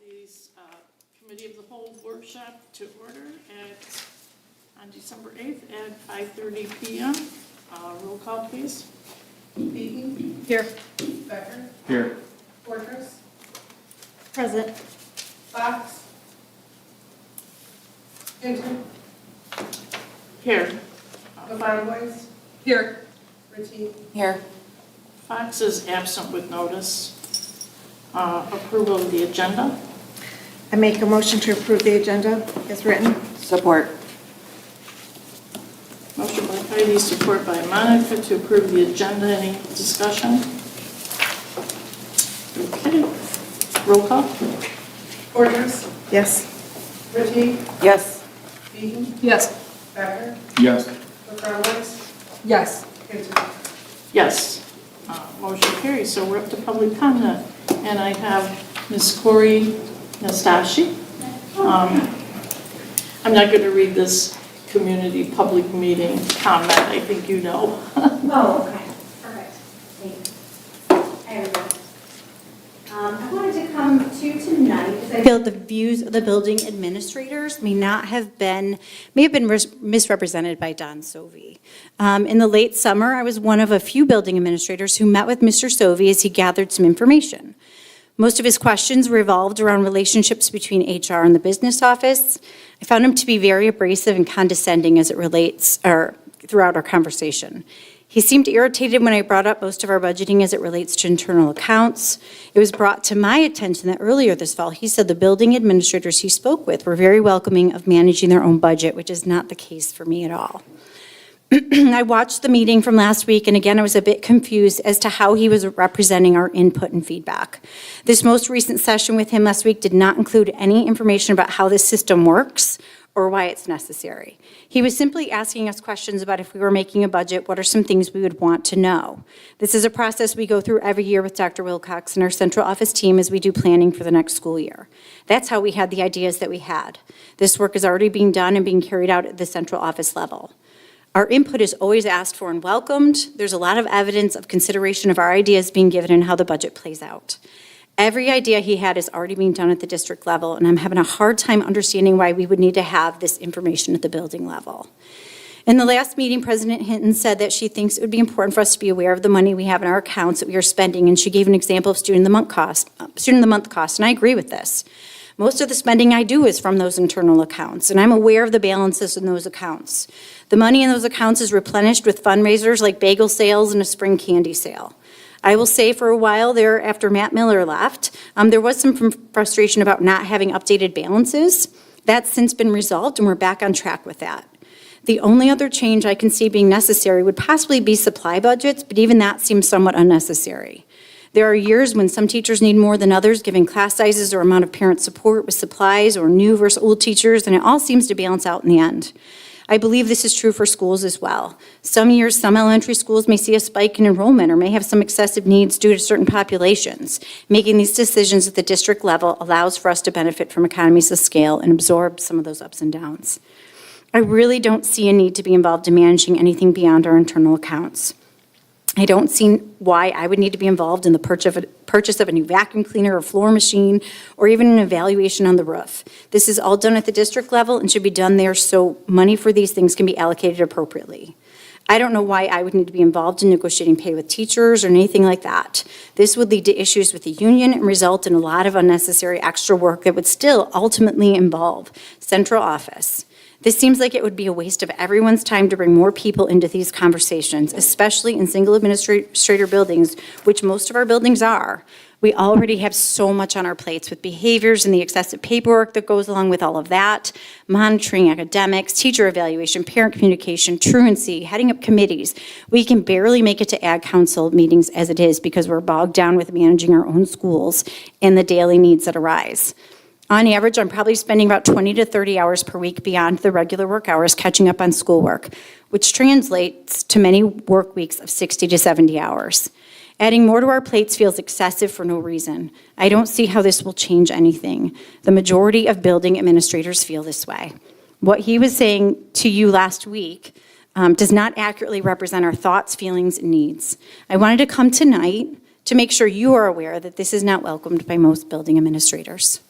the Committee of the Whole workshop to order on December 8th at 5:30 p.m. Roll call, please. Beaton. Here. Becker. Here. Fortress. Present. Fox. Hinton. Here. Boys. Here. Ritchie. Here. Fox is absent with notice. Approval of the agenda. I make a motion to approve the agenda as written. Support. Motion by Heidi, support by Monica to approve the agenda. Any discussion? Okay. Roll call. Fortress. Yes. Ritchie. Yes. Beaton. Yes. Becker. Yes. Boys. Yes. Hinton. Yes. Motion carries. So we're up to public comment. And I have Ms. Corey Nastashi. I'm not going to read this community public meeting comment. I think you know. Oh, okay, perfect. Thanks. Hi, everyone. I wanted to come to tonight because I feel the views of the building administrators may have been misrepresented by Don Sovey. In the late summer, I was one of a few building administrators who met with Mr. Sovey as he gathered some information. Most of his questions revolved around relationships between HR and the business office. I found him to be very abrasive and condescending as it relates, or throughout our conversation. He seemed irritated when I brought up most of our budgeting as it relates to internal accounts. It was brought to my attention that earlier this fall, he said the building administrators he spoke with were very welcoming of managing their own budget, which is not the case for me at all. I watched the meeting from last week, and again, I was a bit confused as to how he was representing our input and feedback. This most recent session with him last week did not include any information about how this system works or why it's necessary. He was simply asking us questions about if we were making a budget, what are some things we would want to know. This is a process we go through every year with Dr. Wilcox and our central office team as we do planning for the next school year. That's how we had the ideas that we had. This work is already being done and being carried out at the central office level. Our input is always asked for and welcomed. There's a lot of evidence of consideration of our ideas being given and how the budget plays out. Every idea he had is already being done at the district level, and I'm having a hard time understanding why we would need to have this information at the building level. In the last meeting, President Hinton said that she thinks it would be important for us to be aware of the money we have in our accounts that we are spending, and she gave an example of student of the month cost, and I agree with this. Most of the spending I do is from those internal accounts, and I'm aware of the balances in those accounts. The money in those accounts is replenished with fundraisers like bagel sales and a spring candy sale. I will say for a while there, after Matt Miller left, there was some frustration about not having updated balances. That's since been resolved, and we're back on track with that. The only other change I can see being necessary would possibly be supply budgets, but even that seems somewhat unnecessary. There are years when some teachers need more than others, given class sizes or amount of parent support with supplies or new versus old teachers, and it all seems to balance out in the end. I believe this is true for schools as well. Some years, some elementary schools may see a spike in enrollment or may have some excessive needs due to certain populations. Making these decisions at the district level allows for us to benefit from economies of scale and absorb some of those ups and downs. I really don't see a need to be involved in managing anything beyond our internal accounts. I don't see why I would need to be involved in the purchase of a new vacuum cleaner or floor machine, or even an evaluation on the roof. This is all done at the district level and should be done there so money for these things can be allocated appropriately. I don't know why I would need to be involved in negotiating pay with teachers or anything like that. This would lead to issues with the union and result in a lot of unnecessary extra work that would still ultimately involve central office. This seems like it would be a waste of everyone's time to bring more people into these conversations, especially in single administrator buildings, which most of our buildings are. We already have so much on our plates with behaviors and the excessive paperwork that goes along with all of that, monitoring academics, teacher evaluation, parent communication, truancy, heading up committees. We can barely make it to Ag Council meetings as it is because we're bogged down with managing our own schools and the daily needs that arise. On average, I'm probably spending about 20 to 30 hours per week beyond the regular work hours catching up on schoolwork, which translates to many work weeks of 60 to 70 hours. Adding more to our plates feels excessive for no reason. I don't see how this will change anything. The majority of building administrators feel this way. What he was saying to you last week does not accurately represent our thoughts, feelings, and needs. I wanted to come tonight to make sure you are aware that this is not welcomed by most building administrators.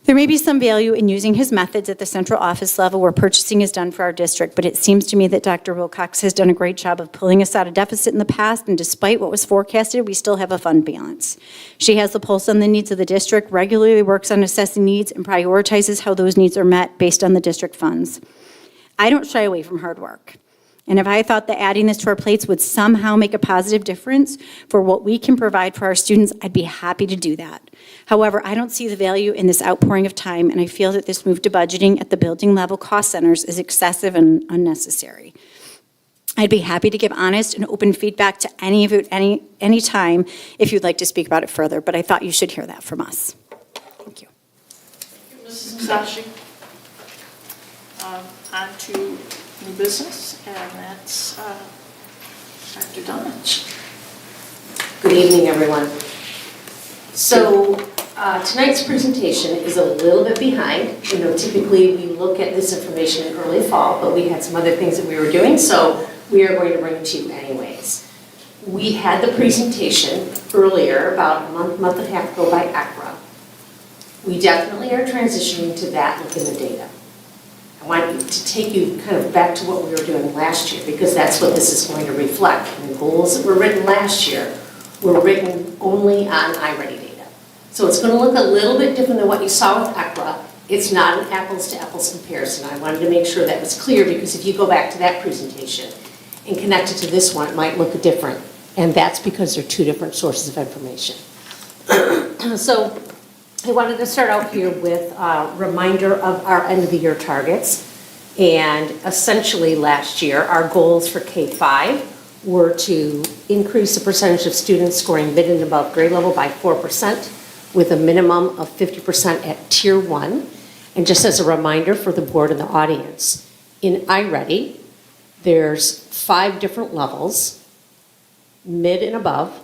There may be some value in using his methods at the central office level where purchasing is done for our district, but it seems to me that Dr. Wilcox has done a great job of pulling us out of deficit in the past, and despite what was forecasted, we still have a fund balance. She has the pulse on the needs of the district, regularly works on assessing needs, and prioritizes how those needs are met based on the district funds. I don't shy away from hard work. And if I thought that adding this to our plates would somehow make a positive difference for what we can provide for our students, I'd be happy to do that. However, I don't see the value in this outpouring of time, and I feel that this move to budgeting at the building level cost centers is excessive and unnecessary. I'd be happy to give honest and open feedback to any of you any time if you'd like to speak about it further, but I thought you should hear that from us. Thank you. Thank you, Mrs. Musashi. On to new business, and that's Dr. Dunnage. Good evening, everyone. So tonight's presentation is a little bit behind. You know, typically we look at this information in early fall, but we had some other things that we were doing, so we are going to bring it to you anyways. We had the presentation earlier, about a month and a half ago by ACRA. We definitely are transitioning to that look in the data. I want to take you kind of back to what we were doing last year, because that's what this is going to reflect. And the goals that were written last year were written only on iReady data. So it's going to look a little bit different than what you saw with ACRA. It's not an apples to apples comparison. I wanted to make sure that was clear, because if you go back to that presentation and connect it to this one, it might look different. And that's because they're two different sources of information. So I wanted to start out here with a reminder of our end of the year targets. And essentially last year, our goals for K-5 were to increase the percentage of students scoring mid and above grade level by 4%, with a minimum of 50% at Tier 1. And just as a reminder for the board and the audience, in iReady, there's 5 different levels, mid and above,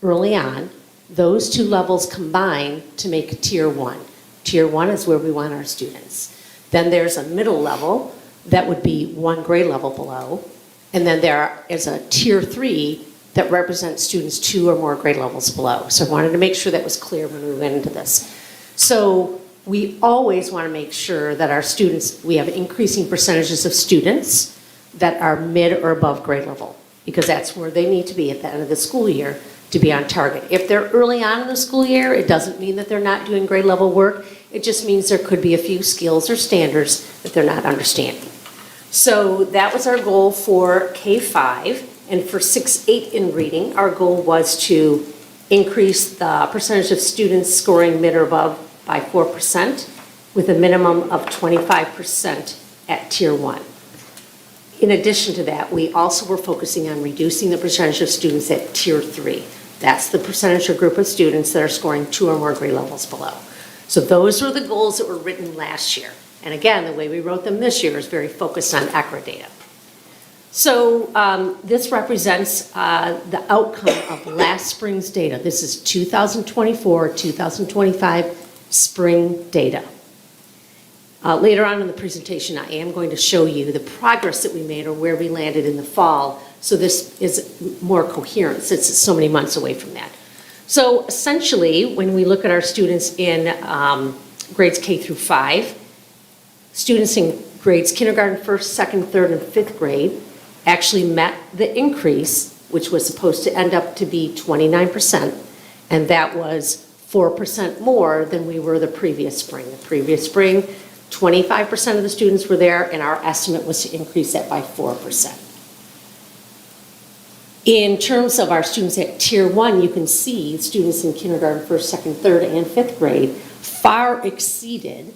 early on. Those 2 levels combine to make Tier 1. Tier 1 is where we want our students. Then there's a middle level that would be 1 grade level below. And then there is a Tier 3 that represents students 2 or more grade levels below. So I wanted to make sure that was clear when we went into this. So we always want to make sure that our students, we have increasing percentages of students that are mid or above grade level, because that's where they need to be at the end of the school year to be on target. If they're early on in the school year, it doesn't mean that they're not doing grade level work. It just means there could be a few skills or standards that they're not understanding. So that was our goal for K-5. And for 6-8 in reading, our goal was to increase the percentage of students scoring mid or above by 4%, with a minimum of 25% at Tier 1. In addition to that, we also were focusing on reducing the percentage of students at Tier 3. That's the percentage or group of students that are scoring 2 or more grade levels below. So those were the goals that were written last year. And again, the way we wrote them this year is very focused on ACRA data. So this represents the outcome of last spring's data. This is 2024-2025 spring data. Later on in the presentation, I am going to show you the progress that we made or where we landed in the fall, so this is more coherent since it's so many months away from that. So essentially, when we look at our students in grades K through 5, students in grades kindergarten, 1st, 2nd, 3rd, and 5th grade actually met the increase, which was supposed to end up to be 29%, and that was 4% more than we were the previous spring. The previous spring, 25% of the students were there, and our estimate was to increase that by 4%. In terms of our students at Tier 1, you can see students in kindergarten, 1st, 2nd, 3rd, and 5th grade far exceeded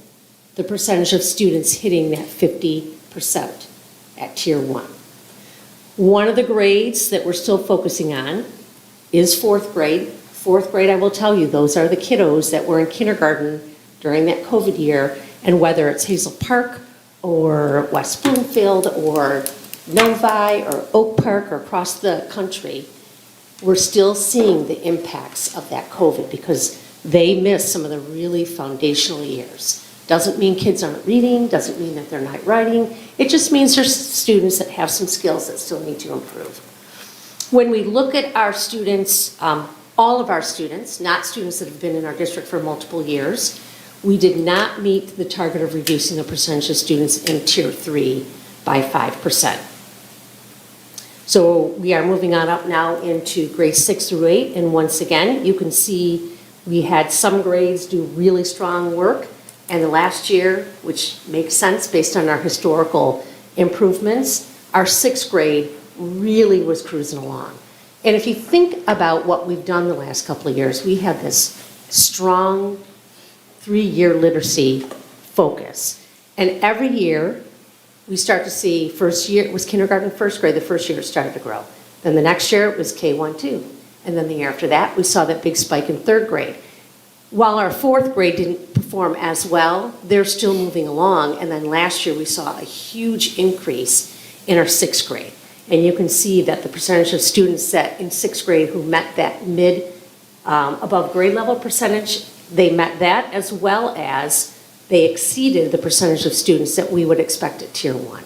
the percentage of students hitting that 50% at Tier 1. One of the grades that we're still focusing on is 4th grade. 4th grade, I will tell you, those are the kiddos that were in kindergarten during that COVID year, and whether it's Hazel Park or West Bloomfield or Novi or Oak Park or across the country, we're still seeing the impacts of that COVID because they missed some of the really foundational years. Doesn't mean kids aren't reading, doesn't mean that they're not writing. It just means there's students that have some skills that still need to improve. When we look at our students, all of our students, not students that have been in our district for multiple years, We did not meet the target of reducing the percentage of students in Tier 3 by 5%. So we are moving on up now into grades 6 through 8, and once again, you can see we had some grades do really strong work, and the last year, which makes sense based on our historical improvements, our 6th grade really was cruising along. And if you think about what we've done the last couple of years, we have this strong 3-year literacy focus. And every year, we start to see, first year, it was kindergarten, 1st grade, the first year it started to grow. Then the next year, it was K1, 2. And then the year after that, we saw that big spike in 3rd grade. While our 4th grade didn't perform as well, they're still moving along. And then last year, we saw a huge increase in our 6th grade. And you can see that the percentage of students that in 6th grade who met that above grade level percentage, they met that, as well as they exceeded the percentage of students that we would expect at Tier 1.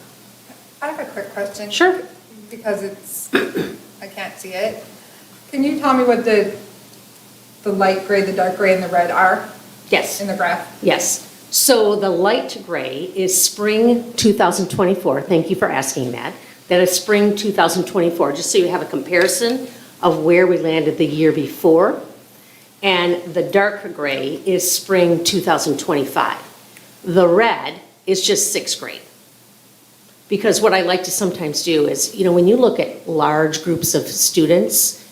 I have a quick question. Sure. Because I can't see it. Can you tell me what the light gray, the dark gray, and the red are Yes. in the graph? Yes. So the light gray is spring 2024. Thank you for asking that. That is spring 2024, just so you have a comparison of where we landed the year before. And the dark gray is spring 2025. The red is just 6th grade. Because what I like to sometimes do is, when you look at large groups of students,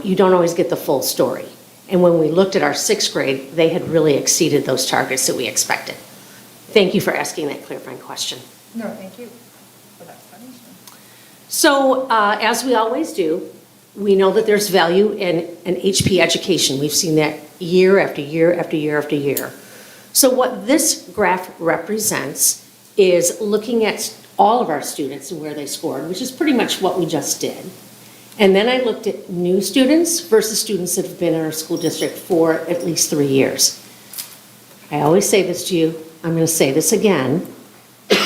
you don't always get the full story. And when we looked at our 6th grade, they had really exceeded those targets that we expected. Thank you for asking that clarifying question. No, thank you for that explanation. So, as we always do, we know that there's value in an HP education. We've seen that year after year after year after year. So what this graph represents is looking at all of our students and where they scored, which is pretty much what we just did. And then I looked at new students versus students that have been in our school district for at least 3 years. I always say this to you, I'm going to say this again.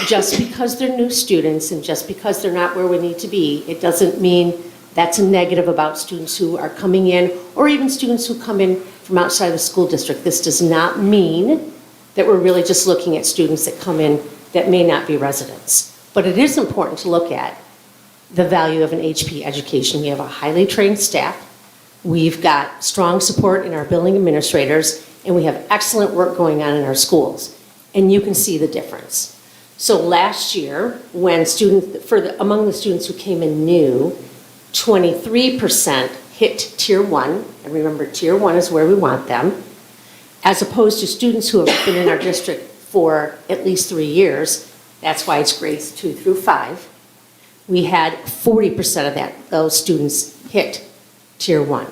Just because they're new students and just because they're not where we need to be, it doesn't mean that's a negative about students who are coming in, or even students who come in from outside the school district. This does not mean that we're really just looking at students that come in that may not be residents. But it is important to look at the value of an HP education. We have a highly trained staff. We've got strong support in our building administrators, and we have excellent work going on in our schools. And you can see the difference. So last year, when among the students who came in new, 23% hit Tier 1, and remember, Tier 1 is where we want them, as opposed to students who have been in our district for at least 3 years. That's why it's grades 2 through 5. We had 40% of those students hit Tier 1.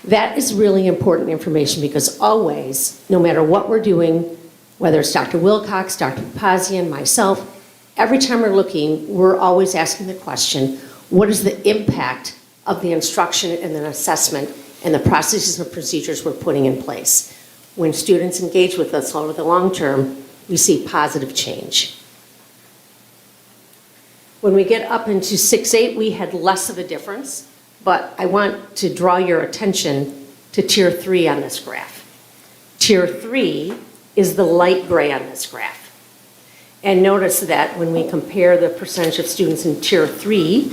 That is really important information because always, no matter what we're doing, whether it's Dr. Wilcox, Dr. Papazian, myself, every time we're looking, we're always asking the question, what is the impact of the instruction and the assessment and the processes and procedures we're putting in place? When students engage with us over the long term, we see positive change. When we get up into 6-8, we had less of a difference, but I want to draw your attention to Tier 3 on this graph. Tier 3 is the light gray on this graph. And notice that when we compare the percentage of students in Tier 3,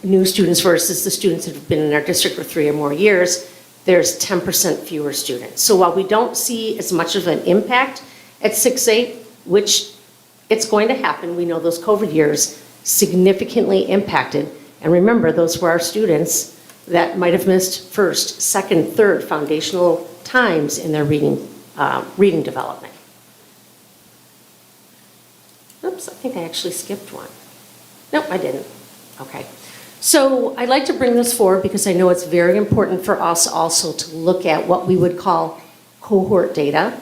new students versus the students that have been in our district for 3 or more years, there's 10% fewer students. So while we don't see as much of an impact at 6-8, which it's going to happen, we know those COVID years significantly impacted. And remember, those were our students that might have missed first, second, third foundational times in their reading development. Oops, I think I actually skipped one. Nope, I didn't. Okay. So I'd like to bring this forward because I know it's very important for us also to look at what we would call cohort data.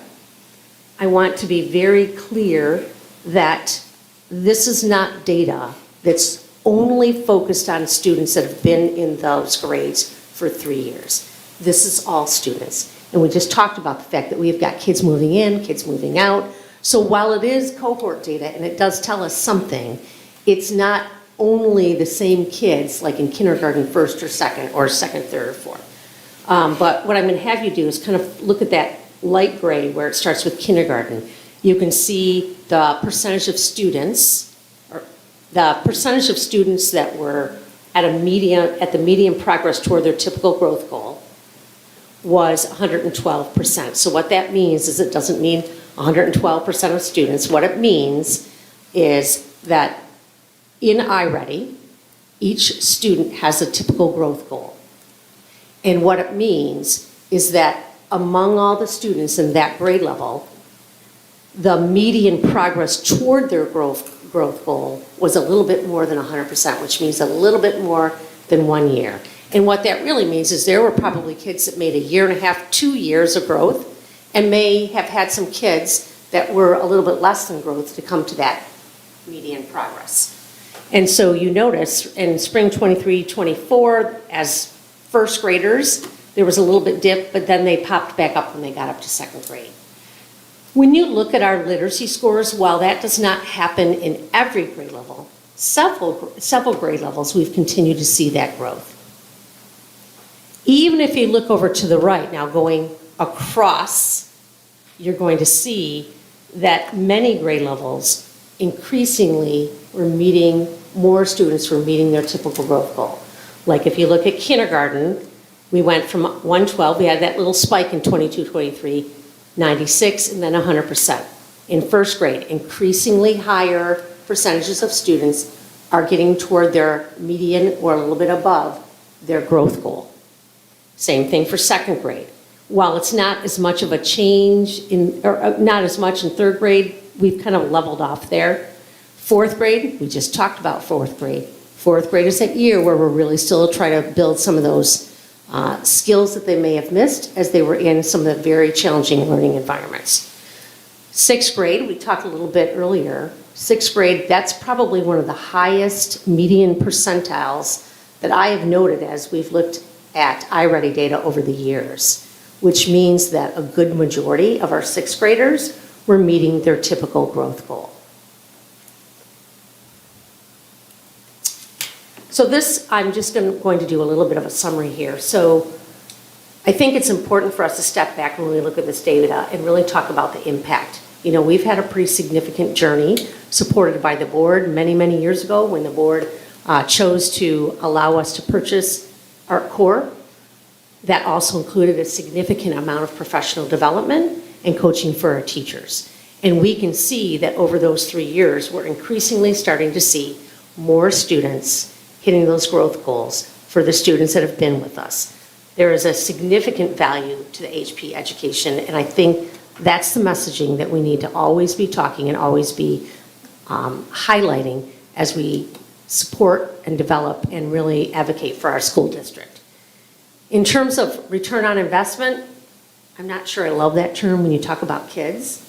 I want to be very clear that this is not data that's only focused on students that have been in those grades for 3 years. This is all students. And we just talked about the fact that we've got kids moving in, kids moving out. So while it is cohort data and it does tell us something, it's not only the same kids like in kindergarten, first or second, third, or fourth. But what I'm going to have you do is kind of look at that light gray where it starts with kindergarten, you can see the percentage of students, or the percentage of students that were at the median progress toward their typical growth goal was 112%. So what that means is it doesn't mean 112% of students. What it means is that in iReady, each student has a typical growth goal. And what it means is that among all the students in that grade level, the median progress toward their growth goal was a little bit more than 100%, which means a little bit more than 1 year. And what that really means is there were probably kids that made 1.5 years, 2 years of growth, and may have had some kids that were a little bit less than growth to come to that median progress. And so you notice in spring 23-24, as first graders, there was a little bit dip, but then they popped back up when they got up to second grade. When you look at our literacy scores, while that does not happen in every grade level, several grade levels, we've continued to see that growth. Even if you look over to the right, now going across, you're going to see that many grade levels increasingly more students were meeting their typical growth goal. Like if you look at kindergarten, we went from 112, we had that little spike in 22-23, 96, and then 100%. In first grade, increasingly higher percentages of students are getting toward their median or a little bit above their growth goal. Same thing for second grade. While it's not as much of a change not as much in third grade, we've kind of leveled off there. Fourth grade, we just talked about fourth grade. Fourth grade is that year where we're really still trying to build some of those skills that they may have missed as they were in some of the very challenging learning environments. Sixth grade, we talked a little bit earlier. Sixth grade, that's probably one of the highest median percentiles that I have noted as we've looked at iReady data over the years, which means that a good majority of our sixth graders were meeting their typical growth goal. So this, I'm just going to do a little bit of a summary here. So I think it's important for us to step back when we look at this data and really talk about the impact. You know, we've had a pretty significant journey supported by the board many, many years ago when the board chose to allow us to purchase ArtCore. That also included a significant amount of professional development and coaching for our teachers. And we can see that over those 3 years, we're increasingly starting to see more students hitting those growth goals for the students that have been with us. There is a significant value to the HP education, and I think that's the messaging that we need to always be talking and always be highlighting as we support and develop and really advocate for our school district. In terms of return on investment, I'm not sure I love that term when you talk about kids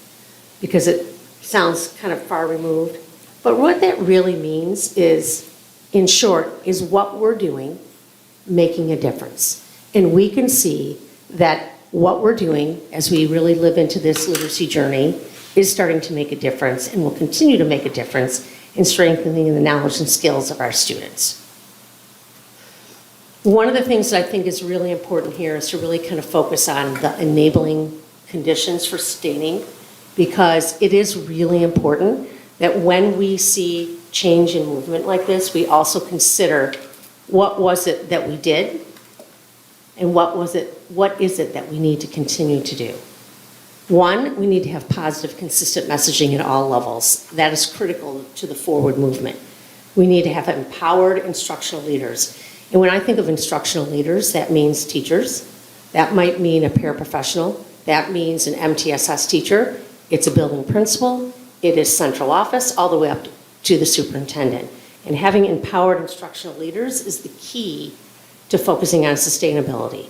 because it sounds kind of far removed. But what that really means is, in short, is what we're doing making a difference. And we can see that what we're doing as we really live into this literacy journey is starting to make a difference and will continue to make a difference in strengthening the knowledge and skills of our students. One of the things that I think is really important here is to really kind of focus on the enabling conditions for sustaining, because it is really important that when we see change in movement like this, we also consider what was it that we did and what is it that we need to continue to do. One, we need to have positive, consistent messaging at all levels. That is critical to the forward movement. We need to have empowered instructional leaders. And when I think of instructional leaders, that means teachers. That might mean a paraprofessional. That means an MTSS teacher. It's a building principal. It is central office, all the way up to the superintendent. And having empowered instructional leaders is the key to focusing on sustainability.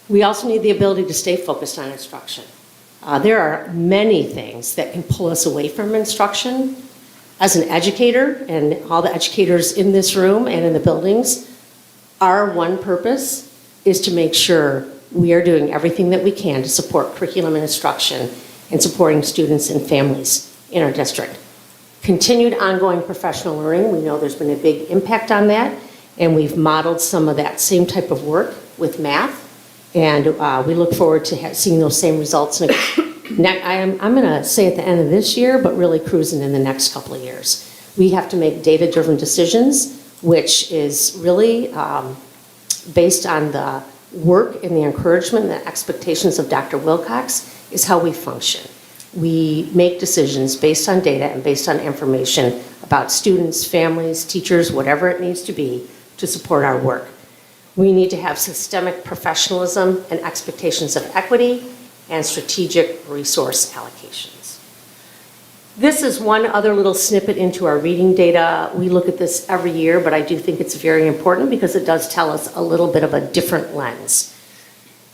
We also need the ability to stay focused on instruction. There are many things that can pull us away from instruction. As an educator, and all the educators in this room and in the buildings, our one purpose is to make sure we are doing everything that we can to support curriculum and instruction and supporting students and families in our district. Continued ongoing professional learning, we know there's been a big impact on that, and we've modeled some of that same type of work with math And we look forward to seeing those same results. I'm going to say at the end of this year, but really cruising in the next couple of years. We have to make data-driven decisions, which is really based on the work and the encouragement and the expectations of Dr. Wilcox, is how we function. We make decisions based on data and based on information about students, families, teachers, whatever it needs to be to support our work. We need to have systemic professionalism and expectations of equity and strategic resource allocations. This is one other little snippet into our reading data. We look at this every year, but I do think it's very important because it does tell us a little bit of a different lens.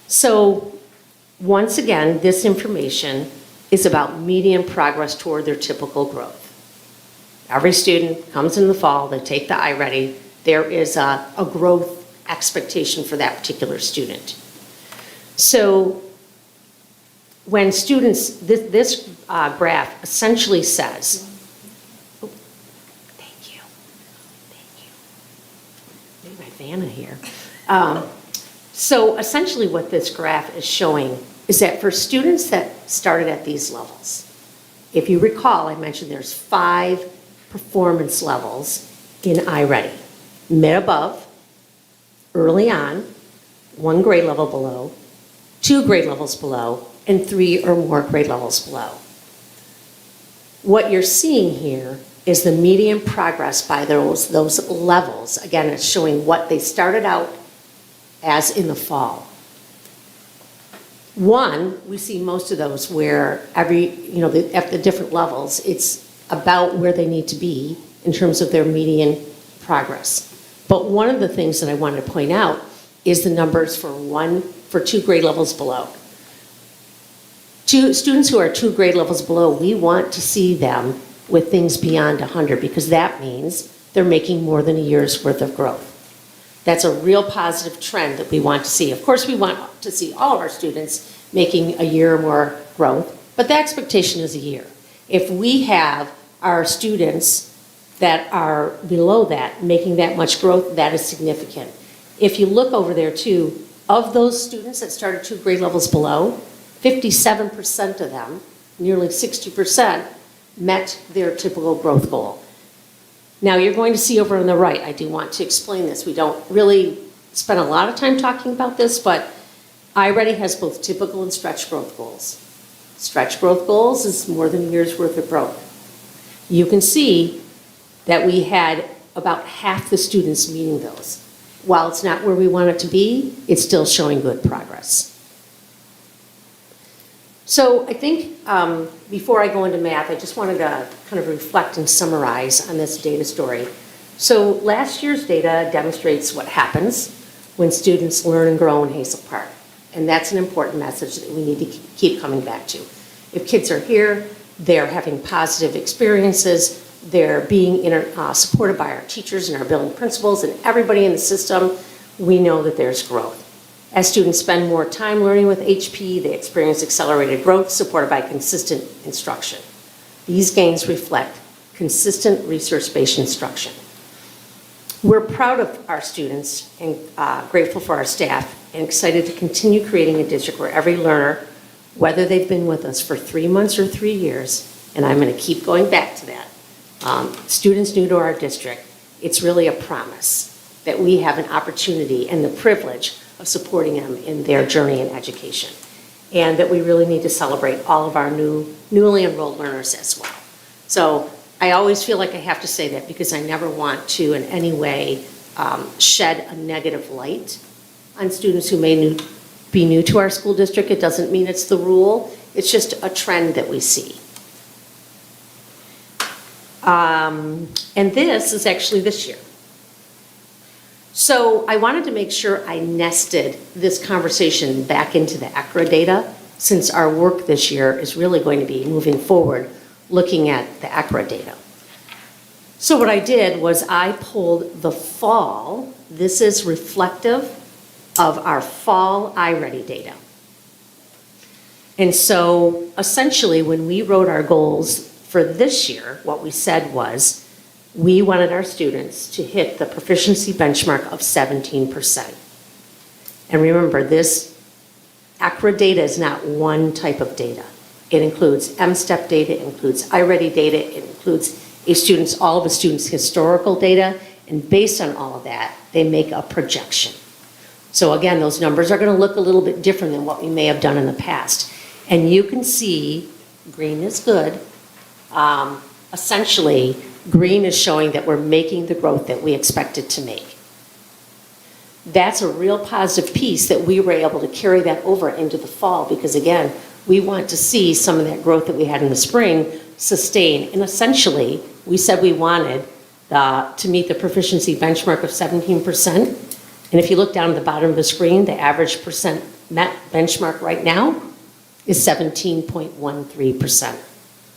So once again, this information is about median progress toward their typical growth. Every student comes in the fall, they take the iReady, there is a growth expectation for that particular student. So when students, this graph essentially says, oh, thank you, maybe my Vanna here. So essentially what this graph is showing is that for students that started at these levels, if you recall, I mentioned there's 5 performance levels in iReady. Mid above, early on, 1 grade level below, 2 grade levels below, and 3 or more grade levels below. What you're seeing here is the median progress by those levels. Again, it's showing what they started out as in the fall. We see most of those where at the different levels, it's about where they need to be in terms of their median progress. But one of the things that I wanted to point out is the numbers for 2 grade levels below. Students who are 2 grade levels below, we want to see them with things beyond 100 because that means they're making more than a year's worth of growth. That's a real positive trend that we want to see. Of course, we want to see all of our students making a year or more growth, but the expectation is a year. If we have our students that are below that, making that much growth, that is significant. If you look over there too, of those students that started 2 grade levels below, 57% of them, nearly 60%, met their typical growth goal. Now you're going to see over on the right, I do want to explain this. We don't really spend a lot of time talking about this, but iReady has both typical and stretch growth goals. Stretch growth goals is more than a year's worth of growth. You can see that we had about half the students meeting those. While it's not where we want it to be, it's still showing good progress. So I think before I go into math, I just wanted to kind of reflect and summarize on this data story. So last year's data demonstrates what happens when students learn and grow in Hazel Park. And that's an important message that we need to keep coming back to. If kids are here, they're having positive experiences, they're being supported by our teachers and our building principals and everybody in the system, we know that there's growth. As students spend more time learning with HP, they experience accelerated growth supported by consistent instruction. These gains reflect consistent research-based instruction. We're proud of our students and grateful for our staff and excited to continue creating a district where every learner, whether they've been with us for 3 months or 3 years, and I'm going to keep going back to that, students new to our district, it's really a promise that we have an opportunity and the privilege of supporting them in their journey in education, and that we really need to celebrate all of our newly enrolled learners as well. So I always feel like I have to say that because I never want to in any way shed a negative light on students who may be new to our school district. It doesn't mean it's the rule. It's just a trend that we see. And this is actually this year. So I wanted to make sure I nested this conversation back into the ECRA data, since our work this year is really going to be moving forward looking at the ECRA data. So what I did was I pulled the fall. This is reflective of our fall iReady data. And so essentially when we wrote our goals for this year, what we said was we wanted our students to hit the proficiency benchmark of 17%. And remember, this ACRA data is not one type of data. It includes M-STEP data, it includes iReady data, it includes all of a student's historical data, and based on all of that, they make a projection. So again, those numbers are going to look a little bit different than what we may have done in the past. And you can see, green is good. Essentially, green is showing that we're making the growth that we expected to make. That's a real positive piece that we were able to carry that over into the fall because again, we want to see some of that growth that we had in the spring sustain. And essentially, we said we wanted to meet the proficiency benchmark of 17%. And if you look down at the bottom of the screen, the average percent met benchmark right now is 17.13%.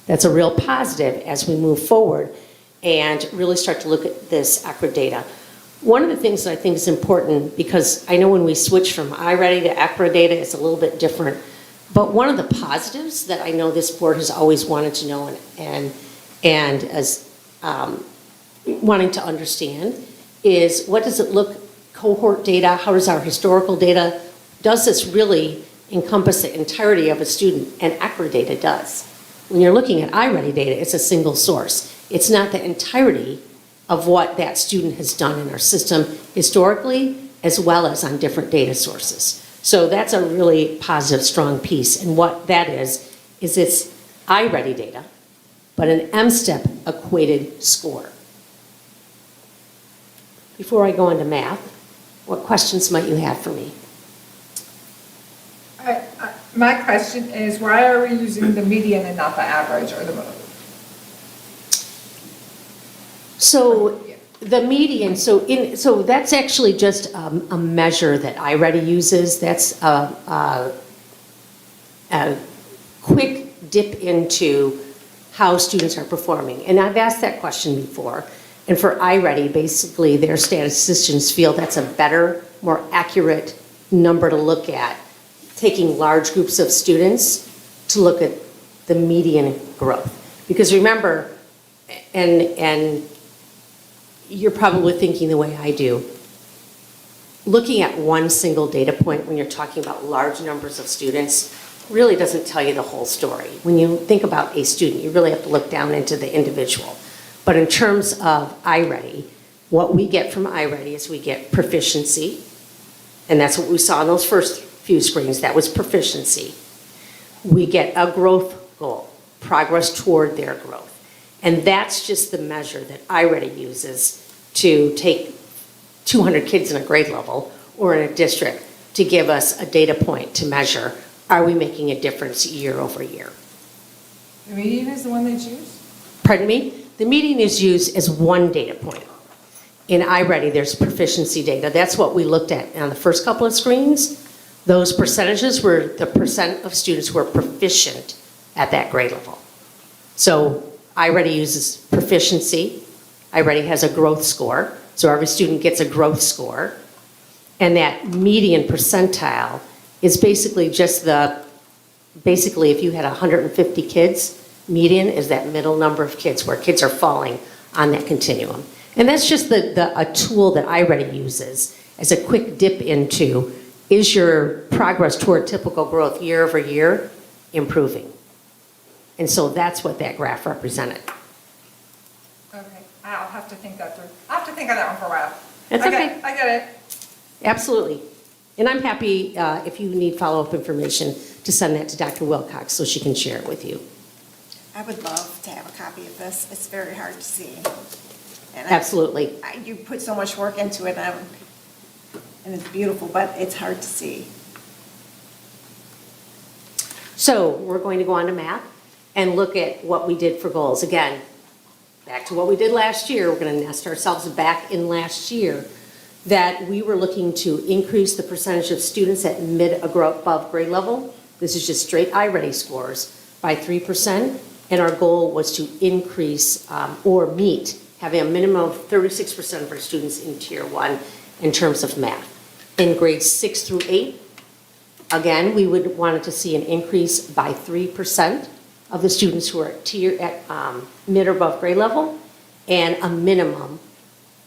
That's a real positive as we move forward and really start to look at this ACRA data. One of the things that I think is important, because I know when we switch from iReady to ACRA data, it's a little bit different. But one of the positives that I know this board has always wanted to know and as wanting to understand is what does it look, cohort data, how does our historical data, does this really encompass the entirety of a student? And ACRA data does. When you're looking at iReady data, it's a single source. It's not the entirety of what that student has done in our system historically, as well as on different data sources. So that's a really positive, strong piece. And what that is it's iReady data, but an M-STEP equated score. Before I go into math, what questions might you have for me? My question is, why are we using the median and not the average or the mode? So the median, so that's actually just a measure that iReady uses. That's a quick dip into how students are performing. And I've asked that question before. And for iReady, basically their statisticians feel that's a better, more accurate number to look at, taking large groups of students to look at the median growth. Because remember, and you're probably thinking the way I do, looking at one single data point when you're talking about large numbers of students really doesn't tell you the whole story. When you think about a student, you really have to look down into the individual. But in terms of iReady, what we get from iReady is we get proficiency, and that's what we saw in those first few screens, that was proficiency. We get a growth goal, progress toward their growth. And that's just the measure that iReady uses to take 200 kids in a grade level or in a district to give us a data point to measure, are we making a difference year over year? The median is the one that's used? Pardon me? The median is used as one data point. In iReady, there's proficiency data. That's what we looked at on the first couple of screens. Those percentages were the percent of students who are proficient at that grade level. So iReady uses proficiency. iReady has a growth score. So every student gets a growth score. And that median percentile is basically just basically if you had 150 kids, median is that middle number of kids where kids are falling on that continuum. And that's just a tool that iReady uses as a quick dip into, is your progress toward typical growth year over year improving? And so that's what that graph represented. Okay, I'll have to think that through. I'll have to think of that one for a while. That's okay. I get it. Absolutely. And I'm happy if you need follow-up information to send that to Dr. Wilcox so she can share it with you. I would love to have a copy of this. It's very hard to see. And Absolutely. You put so much work into it, and it's beautiful, but it's hard to see. So we're going to go on to math and look at what we did for goals. Again, back to what we did last year. We're going to nest ourselves back in last year that we were looking to increase the percentage of students at above grade level. This is just straight iReady scores by 3%. And our goal was to increase or meet, having a minimum of 36% of our students in Tier 1 in terms of math. In grades 6 through 8, again, we would wanted to see an increase by 3% of the students who are at mid or above grade level, and a minimum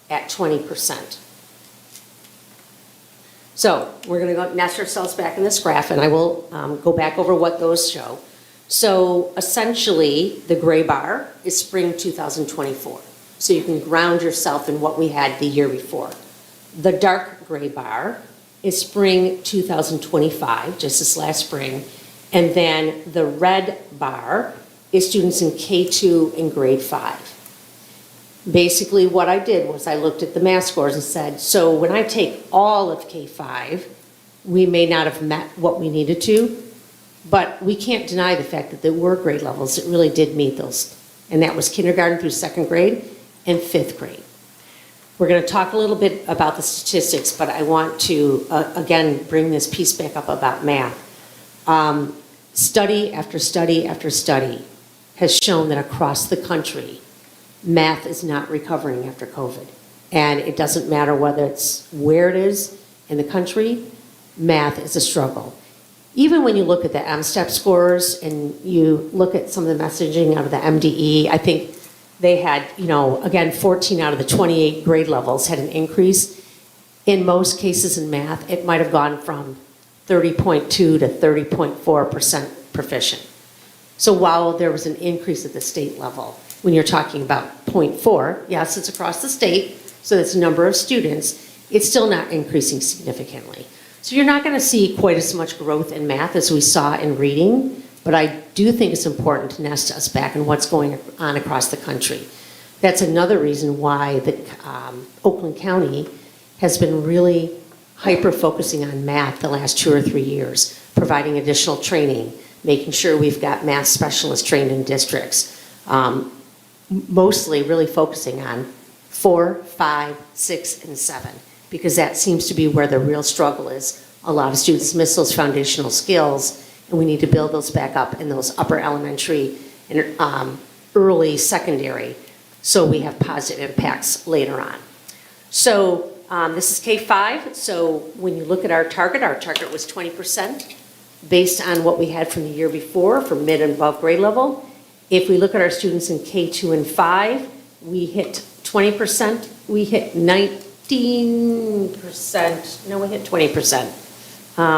at 20%. So we're going to go nest ourselves back in this graph, and I will go back over what those show. So essentially, the gray bar is spring 2024. So you can ground yourself in what we had the year before. The dark gray bar is spring 2025, just this last spring. And then the red bar is students in K2 and grade 5. Basically, what I did was I looked at the math scores and said, so when I take all of K5, we may not have met what we needed to, but we can't deny the fact that there were grade levels that really did meet those. And that was kindergarten through 2nd grade and 5th grade. We're going to talk a little bit about the statistics, but I want to, again, bring this piece back up about math. Study after study after study has shown that across the country, math is not recovering after COVID. And it doesn't matter whether it's where it is in the country, math is a struggle. Even when you look at the MSTEP scores and you look at some of the messaging out of the MDE, I think they had, again, 14 out of the 28 grade levels had an increase. In most cases in math, it might have gone from 30.2 to 30.4% proficient. So while there was an increase at the state level, when you're talking about 0.4, yes, it's across the state, so that's a number of students, it's still not increasing significantly. So you're not going to see quite as much growth in math as we saw in reading, but I do think it's important to nest us back in what's going on across the country. That's another reason why Oakland County has been really hyper-focusing on math the last 2 or 3 years, providing additional training, making sure we've got math specialists trained in districts, mostly really focusing on 4, 5, 6, and 7, because that seems to be where the real struggle is. A lot of students miss those foundational skills, and we need to build those back up in those upper elementary and early secondary so we have positive impacts later on. So this is K5. So when you look at our target was 20% based on what we had from the year before for mid and above grade level. If we look at our students in K2 and 5, we hit 20%, we hit 19%, no, we hit 20%.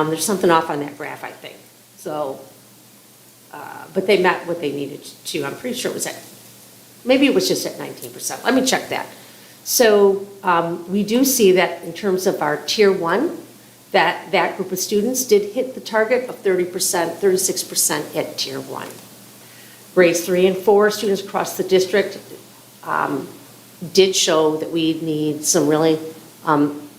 There's something off on that graph, I think. So, but they met what they needed to. I'm pretty sure it was maybe it was just at 19%. Let me check that. So we do see that in terms of our tier 1, that group of students did hit the target of 30%, 36% at tier 1. Grades 3 and 4 students across the district did show that we need some really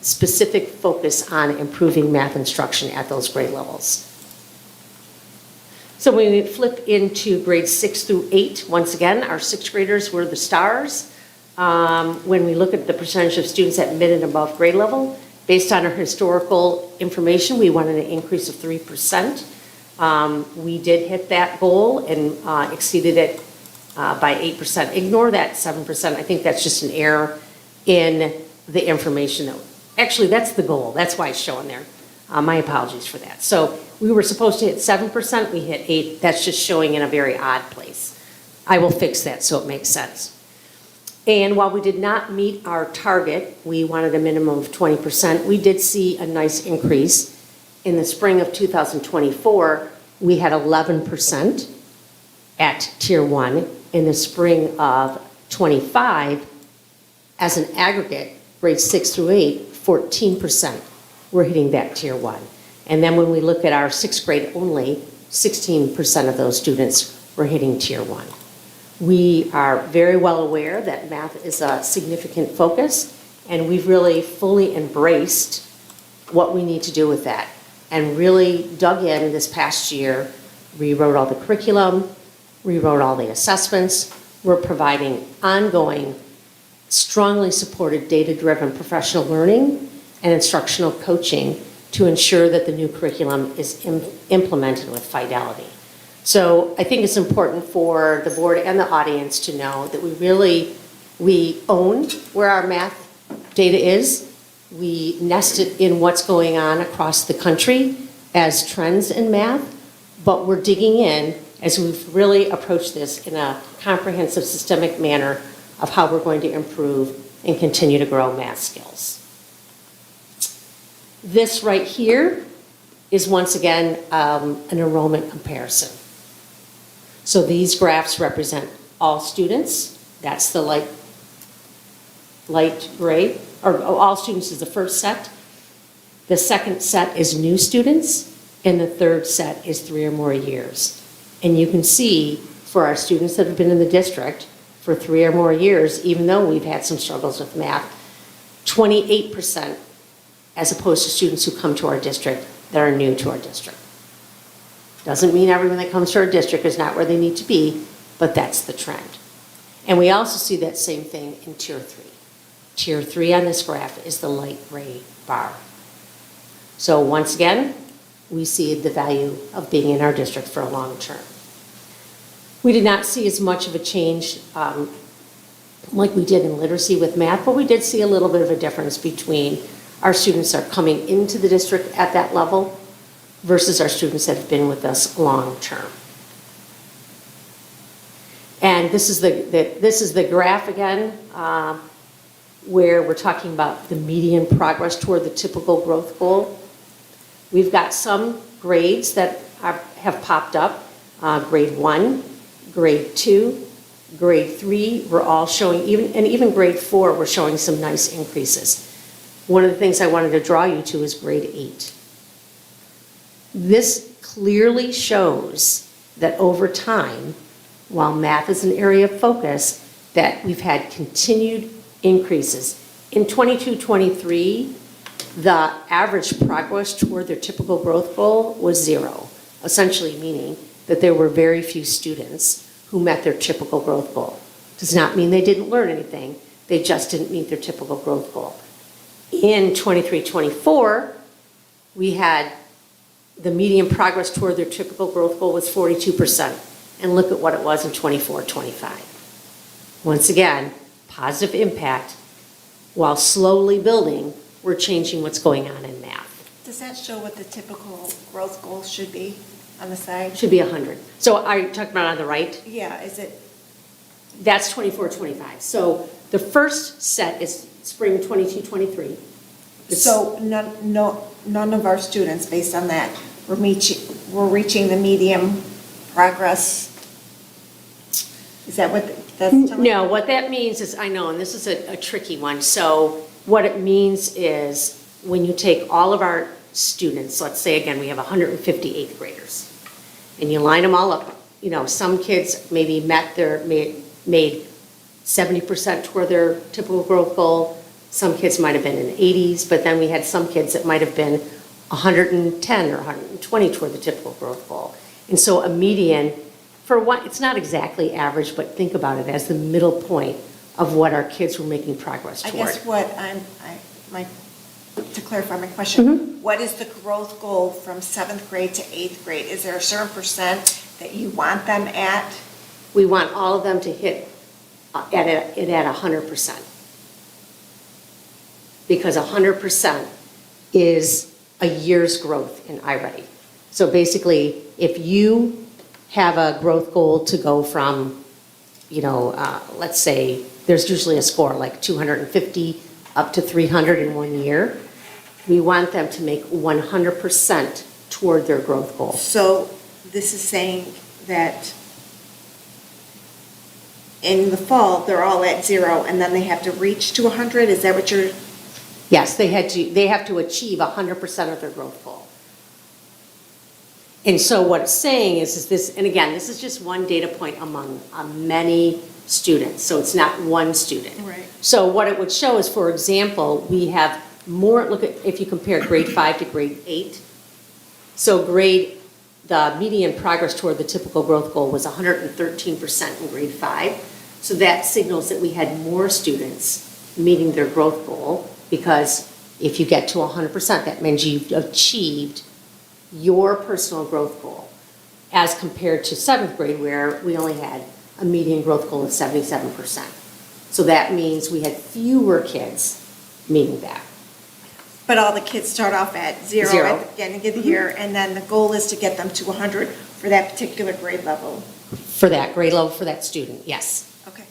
specific focus on improving math instruction at those grade levels. So when we flip into grades 6 through 8, once again, our 6th graders were the stars. When we look at the percentage of students at mid and above grade level, based on our historical information, we wanted an increase of 3%. We did hit that goal and exceeded it by 8%. Ignore that 7%. I think that's just an error in the information. Actually, that's the goal. That's why it's showing there. My apologies for that. So we were supposed to hit 7%. We hit 8%. That's just showing in a very odd place. I will fix that so it makes sense. And while we did not meet our target, we wanted a minimum of 20%, we did see a nice increase. In the spring of 2024, we had 11% at tier 1. In the spring of 25, as an aggregate, grades 6 through 8, 14% were hitting that tier 1. And then when we look at our 6th grade only, 16% of those students were hitting tier 1. We are very well aware that math is a significant focus, and we've really fully embraced what we need to do with that and really dug in this past year, rewrote all the curriculum, rewrote all the assessments. We're providing ongoing, strongly supported data-driven professional learning and instructional coaching to ensure that the new curriculum is implemented with fidelity. So I think it's important for the board and the audience to know that we own where our math data is. We nest it in what's going on across the country as trends in math, but we're digging in as we've really approached this in a comprehensive, systemic manner of how we're going to improve and continue to grow math skills. This right here is once again an enrollment comparison. So these graphs represent all students. That's the light gray, or all students is the first set. The second set is new students, and the third set is 3 or more years. And you can see for our students that have been in the district for 3 or more years, even though we've had some struggles with math, 28% as opposed to students who come to our district that are new to our district. Doesn't mean everyone that comes to our district is not where they need to be, but that's the trend. And we also see that same thing in Tier 3. Tier 3 on this graph is the light gray bar. So once again, we see the value of being in our district for a long term. We did not see as much of a change like we did in literacy with math, but we did see a little bit of a difference between our students that are coming into the district at that level versus our students that have been with us long term. And this is the graph again, where we're talking about the median progress toward the typical growth goal. We've got some grades that have popped up, grade 1, grade 2, grade 3, we're all showing, even grade 4, we're showing some nice increases. One of the things I wanted to draw you to is grade 8. This clearly shows that over time, while math is an area of focus, that we've had continued increases. In 22-23, the average progress toward their typical growth goal was 0, essentially meaning that there were very few students who met their typical growth goal. Does not mean they didn't learn anything, they just didn't meet their typical growth goal. In 23-24, we had the median progress toward their typical growth goal was 42%. And look at what it was in 24-25. Once again, positive impact. While slowly building, we're changing what's going on in math. Does that show what the typical growth goal should be on the side? Should be 100. So are you talking about on the right? Yeah, is it? That's 24-25. So the first set is spring 22-23. So none of our students, based on that, were reaching the medium progress? Is that what that's telling No, what that means is, I know, and this is a tricky one. So what it means is when you take all of our students, let's say again, we have 150 eighth graders, and you line them all up. You know, some kids maybe made 70% toward their typical growth goal. Some kids might have been in the 80s, but then we had some kids that might have been 110 or 120 toward the typical growth goal. And so a median, for what, it's not exactly average, but think about it as the middle point of what our kids were making progress toward. I guess what to clarify my question, what is the growth goal from 7th grade to 8th grade? Is there a certain percent that you want them at? We want all of them to hit it at 100%. Because 100% is a year's growth in iReady. So basically, if you have a growth goal to go from, let's say, there's usually a score like 250 up to 300 in 1 year, we want them to make 100% toward their growth goal. So this is saying that in the fall, they're all at 0, and then they have to reach to 100? Is that what you're? Yes, they have to achieve 100% of their growth goal. And so what it's saying is this, and again, this is just one data point among many students, so it's not one student. Right. So what it would show is, for example, we have more, look at, if you compare grade 5 to grade 8, so the median progress toward the typical growth goal was 113% in grade 5. So that signals that we had more students meeting their growth goal, because if you get to 100%, that means you've achieved your personal growth goal, as compared to 7th grade where we only had a median growth goal of 77%. So that means we had fewer kids meeting that. But all the kids start off at 0 at the beginning of the year, and then the goal is to get them to 100 for that particular grade level. For that grade level, for that student, yes. Okay.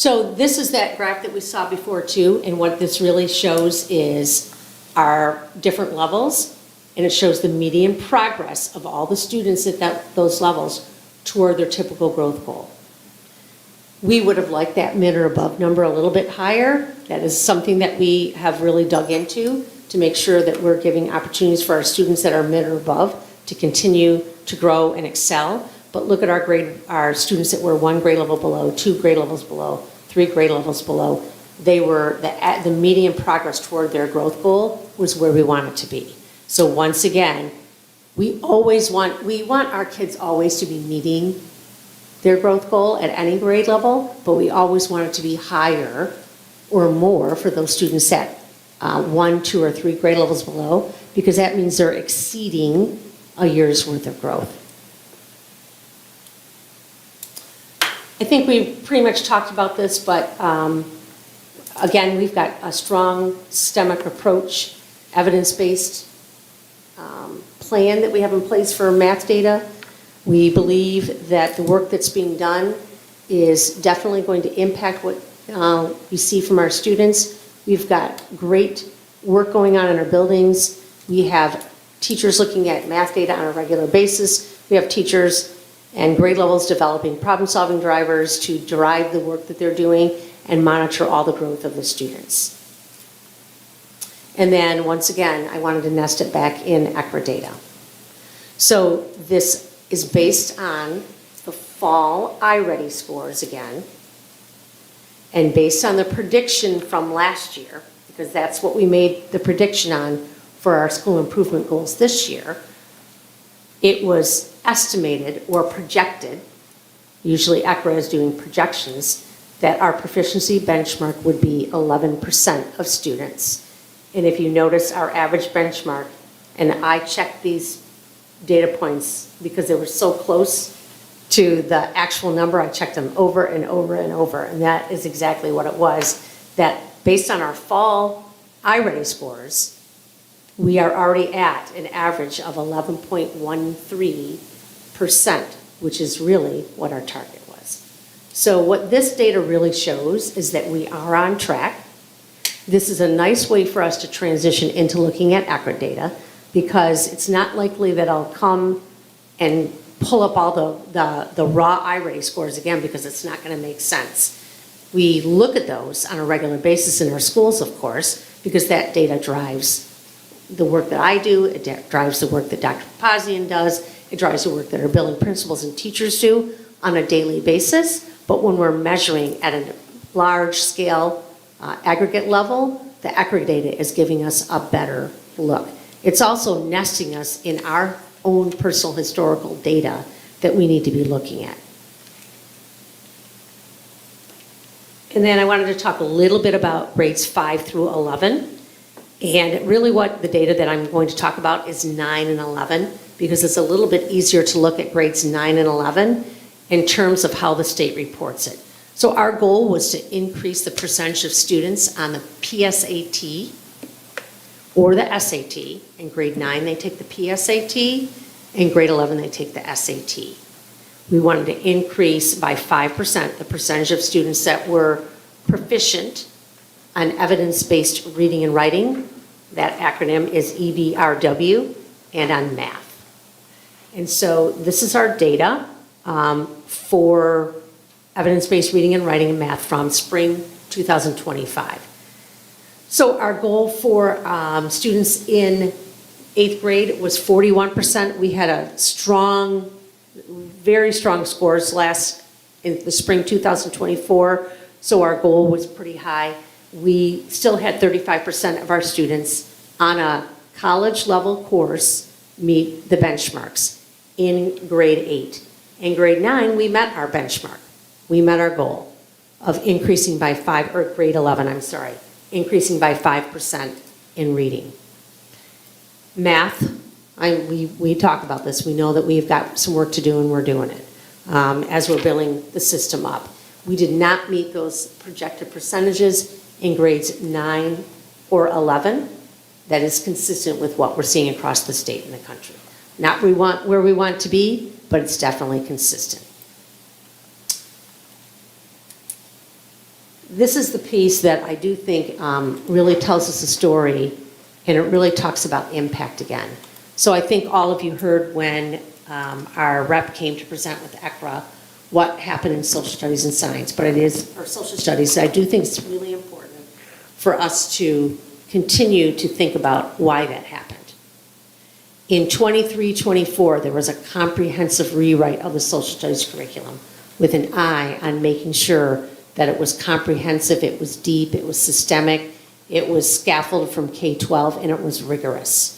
So this is that graph that we saw before too, and what this really shows is our different levels, and it shows the median progress of all the students at those levels toward their typical growth goal. We would have liked that mid or above number a little bit higher. That is something that we have really dug into to make sure that we're giving opportunities for our students that are mid or above to continue to grow and excel. But look at our students that were 1 grade level below, 2 grade levels below, 3 grade levels below. They were, the median progress toward their growth goal was where we want it to be. So once again, we want our kids always to be meeting their growth goal at any grade level, but we always want it to be higher or more for those students at 1, 2, or 3 grade levels below, because that means they're exceeding a year's worth of growth. I think we've pretty much talked about this, but again, we've got a strong systemic approach, evidence-based plan that we have in place for math data. We believe that the work that's being done is definitely going to impact what we see from our students. We've got great work going on in our buildings. We have teachers looking at math data on a regular basis. We have teachers and grade levels developing problem-solving drivers to drive the work that they're doing and monitor all the growth of the students. And then, once again, I wanted to nest it back in ECRA data. So this is based on the fall iReady scores again, and based on the prediction from last year, because that's what we made the prediction on for our school improvement goals this year. It was estimated or projected, usually ECRA is doing projections, that our proficiency benchmark would be 11% of students. And if you notice our average benchmark, and I checked these data points because they were so close to the actual number, I checked them over and over and over, and that is exactly what it was, that based on our fall iReady scores, we are already at an average of 11.13%, which is really what our target was. So what this data really shows is that we are on track. This is a nice way for us to transition into looking at ECRA data, because it's not likely that I'll come and pull up all the raw iReady scores again, because it's not going to make sense. We look at those on a regular basis in our schools, of course, because that data drives the work that I do, it drives the work that Dr. Papazian does, it drives the work that our building principals and teachers do on a daily basis. But when we're measuring at a large scale aggregate level, the ECRA data is giving us a better look. It's also nesting us in our own personal historical data that we need to be looking at. And then I wanted to talk a little bit about grades 5 through 11. And really what the data that I'm going to talk about is 9 and 11, because it's a little bit easier to look at grades 9 and 11 in terms of how the state reports it. So our goal was to increase the percentage of students on the PSAT or the SAT. In grade 9, they take the PSAT. In grade 11, they take the SAT. We wanted to increase by 5% the percentage of students that were proficient on evidence-based reading and writing. That acronym is EBRW, and on math. And so this is our data for evidence-based reading and writing and math from spring 2025. So our goal for students in 8th grade was 41%. We had a strong, very strong scores in the spring 2024, so our goal was pretty high. We still had 35% of our students on a college level course meet the benchmarks in grade 8. In grade 9, we met our benchmark. We met our goal of increasing by grade 11, increasing by 5% in reading. Math, we talk about this. We know that we've got some work to do, and we're doing it as we're building the system up. We did not meet those projected percentages in grades 9 or 11. That is consistent with what we're seeing across the state and the country. Not where we want to be, but it's definitely consistent. this is the piece that I do think really tells us a story, and it really talks about impact again. So I think all of you heard when our rep came to present with ECRA what happened in social studies and science, but it is, or social studies, I do think it's really important for us to continue to think about why that happened. In 23-24, there was a comprehensive rewrite of the social studies curriculum with an eye on making sure that it was comprehensive, it was deep, it was systemic, it was scaffolded from K-12, and it was rigorous.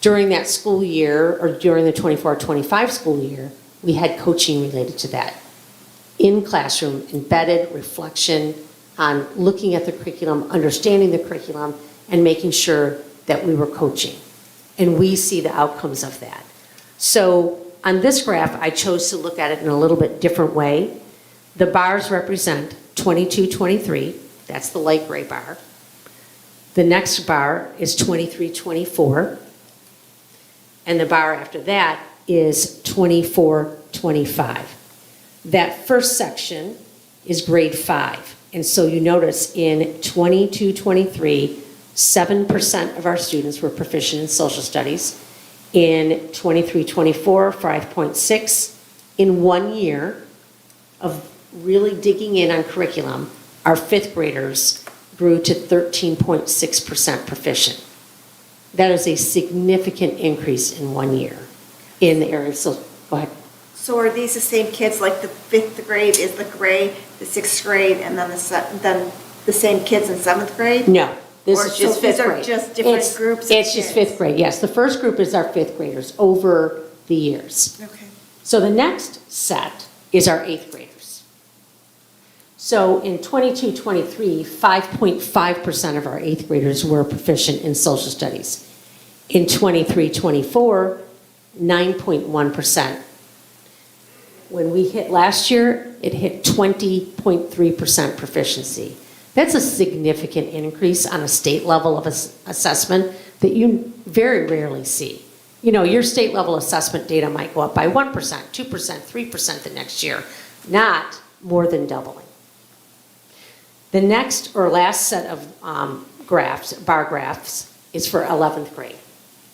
During that school year, or during the 24-25 school year, we had coaching related to that. In classroom, embedded reflection on looking at the curriculum, understanding the curriculum, and making sure that we were coaching. And we see the outcomes of that. So on this graph, I chose to look at it in a little bit different way. The bars represent 22-23, that's the light gray bar. The next bar is 23-24, and the bar after that is 24-25. That first section is grade 5, and so you notice in 22-23, 7% of our students were proficient in social studies. In 23-24, 5.6. In 1 year of really digging in on curriculum, our 5th graders grew to 13.6% proficient. That is a significant increase in 1 year in the area. So, go ahead. So are these the same kids, like the 5th grade is the gray, the 6th grade, and then the same kids in 7th grade? No, this Or is just so 5th these are grade. just different groups of It's just kids? 5th grade, yes. The first group is our 5th graders over the years. Okay. So the next set is our 8th graders. So in 22-23, 5.5% of our 8th graders were proficient in social studies. In 23-24, 9.1%. When we hit last year, it hit 20.3% proficiency. That's a significant increase on a state level of assessment that you very rarely see. You know, your state level assessment data might go up by 1%, 2%, 3% the next year, not more than doubling. The next or last set of graphs, bar graphs, is for 11th grade.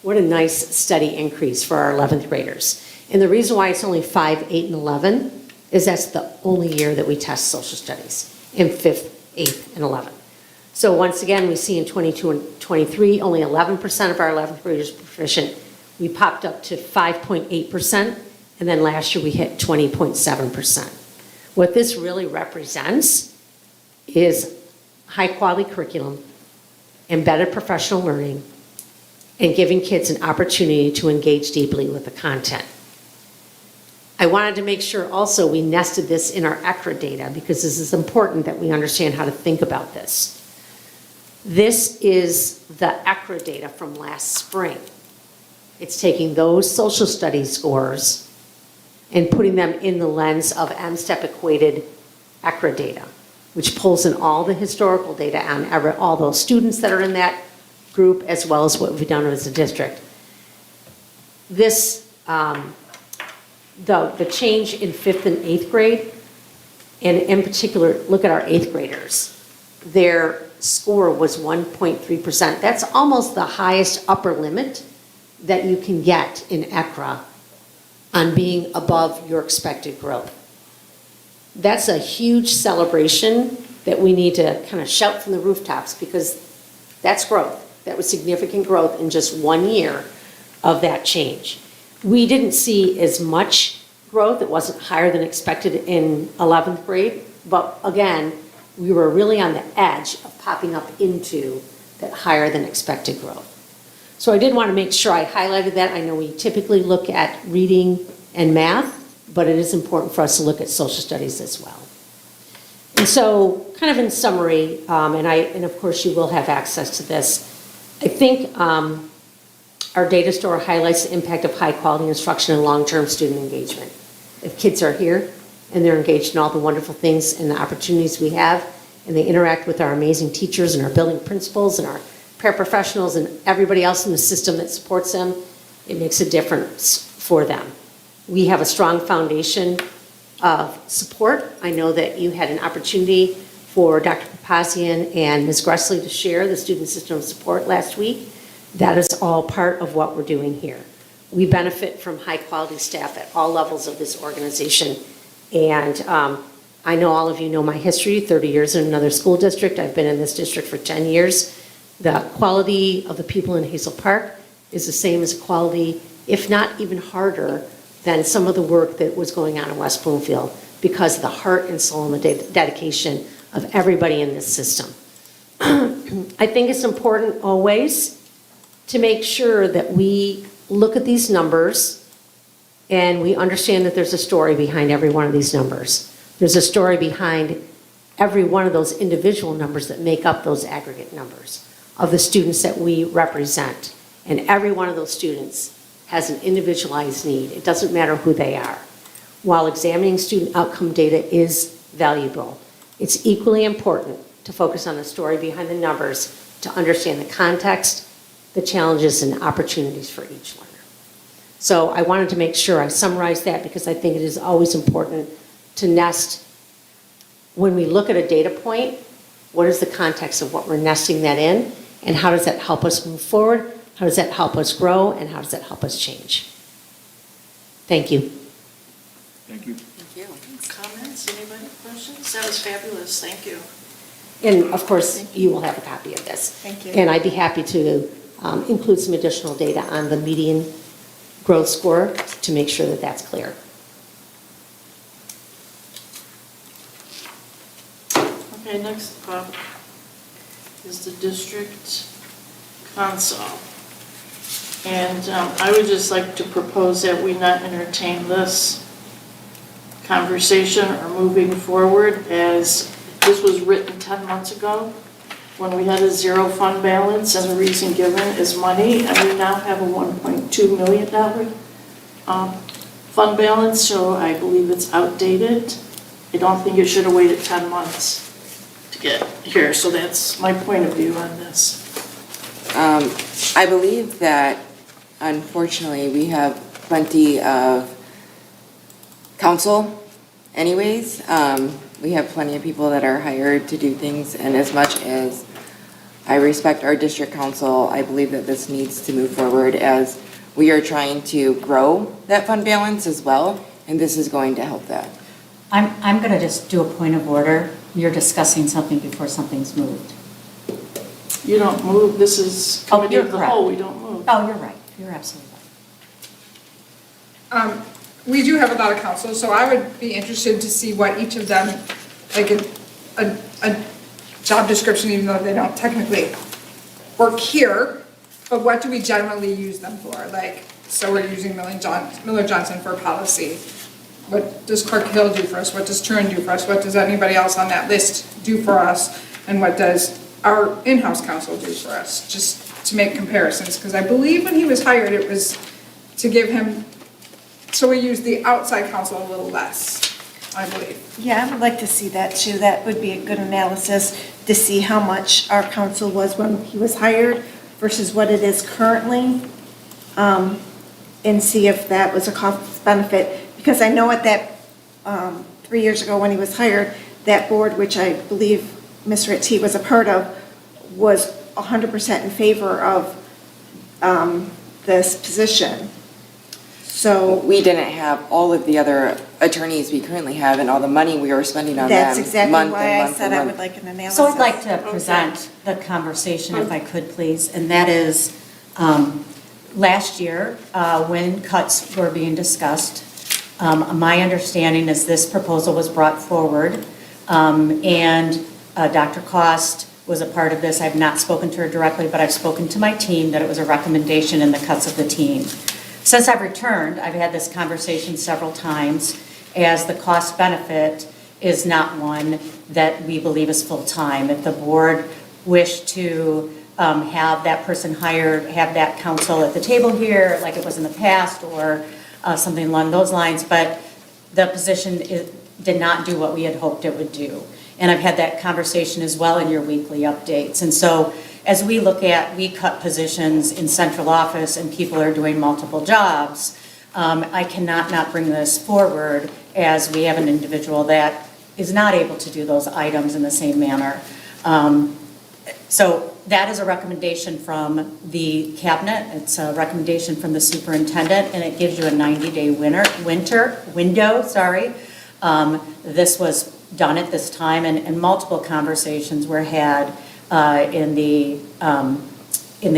What a nice steady increase for our 11th graders. And the reason why it's only 5, 8, and 11 is that's the only year that we test social studies, in 5th, 8th, and 11th. So once again, we see in 22 and 23, only 11% of our 11th graders proficient. We popped up to 5.8%, and then last year we hit 20.7%. What this really represents is high-quality curriculum, embedded professional learning, and giving kids an opportunity to engage deeply with the content. I wanted to make sure also we nested this in our ECRA data because this is important that we understand how to think about this. This is the ECRA data from last spring. It's taking those social studies scores and putting them in the lens of M-STEP equated ECRA data, which pulls in all the historical data on all those students that are in that group as well as what we've done as a district. This, the change in 5th and 8th grade, and in particular, look at our 8th graders. Their score was 1.3%. That's almost the highest upper limit that you can get in ECRA on being above your expected growth. That's a huge celebration that we need to kind of shout from the rooftops because that's growth. That was significant growth in just 1 year of that change. We didn't see as much growth. It wasn't higher than expected in 11th grade, but again, we were really on the edge of popping up into that higher than expected growth. So I did want to make sure I highlighted that. I know we typically look at reading and math, but it is important for us to look at social studies as well. And so kind of in summary, and of course you will have access to this, I think our data store highlights the impact of high quality instruction and long-term student engagement. If kids are here and they're engaged in all the wonderful things and the opportunities we have, and they interact with our amazing teachers and our building principals and our paraprofessionals and everybody else in the system that supports them, it makes a difference for them. We have a strong foundation of support. I know that you had an opportunity for Dr. Papazian and Ms. Gressley to share the student system of support last week. That is all part of what we're doing here. We benefit from high-quality staff at all levels of this organization. And I know all of you know my history, 30 years in another school district. I've been in this district for 10 years. The quality of the people in Hazel Park is the same as quality, if not even harder, than some of the work that was going on in West Bloomfield because of the heart and soul and the dedication of everybody in this system. I think it's important always to make sure that we look at these numbers and we understand that there's a story behind every one of these numbers. There's a story behind every one of those individual numbers that make up those aggregate numbers of the students that we represent. And every one of those students has an individualized need. It doesn't matter who they are. While examining student outcome data is valuable, it's equally important to focus on the story behind the numbers to understand the context, the challenges, and opportunities for each learner. So I wanted to make sure I summarized that because I think it is always important to nest, when we look at a data point, what is the context of what we're nesting that in, and how does that help us move forward, how does that help us grow, and how does that help us change? Thank you. Thank you. Thank you. Comments, anybody, questions? That was fabulous, thank you. And of course, you will have a copy of this. Thank you. And I'd be happy to include some additional data on the median growth score to make sure that that's clear. Okay, next up is the district console. And I would just like to propose that we not entertain this conversation or moving forward, as this was written 10 months ago when we had a zero fund balance, and the reason given is money, and we now have a $1.2 million fund balance, so I believe it's outdated. I don't think it should have waited 10 months to get here, so that's my point of view on this. I believe that unfortunately we have plenty of counsel anyways. We have plenty of people that are hired to do things, and as much as I respect our district council, I believe that this needs to move forward as we are trying to grow that fund balance as well, and this is going to help that. I'm going to just do a point of order. You're discussing something before something's moved. You don't move, this is Oh, committee you're of the correct. whole, we don't move. Oh, you're right. You're absolutely right. We do have a lot of council, so I would be interested to see what each of them, like a job description, even though they don't technically work here, but what do we generally use them for? Like, so we're using Miller Johnson for policy. What does Clark Hill do for us? What does Turin do for us? What does anybody else on that list do for us? And what does our in-house counsel do for us? Just to make comparisons, because I believe when he was hired, it was to give him, so we use the outside counsel a little less, I believe. Yeah, I would like to see that too. That would be a good analysis to see how much our council was when he was hired versus what it is currently, and see if that was a cost benefit. Because I know at that, 3 years ago when he was hired, that board, which I believe Ms. Ritchie was a part of, was 100% in favor of this position. So We didn't have all of the other attorneys we currently have and all the money we were spending on them. that's exactly month why and I month said and I month. would like an analysis. So I'd like to present the conversation, if I could, please, and that is, last year, when cuts were being discussed, my understanding is this proposal was brought forward, and Dr. Cost was a part of this. I've not spoken to her directly, but I've spoken to my team that it was a recommendation in the cuts of the team. Since I've returned, I've had this conversation several times, as the cost benefit is not one that we believe is full-time. If the board wished to have that person hired, have that counsel at the table here, like it was in the past, or something along those lines, but the position did not do what we had hoped it would do. And I've had that conversation as well in your weekly updates. And so as we look at, we cut positions in central office and people are doing multiple jobs, I cannot not bring this forward as we have an individual that is not able to do those items in the same manner. So that is a recommendation from the cabinet. It's a recommendation from the superintendent, and it gives you a 90-day window. This was done at this time, and multiple conversations were had in the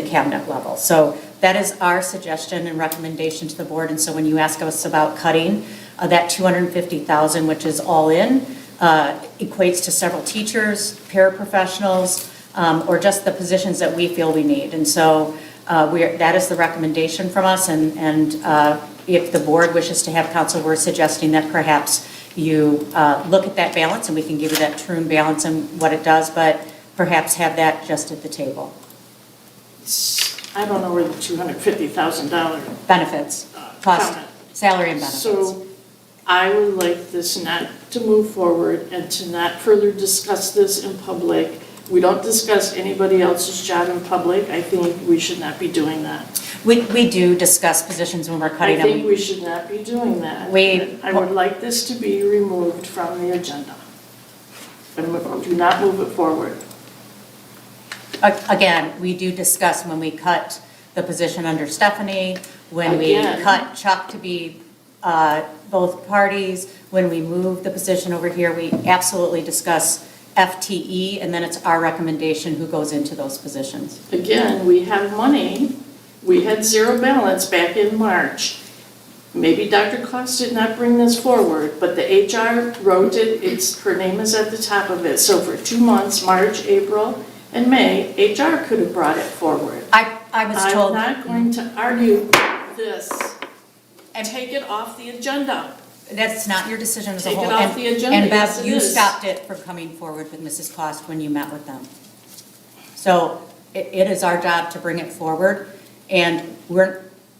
cabinet level. So that is our suggestion and recommendation to the board. And so when you ask us about cutting that $250,000, which is all in, equates to several teachers, paraprofessionals, or just the positions that we feel we need. And so that is the recommendation from us. And if the board wishes to have counsel, we're suggesting that perhaps you look at that balance, and we can give you that true balance and what it does, but perhaps have that just at the table. I don't know where the $250,000. Benefits, cost, comment. salary and benefits. So I would like this not to move forward and to not further discuss this in public. We don't discuss anybody else's job in public. I think we should not be doing that. We do discuss positions when we're cutting I them. think we should not be doing that. We- I would like this to be removed from the agenda. And do not move it forward. Again, we do discuss when we cut the position under Stephanie, when we Again. cut Chuck to be both parties, when we move the position over here, we absolutely discuss FTE, and then it's our recommendation who goes into those positions. Again, we have money. We had zero balance back in March. Maybe Dr. Kloss did not bring this forward, but the HR wrote it. Her name is at the top of it. So for 2 months, March, April, and May, HR could have brought it forward. I was told. I'm not going to argue this and take it off the agenda. That's not your decision as a Take whole. it off And- the agenda. And Yes, Bev, it you is. stopped it from coming forward with Mrs. Cost when you met with them. So it is our job to bring it forward, and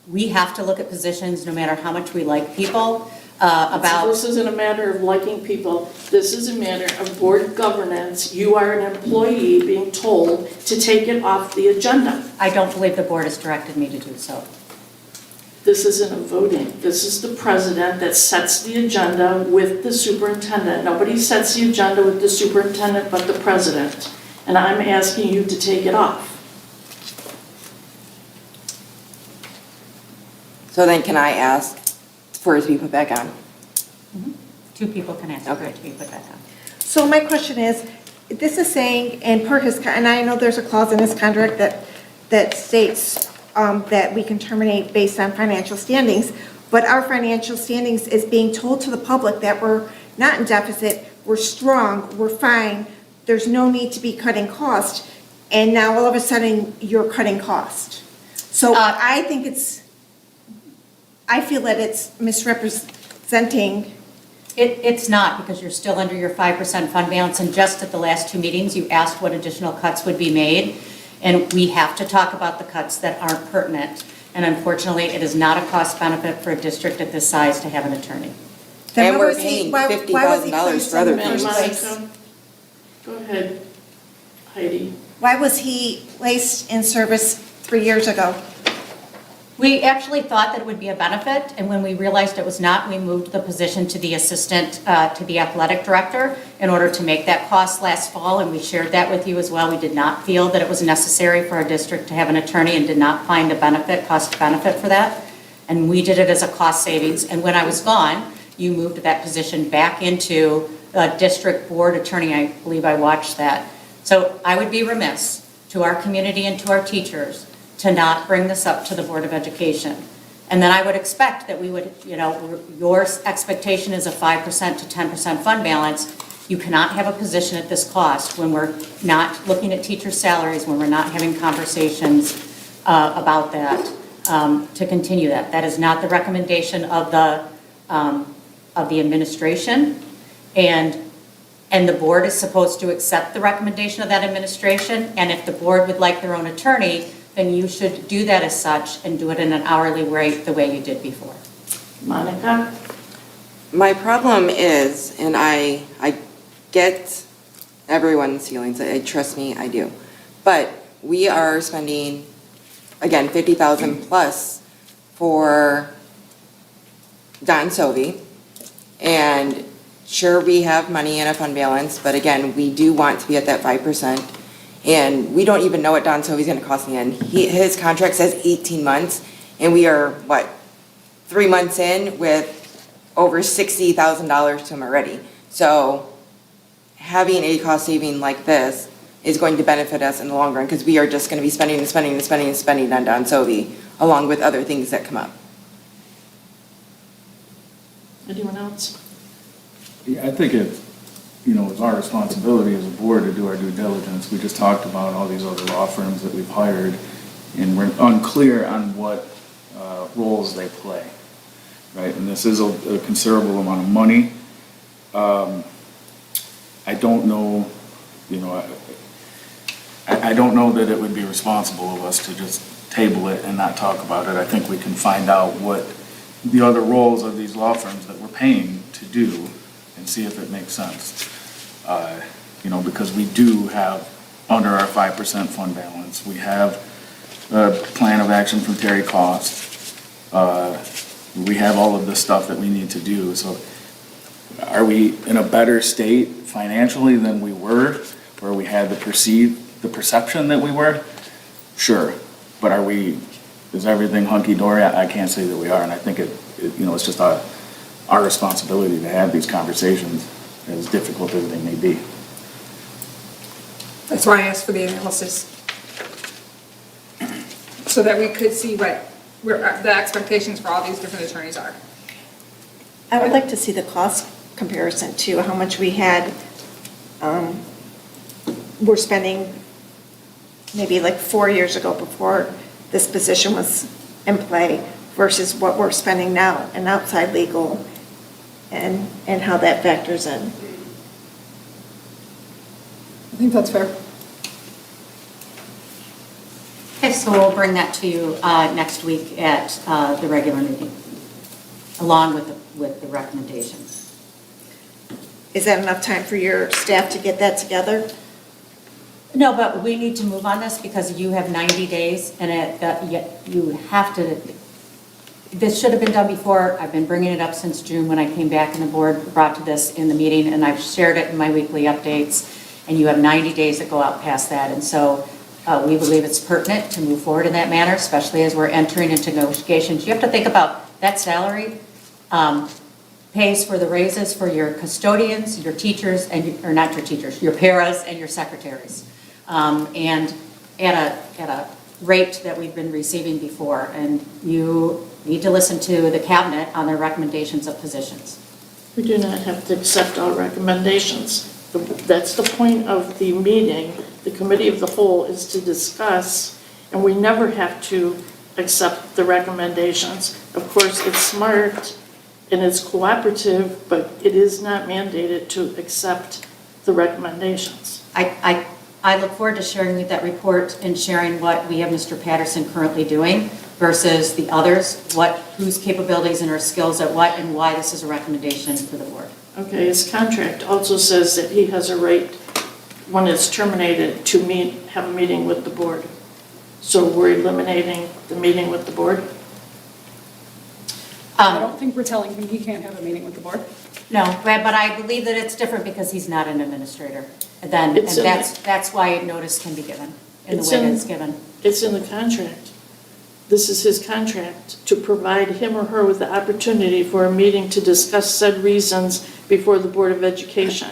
we have to look at positions, no matter how much we like people, about. This isn't a matter of liking people. This is a matter of board governance. You are an employee being told to take it off the agenda. I don't believe the board has directed me to do so. This isn't a voting. This is the president that sets the agenda with the superintendent. Nobody sets the agenda with the superintendent but the president. And I'm asking you to take it off. So then can I ask for it to be put back on? Two people can ask for Okay. it to be put back on. So my question is, this is saying, and per his, and I know there's a clause in his contract that states that we can terminate based on financial standings, but our financial standings is being told to the public that we're not in deficit, we're strong, we're fine, there's no need to be cutting cost, and now all of a sudden, you're cutting cost. So I think I feel that it's misrepresenting. It's not, because you're still under your 5% fund balance, and just at the last two meetings, you asked what additional cuts would be made, and we have to talk about the cuts that aren't pertinent, and unfortunately, it is not a cost benefit for a district at this size to have an attorney. Then And why we're was he- paying why was he $50,000 placed for in other the things. first place? Monica, go ahead, Heidi. Why was he placed in service 3 years ago? We actually thought that it would be a benefit, and when we realized it was not, we moved the position to the assistant, to the athletic director in order to make that cost last fall, and we shared that with you as well. We did not feel that it was necessary for our district to have an attorney and did not find a cost benefit for that. And we did it as a cost savings, and when I was gone, you moved that position back into a district board attorney. I believe I watched that. So I would be remiss to our community and to our teachers to not bring this up to the Board of Education. And then I would expect that we would, your expectation is a 5% to 10% fund balance. You cannot have a position at this cost when we're not looking at teacher salaries, when we're not having conversations about that, to continue that. That is not the recommendation of the administration. And the board is supposed to accept the recommendation of that administration. And if the board would like their own attorney, then you should do that as such and do it in an hourly rate the way you did before. Monica? My problem is, and I get everyone's feelings, trust me, I do. But we are spending, again, $50,000 plus for Don Sovey. And sure, we have money in a fund balance, but again, we do want to be at that 5%. And we don't even know what Don Sovey's gonna cost in the end. His contract says 18 months, and we are, 3 months in with over $60,000 to him already. So having a cost saving like this is going to benefit us in the long run, because we are just gonna be spending and spending and spending and spending on Don Sovey, along with other things that come up. Anyone else? Yeah, I think it's our responsibility as a board to do our due diligence. We just talked about all these other law firms that we've hired, and we're unclear on what roles they play, right? And this is a considerable amount of money. I don't know, I don't know that it would be responsible of us to just table it and not talk about it. I think we can find out what the other roles of these law firms that we're paying to do and see if it makes sense. Because we do have, under our 5% fund balance, we have a plan of action from Terry Cost. We have all of the stuff that we need to do. So are we in a better state financially than we were, where we had the perception that we were? Sure. But is everything hunky-dory? I can't say that we are, and I think it's just our responsibility to have these conversations, as difficult as they may be. That's why I asked for the analysis. So that we could see what the expectations for all these different attorneys are. I would like to see the cost comparison too, how much we had, we're spending maybe like 4 years ago before this position was in play versus what we're spending now in outside legal and how that factors in. I think that's fair. Okay, so we'll bring that to you next week at the regular meeting, along with the recommendations. Is that enough time for your staff to get that together? No, but we need to move on this because you have 90 days and you have to, this should have been done before. I've been bringing it up since June when I came back and the board brought to this in the meeting, and I've shared it in my weekly updates, and you have 90 days to go out past that. And so we believe it's pertinent to move forward in that manner, especially as we're entering into negotiations. You have to think about that salary pays for the raises for your custodians, your teachers, or not your teachers, your paras and your secretaries. And at a rate that we've been receiving before, and you need to listen to the cabinet on their recommendations of positions. We do not have to accept all recommendations. That's the point of the meeting. The committee of the whole is to discuss, and we never have to accept the recommendations. Of course, it's smart and it's cooperative, but it is not mandated to accept the recommendations. I look forward to sharing with that report and sharing what we have Mr. Patterson currently doing versus the others, whose capabilities and our skills at what, and why this is a recommendation for the board. Okay, his contract also says that he has a right, when it's terminated, to have a meeting with the board. So we're eliminating the meeting with the board? I don't think we're telling him he can't have a meeting with the board. No, but I believe that it's different because he's not an administrator. And that's why notice can be given in the way that it's given. It's in the contract. This is his contract, to provide him or her with the opportunity for a meeting to discuss said reasons before the Board of Education.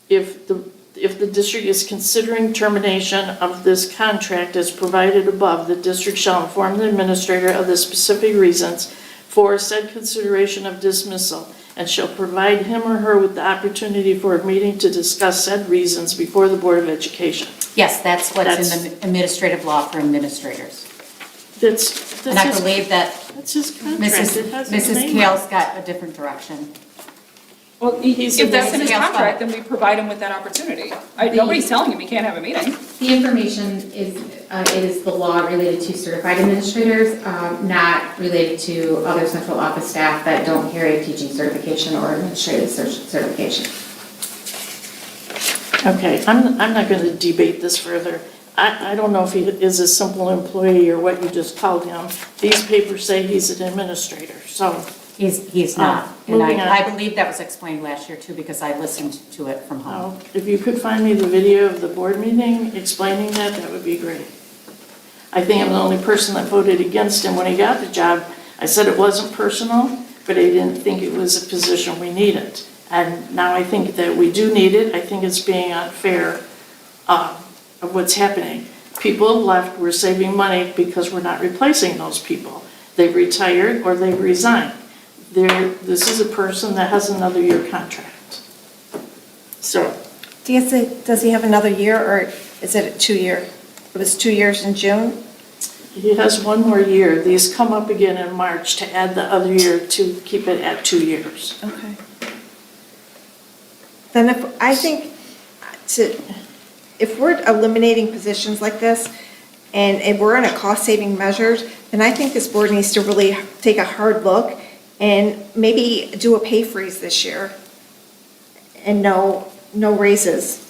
If the district is considering termination of this contract as provided above, the district shall inform the administrator of the specific reasons for said consideration of dismissal, and shall provide him or her with the opportunity for a meeting to discuss said reasons before the Board of Education. Yes, that's what's in the administrative law for administrators. That's And I his- believe that That's his contract. It has his Mrs. name on Kale's it. got a different direction. Well, if that's in his Mrs. contract, then we provide him with that opportunity. Nobody's telling him he can't have a meeting. The information is the law related to certified administrators, not related to other central office staff that don't carry a teaching certification or administrative certification. Okay, I'm not going to debate this further. I don't know if he is a simple employee or what you just called him. These papers say he's an administrator, so. He's not. And Moving on. I believe that was explained last year too, because I listened to it from home. If you could find me the video of the board meeting explaining that, that would be great. I think I'm the only person that voted against him when he got the job. I said it wasn't personal, but I didn't think it was a position we needed. And now I think that we do need it. I think it's being unfair of what's happening. People have left, we're saving money because we're not replacing those people. They've retired or they've resigned. This is a person that has another year contract. So, Does he have another year, or is it a 2-year? It was 2 years in June? he has one more year. These come up again in March to add the other year to keep it at 2 years. Okay. Then if we're eliminating positions like this, and if we're in a cost-saving measures, then I think this board needs to really take a hard look and maybe do a pay freeze this year and no raises.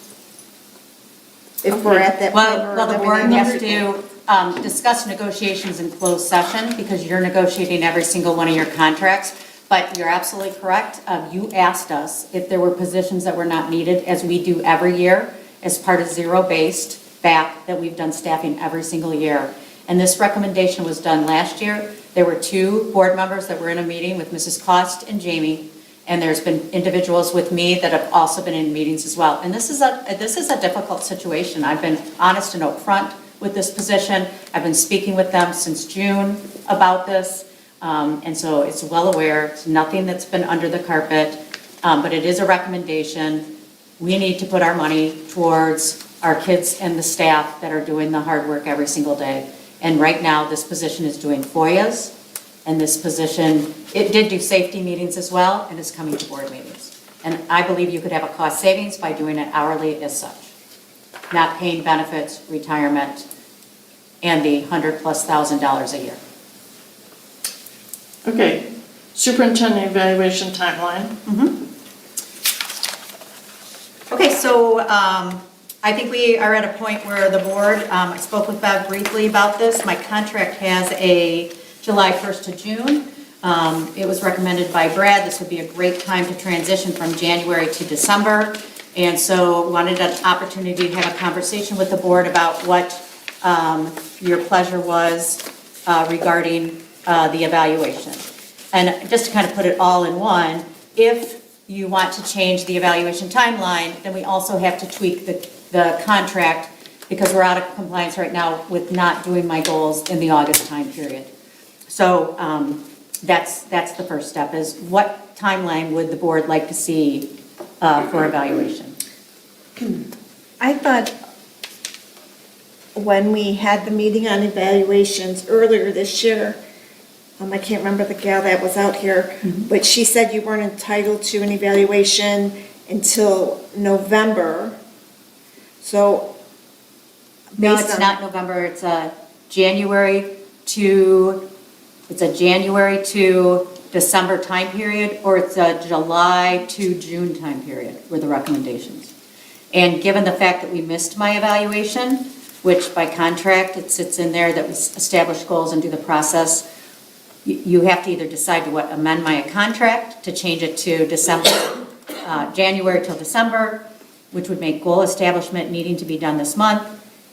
If we're at that point. where Well, the board eliminating needs to discuss negotiations in closed session because you're negotiating every single one of your contracts. But you're absolutely correct. You asked us if there were positions that were not needed, as we do every year, as part of zero-based back, that we've done staffing every single year. And this recommendation was done last year. There were 2 board members that were in a meeting with Mrs. Cost and Jamie, and there's been individuals with me that have also been in meetings as well. And this is a difficult situation. I've been honest and upfront with this position. I've been speaking with them since June about this. And so it's well aware, it's nothing that's been under the carpet, but it is a recommendation. We need to put our money towards our kids and the staff that are doing the hard work every single day. And right now, this position is doing FOIAs, and this position, it did do safety meetings as well, and is coming to board meetings. And I believe you could have a cost savings by doing it hourly as such, not paying benefits, retirement, and the $100,000+ a year. Okay, superintendent evaluation timeline. Okay, so I think we are at a point where the board, I spoke with Bev briefly about this. My contract has a July 1st to June. It was recommended by Brad, this would be a great time to transition from January to December. And so wanted an opportunity to have a conversation with the board about what your pleasure was regarding the evaluation. And just to kind of put it all in one, if you want to change the evaluation timeline, then we also have to tweak the contract because we're out of compliance right now with not doing my goals in the August time period. So that's the first step, is what timeline would the board like to see for evaluation? I thought when we had the meeting on evaluations earlier this year, I can't remember the gal that was out here, but she said you weren't entitled to an evaluation until November. So No, based it's on- not November, it's a January to December time period, or it's a July to June time period were the recommendations. And given the fact that we missed my evaluation, which by contract, it sits in there that we establish goals and do the process, you have to either decide to amend my contract to change it to December, January till December, which would make goal establishment needing to be done this month,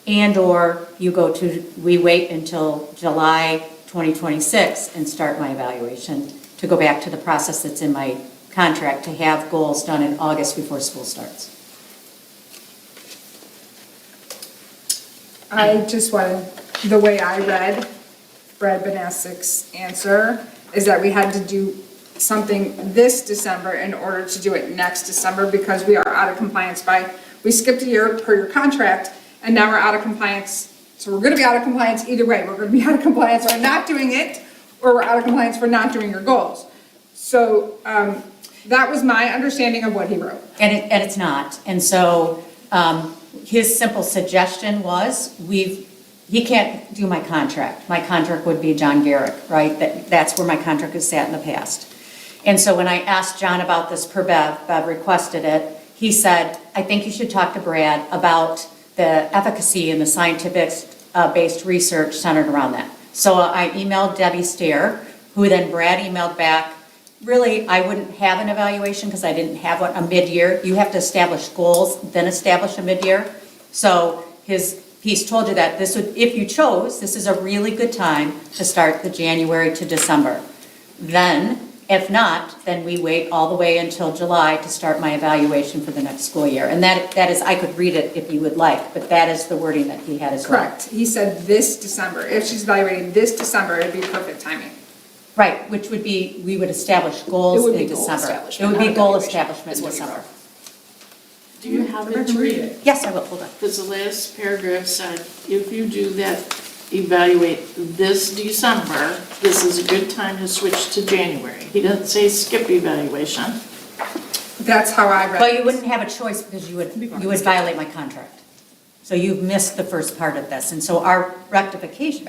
and/or we wait until July 2026 and start my evaluation to go back to the process that's in my contract to have goals done in August before school starts. I just wanted, the way I read Brad Banasic's answer is that we had to do something this December in order to do it next December because we are out of compliance we skipped a year per your contract and now we're out of compliance. So we're gonna be out of compliance either way. We're gonna be out of compliance for not doing it, or we're out of compliance for not doing your goals. So that was my understanding of what he wrote. And it's not. And so his simple suggestion was, he can't do my contract. My contract would be John Garrick, right? That's where my contract has sat in the past. And so when I asked John about this per Bev requested it, he said, I think you should talk to Brad about the efficacy and the scientific-based research centered around that. So I emailed Debbie Stair, who then Brad emailed back. Really, I wouldn't have an evaluation because I didn't have one, a mid-year. You have to establish goals, then establish a mid-year. So his piece told you that this would, if you chose, this is a really good time to start the January to December. Then, if not, then we wait all the way until July to start my evaluation for the next school year. And that is, I could read it if you would like, but that is the wording that he had as well. Correct. He said this December. If she's evaluating this December, it'd be perfect timing. Right, which would be, we would establish goals It would be in goal December. It establishment, would be not goal evaluation, establishment is in what you December. wrote. Do you have it to read? Yes, I will, hold on. Because the last paragraph said, if you do that, evaluate this December, this is a good time to switch to January. He doesn't say skip evaluation. That's how I read Well, it. you wouldn't have a choice because you would violate my contract. So you've missed the first part of this. And so our rectification,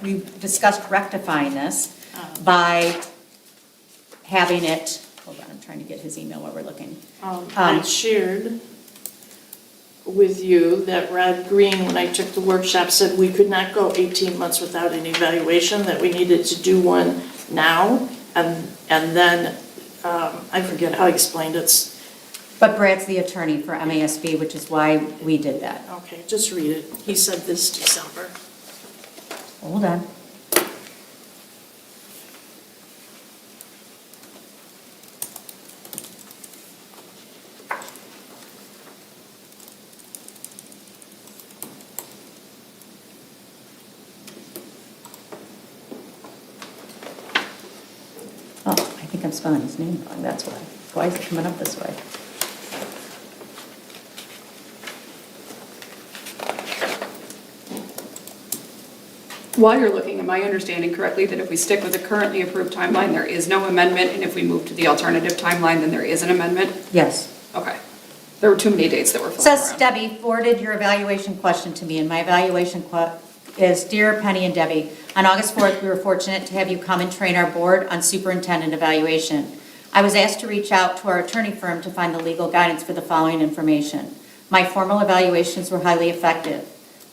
we discussed rectifying this by having it, hold on, I'm trying to get his email while we're looking. I shared with you that Rod Green, when I took the workshop, said we could not go 18 months without an evaluation, that we needed to do one now. And then, I forget how I explained it. But Brad's the attorney for MASB, which is why we did that. Okay, just read it. He said this December. Hold on. Oh, I think I'm spelling his name wrong, that's why. Why is it coming up this way? While you're looking, am I understanding correctly that if we stick with the currently approved timeline, there is no amendment, and if we move to the alternative timeline, then there is an amendment? Yes. Okay. There were too many dates that were floating Says around. Debbie forwarded your evaluation question to me, and my evaluation is, Dear Penny and Debbie, on August 4th, we were fortunate to have you come and train our board on superintendent evaluation. I was asked to reach out to our attorney firm to find the legal guidance for the following information. My formal evaluations were highly effective.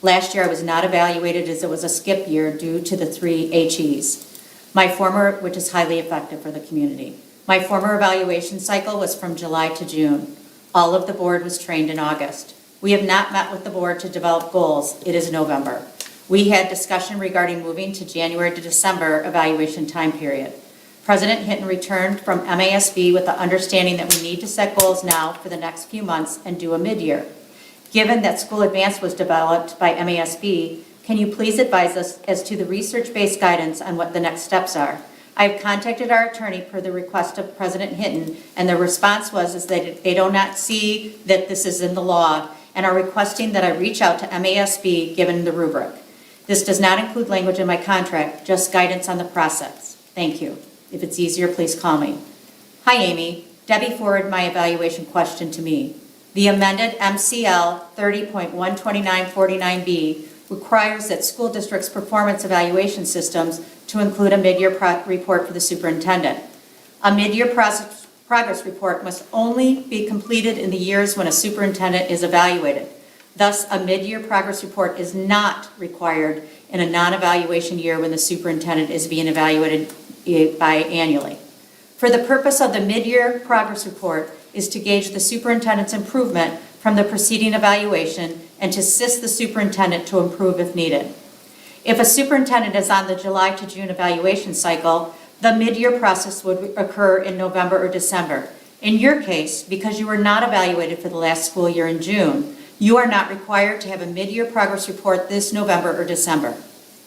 Last year, I was not evaluated as it was a skip year due to the 3 HEs. Which is highly effective for the community. My former evaluation cycle was from July to June. All of the board was trained in August. We have not met with the board to develop goals. It is November. We had discussion regarding moving to January to December evaluation time period. President Hinton returned from MASB with the understanding that we need to set goals now for the next few months and do a mid-year. Given that School Advance was developed by MASB, can you please advise us as to the research-based guidance on what the next steps are? I have contacted our attorney per the request of President Hinton, and their response was that they do not see that this is in the law and are requesting that I reach out to MASB given the rubric. This does not include language in my contract, just guidance on the process. Thank you. If it's easier, please call me. Hi, Amy. Debbie forwarded my evaluation question to me. The amended MCL 30.12949B requires that school districts' performance evaluation systems to include a mid-year report for the superintendent. A mid-year progress report must only be completed in the years when a superintendent is evaluated. Thus, a mid-year progress report is not required in a non-evaluation year when the superintendent is being evaluated biannually. For the purpose of the mid-year progress report is to gauge the superintendent's improvement from the preceding evaluation and to assist the superintendent to improve if needed. If a superintendent is on the July to June evaluation cycle, the mid-year process would occur in November or December. In your case, because you were not evaluated for the last school year in June, you are not required to have a mid-year progress report this November or December.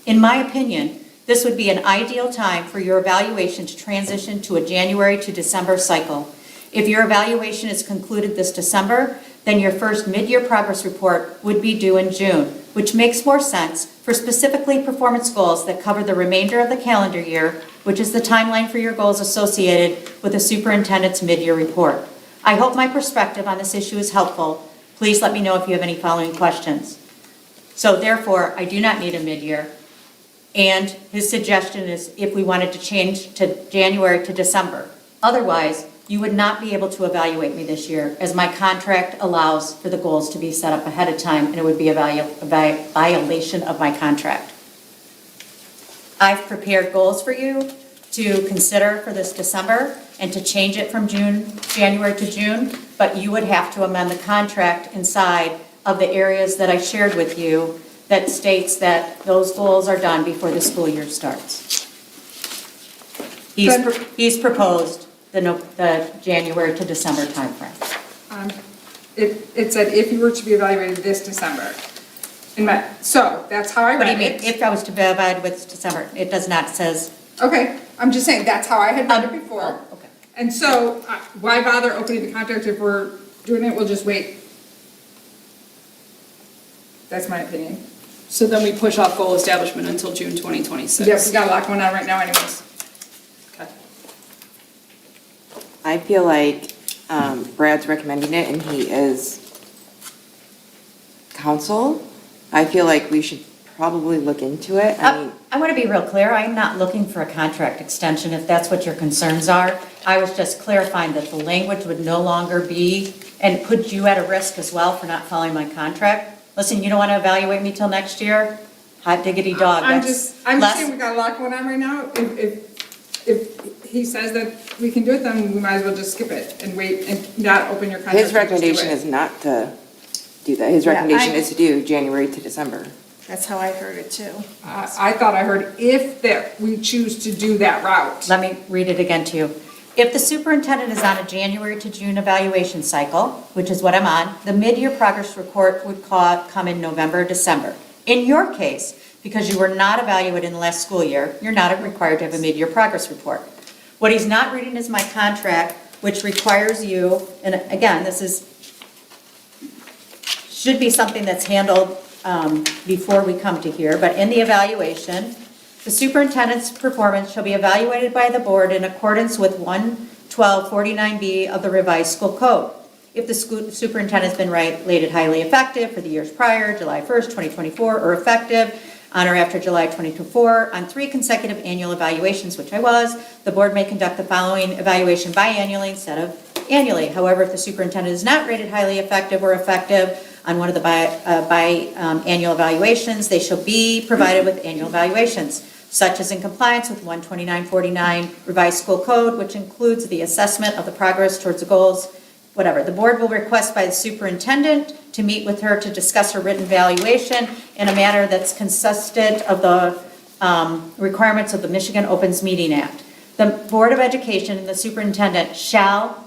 In my opinion, this would be an ideal time for your evaluation to transition to a January to December cycle. If your evaluation is concluded this December, then your first mid-year progress report would be due in June, which makes more sense for specifically performance goals that cover the remainder of the calendar year, which is the timeline for your goals associated with the superintendent's mid-year report. I hope my perspective on this issue is helpful. Please let me know if you have any following questions. So therefore, I do not need a mid-year. And his suggestion is if we wanted to change to January to December. Otherwise, you would not be able to evaluate me this year, as my contract allows for the goals to be set up ahead of time, and it would be a violation of my contract. I've prepared goals for you to consider for this December and to change it from January to June, but you would have to amend the contract inside of the areas that I shared with you that states that those goals are done before the school year starts. He's proposed the January to December timeframe. It said if you were to be evaluated this December. So that's how I What do read you it. mean, if I was to be evaluated with December? It does not, it says. Okay, I'm just saying, that's how I had read it before. Oh, okay. And so, why bother opening the contract if we're doing it, we'll just wait. That's my opinion. So then we push off goal establishment until June 2026. Yes, we got a lot going on right now anyways. Okay. I feel like Brad's recommending it and he is counsel. I feel like we should probably look into it. I mean, I want to be real clear, I'm not looking for a contract extension if that's what your concerns are. I was just clarifying that the language would no longer be, and put you at a risk as well for not following my contract. Listen, you don't want to evaluate me till next year? Hot diggity dog. I'm That's just less- saying we got a lot going on right now. If he says that we can do it, then we might as well just skip it and wait and not open your contract. his and just do recommendation it. is not to do that. His Yeah, recommendation I- is to do January to December. That's how I heard it too. I thought I heard if that we choose to do that route. Let me read it again to you. If the superintendent is on a January to June evaluation cycle, which is what I'm on, the mid-year progress report would come in November or December. In your case, because you were not evaluated in the last school year, you're not required to have a mid-year progress report. What he's not reading is my contract, which requires you, and again, should be something that's handled before we come to here, but in the evaluation, the superintendent's performance shall be evaluated by the board in accordance with 11249B of the revised school code. If the superintendent's been rated highly effective for the years prior, July 1st, 2024, or effective on or after July 2024, on 3 consecutive annual evaluations, which I was, the board may conduct the following evaluation biannually instead of annually. However, if the superintendent is not rated highly effective or effective on one of the biannual evaluations, they shall be provided with annual evaluations, such as in compliance with 12949 revised school code, which includes the assessment of the progress towards the goals, whatever. The board will request by the superintendent to meet with her to discuss her written evaluation in a manner that's consistent of the requirements of the Michigan Opens Meeting Act. The Board of Education and the superintendent shall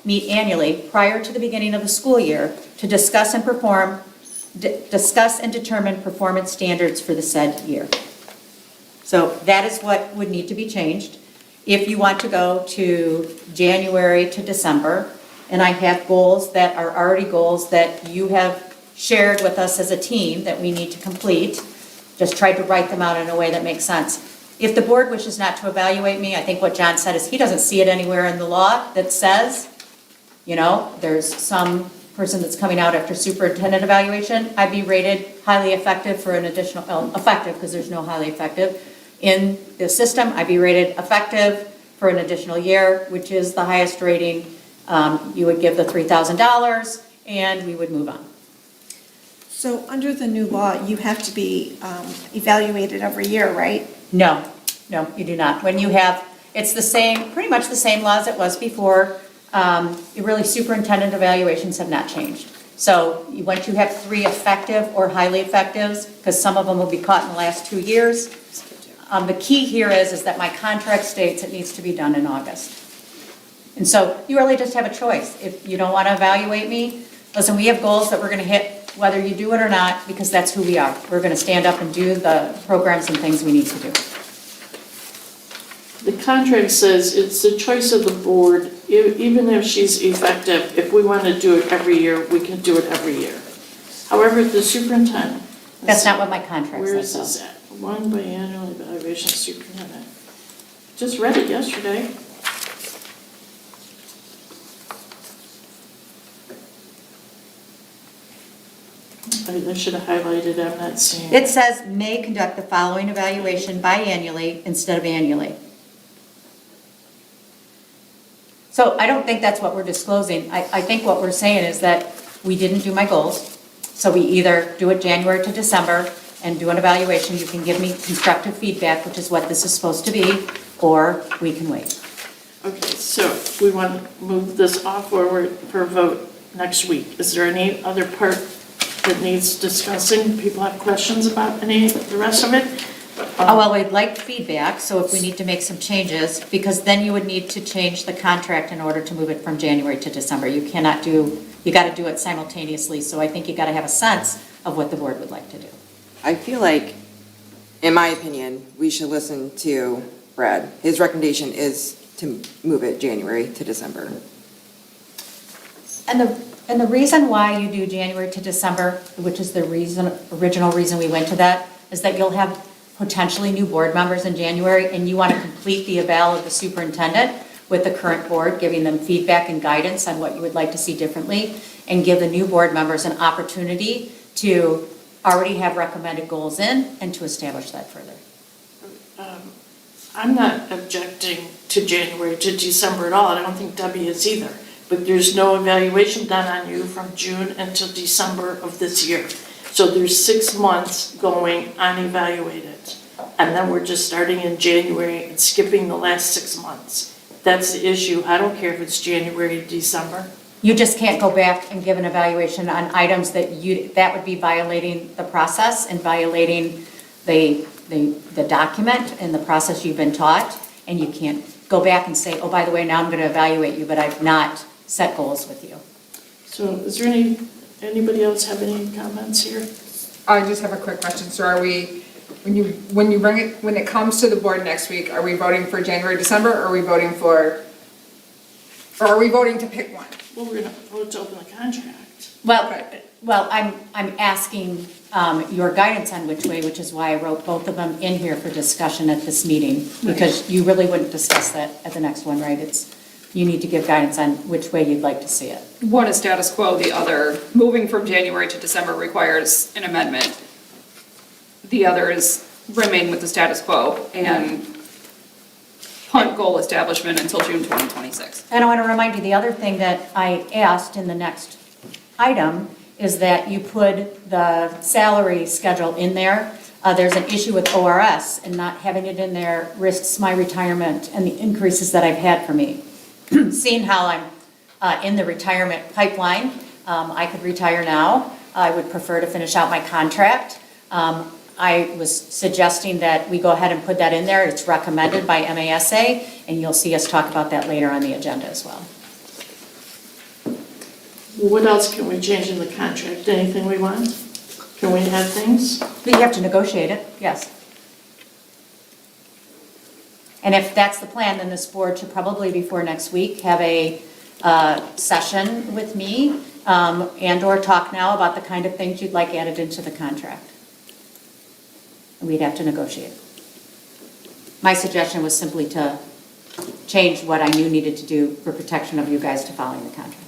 meet annually prior to the beginning of the school year to discuss and determine performance standards for the said year. So that is what would need to be changed. If you want to go to January to December, and I have goals that are already goals that you have shared with us as a team that we need to complete, just tried to write them out in a way that makes sense. If the board wishes not to evaluate me, I think what John said is he doesn't see it anywhere in the law that says, there's some person that's coming out after superintendent evaluation, I'd be rated highly effective for an additional, effective because there's no highly effective in the system, I'd be rated effective for an additional year, which is the highest rating. You would give the $3,000 and we would move on. So under the new law, you have to be evaluated every year, right? No, you do not. When you have, it's the same, pretty much the same law as it was before. Really, superintendent evaluations have not changed. So once you have 3 effective or highly effectives, because some of them will be caught in the last 2 years, the key here is that my contract states it needs to be done in August. And so you really just have a choice. If you don't want to evaluate me, listen, we have goals that we're going to hit whether you do it or not, because that's who we are. We're going to stand up and do the programs and things we need to do. The contract says it's the choice of the board, even if she's effective, if we want to do it every year, we can do it every year. However, the superintendent. That's not what my contract Where is says, this at? One biannual evaluation superintendent. Just read it yesterday. I should have highlighted, I'm not seeing. It says may conduct the following evaluation biannually instead of annually. So I don't think that's what we're disclosing. I think what we're saying is that we didn't do my goals. So we either do it January to December and do an evaluation. You can give me constructive feedback, which is what this is supposed to be, or we can wait. Okay, so we want to move this off forward for a vote next week. Is there any other part that needs discussing? People have questions about the rest of it? Oh, well, we'd like feedback, so if we need to make some changes, because then you would need to change the contract in order to move it from January to December. You got to do it simultaneously, so I think you got to have a sense of what the board would like to do. I feel like, in my opinion, we should listen to Brad. His recommendation is to move it January to December. And the reason why you do January to December, which is the original reason we went to that, is that you'll have potentially new board members in January, and you want to complete the eval of the superintendent with the current board, giving them feedback and guidance on what you would like to see differently, and give the new board members an opportunity to already have recommended goals in and to establish that further. I'm not objecting to January to December at all. I don't think Debbie is either. But there's no evaluation done on you from June until December of this year. So there's 6 months going unevaluated. And then we're just starting in January and skipping the last 6 months. That's the issue. I don't care if it's January to December. You just can't go back and give an evaluation on items that would be violating the process and violating the document and the process you've been taught. And you can't go back and say, oh, by the way, now I'm going to evaluate you, but I've not set goals with you. So is there anybody else have any comments here? I just have a quick question. So are we, when it comes to the board next week, are we voting for January, December, or are we voting to pick one? Well, we're going to vote to open the contract. Well, I'm asking your guidance on which way, which is why I wrote both of them in here for discussion at this meeting, because you really wouldn't discuss that at the next one, right? You need to give guidance on which way you'd like to see it. One is status quo, the other, moving from January to December requires an amendment. The other is remain with the status quo and punt goal establishment until June 2026. And I want to remind you, the other thing that I asked in the next item is that you put the salary schedule in there. There's an issue with ORS, and not having it in there risks my retirement and the increases that I've had for me. Seeing how I'm in the retirement pipeline, I could retire now. I would prefer to finish out my contract. I was suggesting that we go ahead and put that in there. It's recommended by MASA, and you'll see us talk about that later on the agenda as well. What else can we change in the contract? Anything we want? Can we add things? We have to negotiate it, yes. And if that's the plan, then this board should probably, before next week, have a session with me and/or talk now about the kind of things you'd like added into the contract. And we'd have to negotiate. My suggestion was simply to change what I knew needed to do for protection of you guys to following the contract.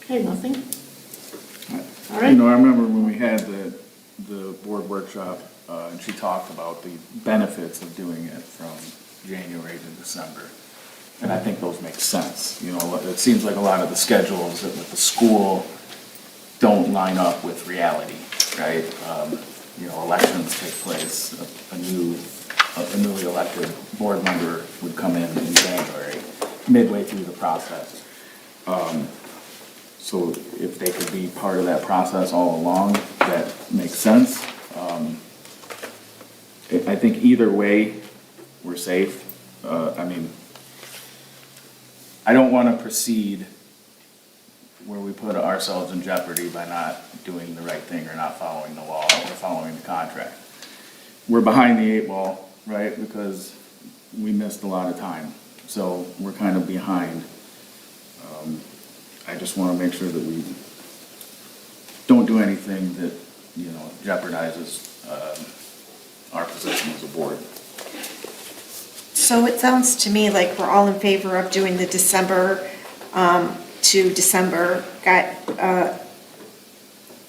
Okay, nothing? All You know, right. I remember when we had the board workshop, and she talked about the benefits of doing it from January to December. And I think those make sense. You know, it seems like a lot of the schedules with the school don't line up with reality, right? You know, elections take place, a newly elected board member would come in January, midway through the process. So if they could be part of that process all along, that makes sense. I think either way, we're safe. I mean, I don't want to proceed where we put ourselves in jeopardy by not doing the right thing or not following the law or following the contract. We're behind the 8 ball, right, because we missed a lot of time. So we're kind of behind. I just want to make sure that we don't do anything that, you know, jeopardizes our position as a board. So it sounds to me like we're all in favor of doing the December to December It's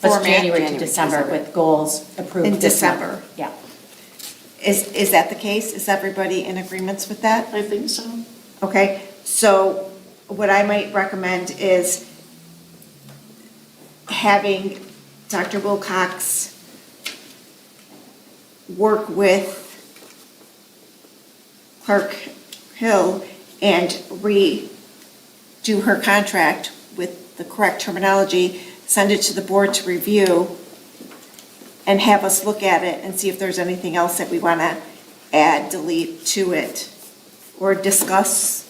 format. January to December with goals approved. In this month. December. Yeah. Is that the case? Is everybody in agreement with that? I think so. Okay, so what I might recommend is having Dr. Wilcox work with Clerk Hill and redo her contract with the correct terminology, send it to the board to review, and have us look at it and see if there's anything else that we want to add, delete to it, or discuss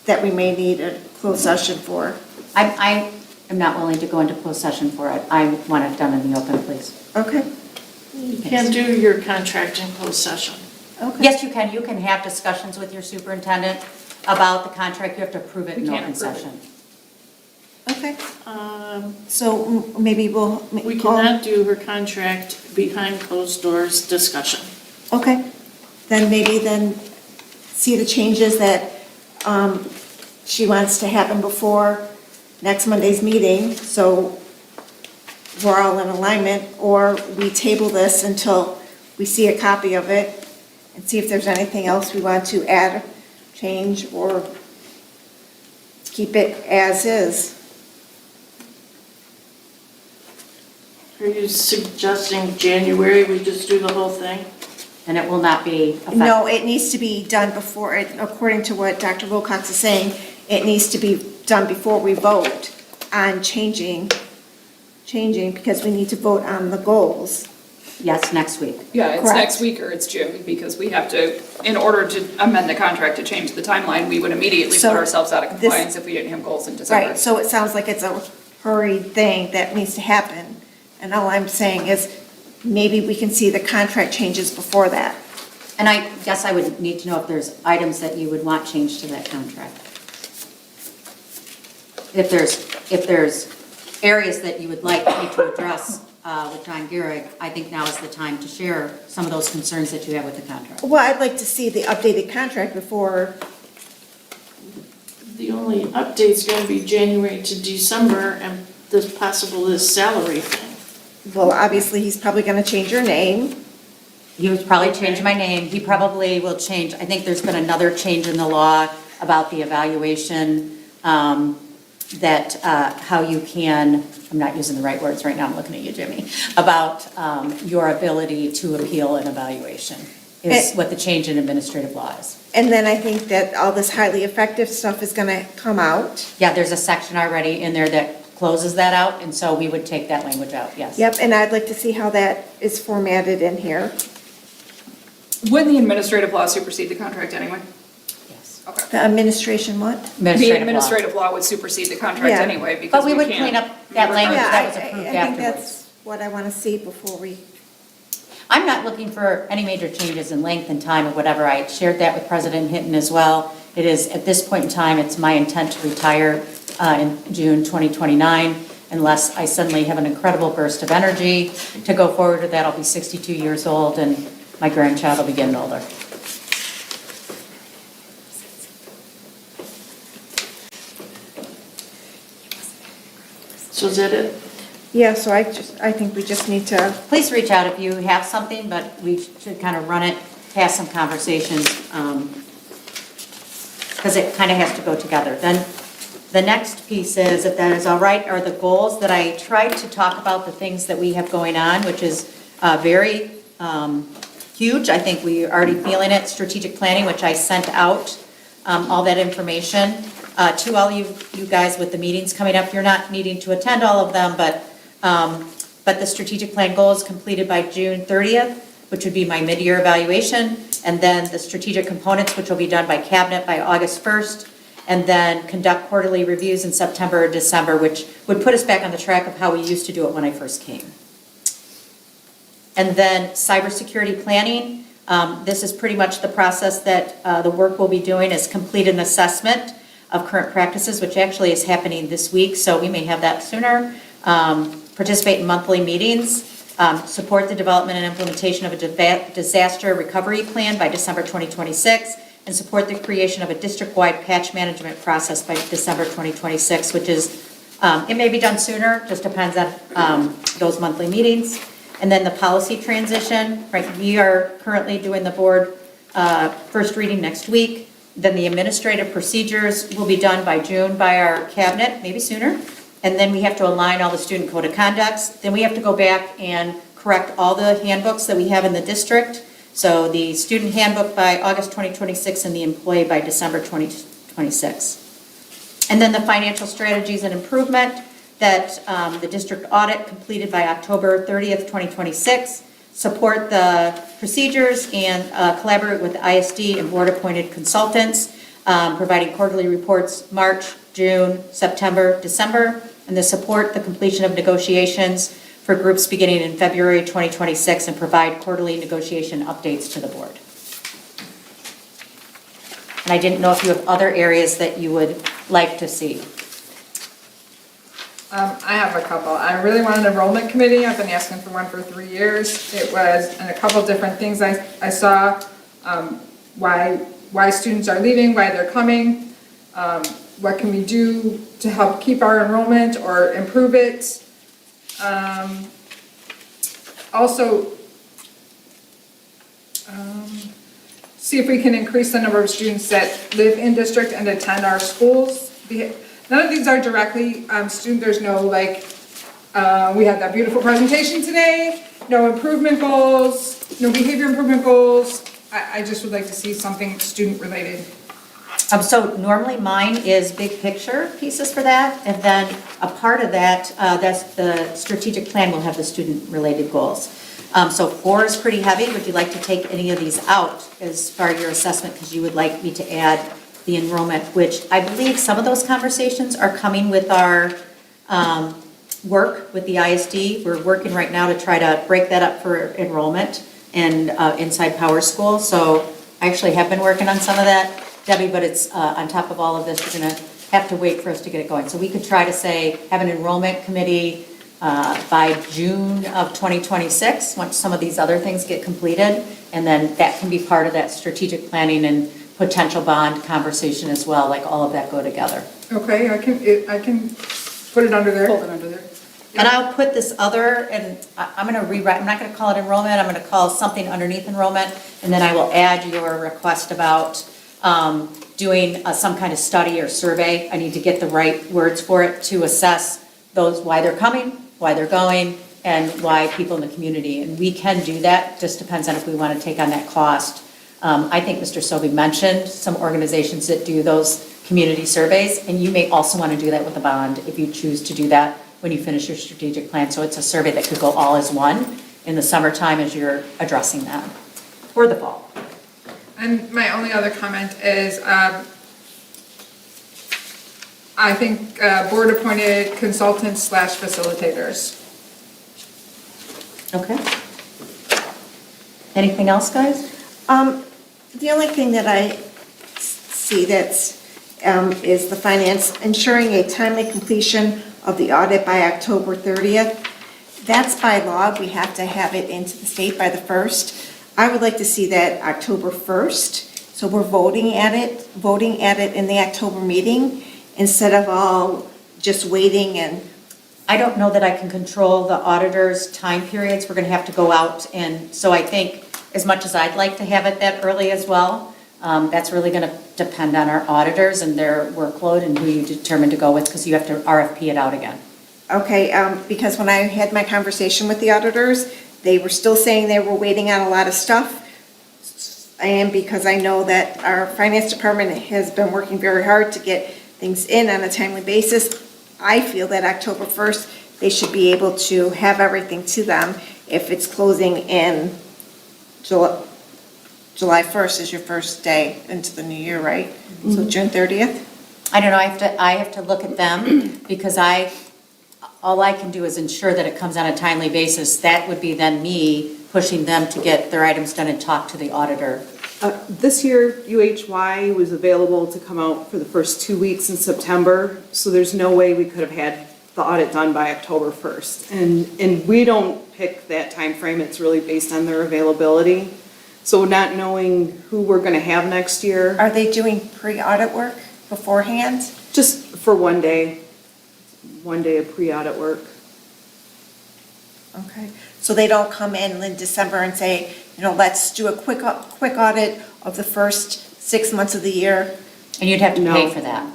that we may need a closed session for. I am not willing to go into closed session for it. I want it done in the open, please. Okay, You can't do your contract in closed session. okay. Yes, you can. You can have discussions with your superintendent about the contract. You have to approve it We in can't open approve it. session. Okay, so maybe we'll. We cannot do her contract behind closed doors discussion. Okay, then maybe see the changes that she wants to happen before next Monday's meeting, so we're all in alignment, or we table this until we see a copy of it and see if there's anything else we want to add, change, or keep it as is. Are you suggesting January, we just do the whole thing? And it will not be effective. No, it needs to be done before, according to what Dr. Wilcox is saying, it needs to be done before we vote on changing, because we need to vote on the goals. Yes, next week. Yeah, it's Correct. next week or it's June, because we have to, in order to amend the contract to change the timeline, we would immediately So put ourselves out of this- compliance if we didn't have goals in December. Right, so it sounds like it's a hurried thing that needs to happen. And all I'm saying is, maybe we can see the contract changes before that. And I guess I would need to know if there's items that you would want changed to that contract. If there's areas that you would like me to address with John Gehrig, I think now is the time to share some of those concerns that you have with the contract. Well, I'd like to see the updated contract before, The only update's gonna be January to December, and there's possible this salary thing. well, obviously, he's probably gonna change your name. He would probably change my name. He probably will change, I think there's been another change in the law about the evaluation, that how you can, I'm not using the right words right now, I'm looking at you, Jimmy, about your ability to appeal an evaluation is what the change in administrative law is. And then I think that all this highly effective stuff is gonna come out. Yeah, there's a section already in there that closes that out, and so we would take that language out, yes. Yep, and I'd like to see how that is formatted in here. Wouldn't the administrative law supersede the contract anyway? Yes. Okay. The administration what? The administrative law would supersede the contract Yeah. anyway, because But we would can't- clean up that language Yeah, that was I approved think afterwards. that's what I wanna see before we, I'm not looking for any major changes in length and time or whatever. I shared that with President Hinton as well. It is, at this point in time, it's my intent to retire in June 2029, unless I suddenly have an incredible burst of energy to go forward with that. I'll be 62 years old, and my grandchild will be getting older. So is that it? yeah, so I think we just need to, Please reach out if you have something, but we should kind of run it past some conversations, because it kind of has to go together. Then the next piece is, if that is all right, are the goals that I tried to talk about, the things that we have going on, which is very huge. I think we are already feeling it, strategic planning, which I sent out, all that information to all you guys with the meetings coming up. You're not needing to attend all of them, but the strategic plan goal is completed by June 30th, which would be my mid-year evaluation, and then the strategic components, which will be done by cabinet by August 1st, and then conduct quarterly reviews in September or December, which would put us back on the track of how we used to do it when I first came. And then cybersecurity planning, this is pretty much the process that the work we'll be doing, is complete an assessment of current practices, which actually is happening this week, so we may have that sooner. Participate in monthly meetings, support the development and implementation of a disaster recovery plan by December 2026, and support the creation of a district-wide patch management process by December 2026, which is, it may be done sooner, just depends on those monthly meetings. And then the policy transition, right, we are currently doing the board first reading next week. Then the administrative procedures will be done by June by our cabinet, maybe sooner. And then we have to align all the student code of conducts. Then we have to go back and correct all the handbooks that we have in the district. So the student handbook by August 2026 and the employee by December 2026. And then the financial strategies and improvement that the district audit completed by October 30th, 2026. Support the procedures and collaborate with ISD and board-appointed consultants, providing quarterly reports March, June, September, December, and to support the completion of negotiations for groups beginning in February 2026 and provide quarterly negotiation updates to the board. And I didn't know if you have other areas that you would like to see. I have a couple. I really want an enrollment committee. I've been asking for one for 3 years. It was, and a couple different things I saw, why students are leaving, why they're coming, what can we do to help keep our enrollment or improve it. Also, see if we can increase the number of students that live in district and attend our schools. None of these are directly student, there's no like, we had that beautiful presentation today, no improvement goals, no behavior improvement goals. I just would like to see something student related. So normally mine is big picture pieces for that, and then a part of that, that's the strategic plan will have the student-related goals. So 4 is pretty heavy. Would you like to take any of these out as part of your assessment, because you would like me to add the enrollment, which I believe some of those conversations are coming with our work with the ISD. We're working right now to try to break that up for enrollment and inside Power School. So I actually have been working on some of that, Debbie, but it's on top of all of this, you're going to have to wait for us to get it going. So we could try to say, have an enrollment committee by June of 2026, once some of these other things get completed, and then that can be part of that strategic planning and potential bond conversation as well, like all of that go together. Okay, I can put it under there. Pull it under there. And I'll put this other, and I'm going to rewrite, I'm not going to call it enrollment, I'm going to call something underneath enrollment, and then I will add your request about doing some kind of study or survey. I need to get the right words for it to assess those, why they're coming, why they're going, and why people in the community. And we can do that, just depends on if we want to take on that cost. I think Mr. Sobey mentioned some organizations that do those community surveys, and you may also want to do that with a bond if you choose to do that when you finish your strategic plan. So it's a survey that could go all as one in the summertime as you're addressing that, or the fall. And my only other comment is, I think board-appointed consultants / facilitators. Okay. Anything else, guys? The only thing that I see that's, is the finance, ensuring a timely completion of the audit by October 30th. That's by law, we have to have it into the state by the 1st. I would like to see that October 1st, so we're voting at it in the October meeting, instead of all just waiting and. I don't know that I can control the auditor's time periods. We're going to have to go out, and so I think as much as I'd like to have it that early as well, that's really going to depend on our auditors and their workload and who you determine to go with, because you have to RFP it out again. Okay, because when I had my conversation with the auditors, they were still saying they were waiting on a lot of stuff. And because I know that our finance department has been working very hard to get things in on a timely basis, I feel that October 1st, they should be able to have everything to them if it's closing in July 1st is your first day into the new year, right? Mm-hmm. So June 30th? I don't know, I have to look at them, because all I can do is ensure that it comes on a timely basis. That would be then me pushing them to get their items done and talk to the auditor. This year, UHY was available to come out for the first 2 weeks in September, so there's no way we could have had the audit done by October 1st. And we don't pick that time frame; it's really based on their availability. So not knowing who we're going to have next year. Are they doing pre-audit work beforehand? Just for 1 day of pre-audit work. Okay, So they don't come in December and say, let's do a quick audit of the first 6 months of the year. And you'd have to pay No. for that.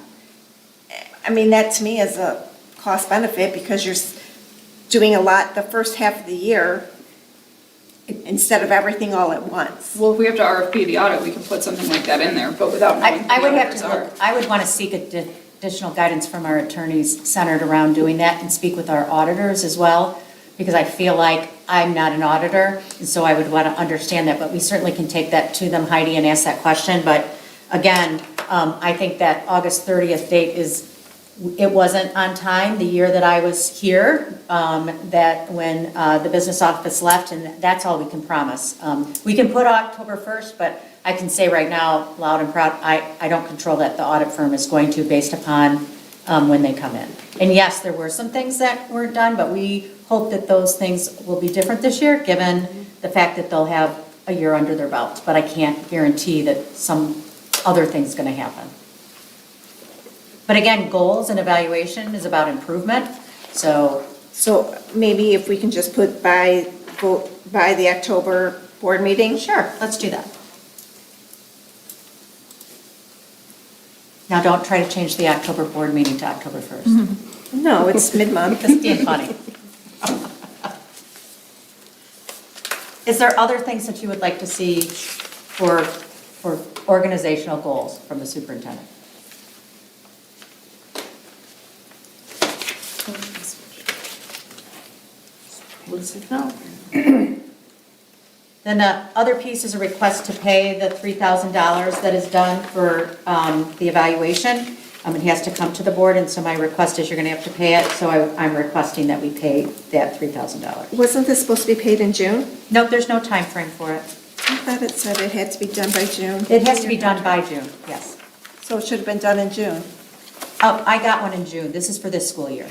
I mean, that to me is a cost benefit because you're doing a lot the first half of the year instead of everything all at once. Well, if we have to RFP the audit, we can put something like that in there, but without knowing who I would the have auditors to are. look, I would want to seek additional guidance from our attorneys centered around doing that and speak with our auditors as well, because I feel like I'm not an auditor, and so I would want to understand that, but we certainly can take that to them, Heidi, and ask that question. But again, I think that August 30th date it wasn't on time the year that I was here, that when the business office left, and that's all we can promise. We can put October 1st, but I can say right now, loud and proud, I don't control that. The audit firm is going to based upon when they come in. And yes, there were some things that weren't done, but we hope that those things will be different this year, given the fact that they'll have a year under their belt. But I can't guarantee that some other thing's going to happen. But again, goals and evaluation is about improvement, so. So maybe if we can just put by the October board meeting? Sure, let's do that. Now, don't try to change the October board meeting to October 1st. No, it's mid-month. Just being funny. Is there other things that you would like to see for organizational goals from the superintendent? Looks like no. Then the other piece is a request to pay the $3,000 that is done for the evaluation. It has to come to the board, and so my request is you're going to have to pay it, so I'm requesting that we pay that $3,000. Wasn't this supposed to be paid in June? Nope, there's no time frame for it. I thought it said it had to be done by June. It has to be done by June, yes. So it should have been done in June. Oh, I got one in June. This is for this school year.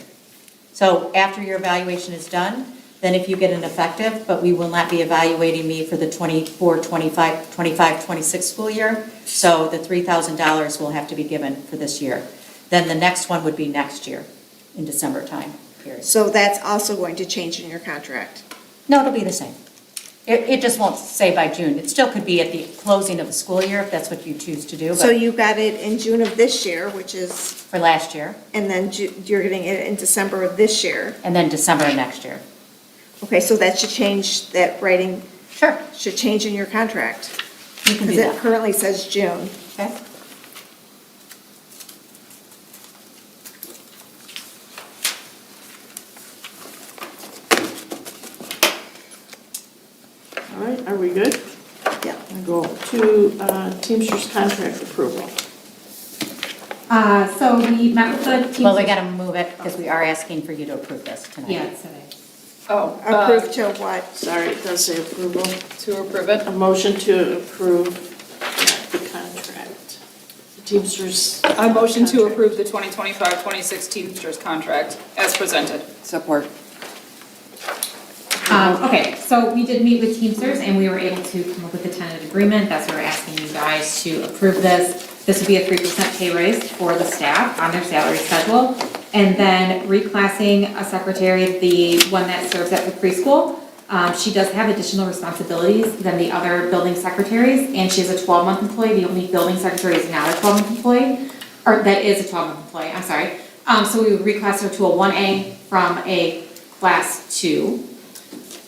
So after your evaluation is done, then if you get an effective, but we will not be evaluating me for the 24, 25, 26 school year. So the $3,000 will have to be given for this year. Then the next one would be next year in December time period. So that's also going to change in your contract. No, it'll be the same. It just won't say by June. It still could be at the closing of the school year if that's what you choose to do, So but you got it in June of this year, which is, for last year, and then you're getting it in December of this year. and then December of next year. Okay, so that should change, that writing Sure, should change in your contract. you can do Because it that. currently says June. Okay? All right, are we good? Yeah. I go to Teamsters contract approval. So we met with the team. Well, we got to move it because we are asking for you to approve this tonight. Yeah, it's today. Oh, Approved to what? Sorry, it does say approval. to approve it. A motion to approve the contract. The Teamsters. A motion to contract. approve the 2025-26 Teamsters contract as presented. Support. Okay, so we did meet with Teamsters and we were able to come up with a tentative agreement. That's why we're asking you guys to approve this. This would be a 3% pay raise for the staff on their salary schedule. And then reclassing a secretary, the one that serves at the preschool. She does have additional responsibilities than the other building secretaries, and she is a 12-month employee. The only building secretary is not a 12-month employee, or that is a 12-month employee, I'm sorry. So we would reclass her to a 1A from a class 2,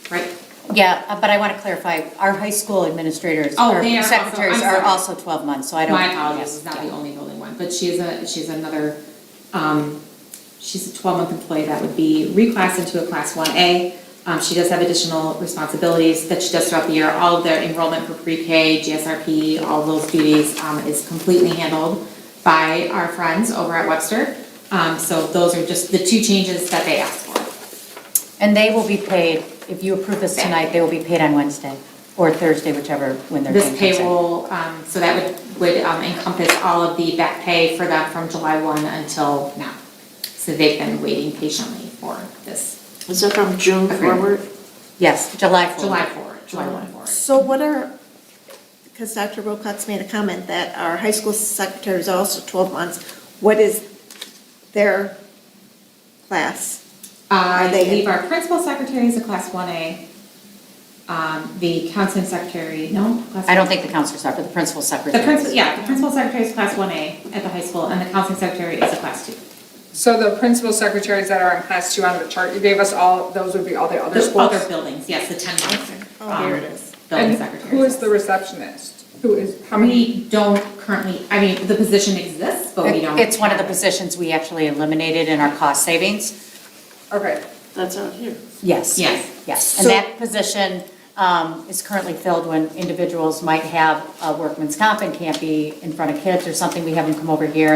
right? Yeah, but I want to clarify, our high school administrators, Oh, or they are also- secretaries I'm are sorry. also 12 months, so I don't. My apologies, yes, it's not yeah. the only building one, but she's another, she's a 12-month employee that would be reclassed into a class 1A. She does have additional responsibilities that she does throughout the year. All of their enrollment for pre-K, GSRP, all of those duties is completely handled by our friends over at Webster. So those are just the two changes that they asked for. And they will be paid, if you approve this tonight, they will be paid on Wednesday or Thursday, whichever, when their This time comes in. payroll, so that would encompass all of the back pay for them from July 1 until now. So they've been waiting patiently for this. Is that from June forward? Yes, July 4th. July 1 forward. So what are, because Dr. Wilcox made a comment that our high school secretary is also 12 months. What is their class? I Are they- believe our principal secretary is a class 1A, The counseling secretary, no? I don't think the counselor's separate, the principal secretary. The principal secretary is class 1A at the high school, and the counseling secretary is a class 2. So the principal secretaries that are in class 2 on the chart you gave us, all, those would be all the other The schools? other buildings, yes, the 10 Oh, here it is. building And secretaries. who is the receptionist? Who is, how many? We don't currently, I mean, the position exists, but we don't. It's one of the have it. positions we actually eliminated in our cost savings. Okay, That's out here. Yes. Yes. Yes, and So- that position is currently filled when individuals might have a workman's comp and can't be in front of kids or something. We have them come over here,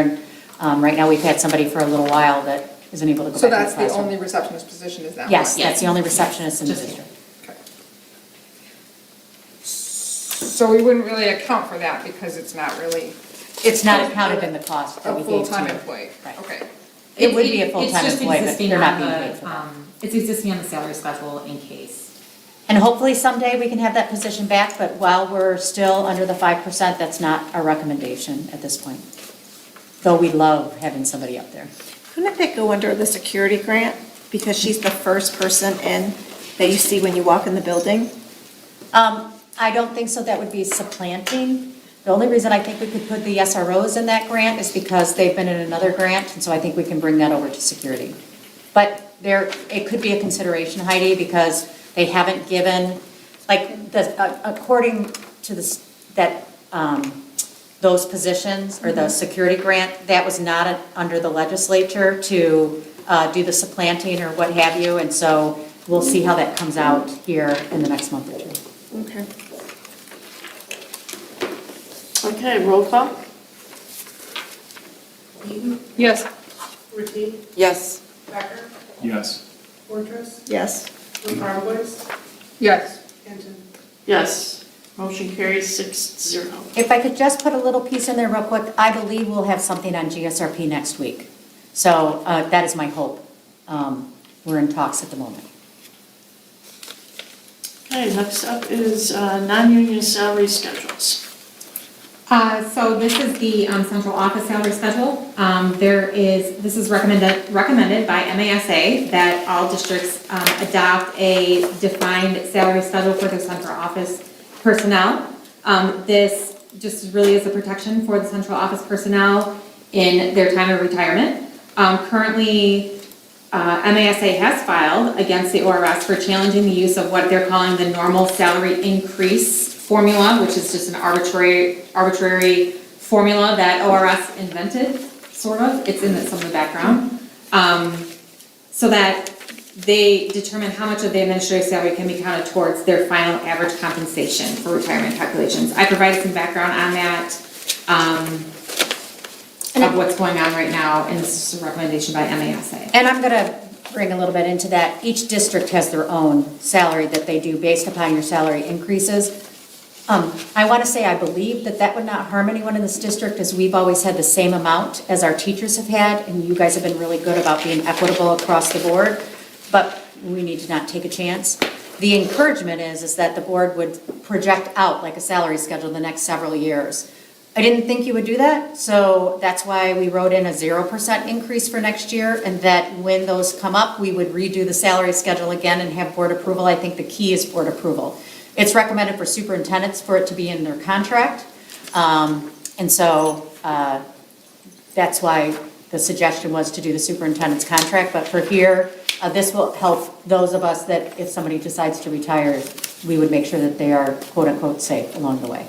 and right now we've had somebody for a little while that isn't able to go so back in that's the the classroom. only receptionist position is that one? Yes, that's the only receptionist in the Just- district. Okay. So we wouldn't really account for that because it's not really It's not accounted in the cost that a we gave to you. full-time employee? Right. Okay. It would be a full-time It's just employee, but existing they're not on being the, paid for that. It's existing on the salary schedule in case. And hopefully someday we can have that position back, but while we're still under the 5%, that's not our recommendation at this point. Though we love having somebody up there. Couldn't that go under the security grant? Because she's the first person in that you see when you walk in the building? I don't think so, that would be supplanting. The only reason I think we could put the SROs in that grant is because they've been in another grant, and so I think we can bring that over to security. But it could be a consideration, Heidi, because they haven't given, according to those positions, or the security grant, that was not under the legislature to do the supplanting or what have you, and so we'll see how that comes out here in the next month or two. Okay. Okay, roll call? Whedon, Yes. Ricky, Yes. Becker, Yes. Fortress, Yes. Barbois, Yes. Hinton. Yes. Motion carries 6-0. If I could just put a little piece in there real quick, I believe we'll have something on GSRP next week. So that is my hope. We're in talks at the moment. Okay, next up is non-union salary schedules. So this is the central office salary schedule. This is recommended by MASA that all districts adopt a defined salary schedule for their central office personnel. This just really is a protection for the central office personnel in their time of retirement. Currently, MASA has filed against the ORS for challenging the use of what they're calling the normal salary increase formula, which is just an arbitrary formula that ORS invented, sort of. It's in some of the background. So that they determine how much of the administrative salary can be counted towards their final average compensation for retirement calculations. I provided some background on that, of what's going on right now, and this is a recommendation by MASA. And I'm going to bring a little bit into that. Each district has their own salary that they do based upon your salary increases. I want to say I believe that would not harm anyone in this district, as we've always had the same amount as our teachers have had, and you guys have been really good about being equitable across the board, but we need to not take a chance. The encouragement is that the board would project out like a salary schedule the next several years. I didn't think you would do that, so that's why we wrote in a 0% increase for next year, and that when those come up, we would redo the salary schedule again and have board approval. I think the key is board approval. It's recommended for superintendents for it to be in their contract, and so that's why the suggestion was to do the superintendent's contract, but for here, this will help those of us that if somebody decides to retire, we would make sure that they are quote-unquote safe along the way.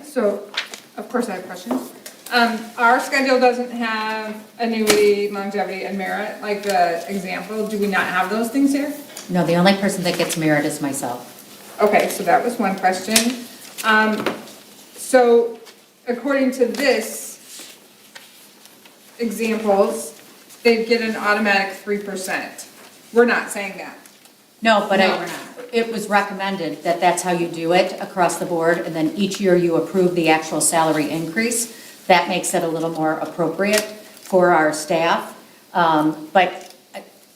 So, of course I have questions. Our schedule doesn't have annuity, longevity, and merit, like the example. Do we not have those things here? No, the only person that gets merit is myself. Okay, so that was one question. So, according to this examples, they'd get an automatic 3%. We're not saying that. No, but No, we're not. it was recommended that that's how you do it across the board, and then each year you approve the actual salary increase. That makes it a little more appropriate for our staff. But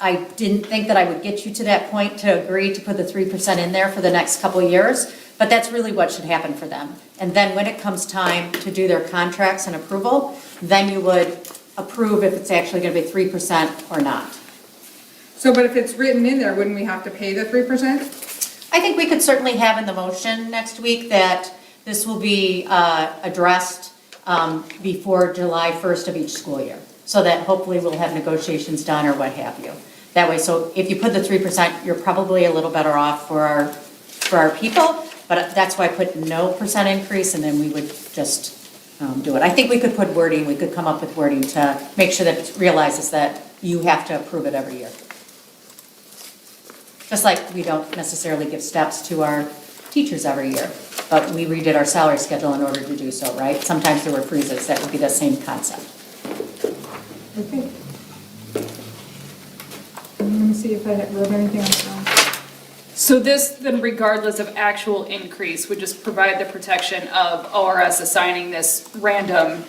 I didn't think that I would get you to that point to agree to put the 3% in there for the next couple of years, but that's really what should happen for them. And then when it comes time to do their contracts and approval, then you would approve if it's actually going to be 3% or not. So, but if it's written in there, wouldn't we have to pay the 3%? I think we could certainly have in the motion next week that this will be addressed before July 1st of each school year, so that hopefully we'll have negotiations done or what have you. That way, so if you put the 3%, you're probably a little better off for our people, but that's why I put no percent increase, and then we would just do it. I think we could put wording, we could come up with wording to make sure that it realizes that you have to approve it every year. Just like we don't necessarily give steps to our teachers every year, but we redid our salary schedule in order to do so, right? Sometimes there were freezes, that would be the same concept. Okay. Let me see if I wrote anything else down. So this, then regardless of actual increase, would just provide the protection of ORS assigning this random,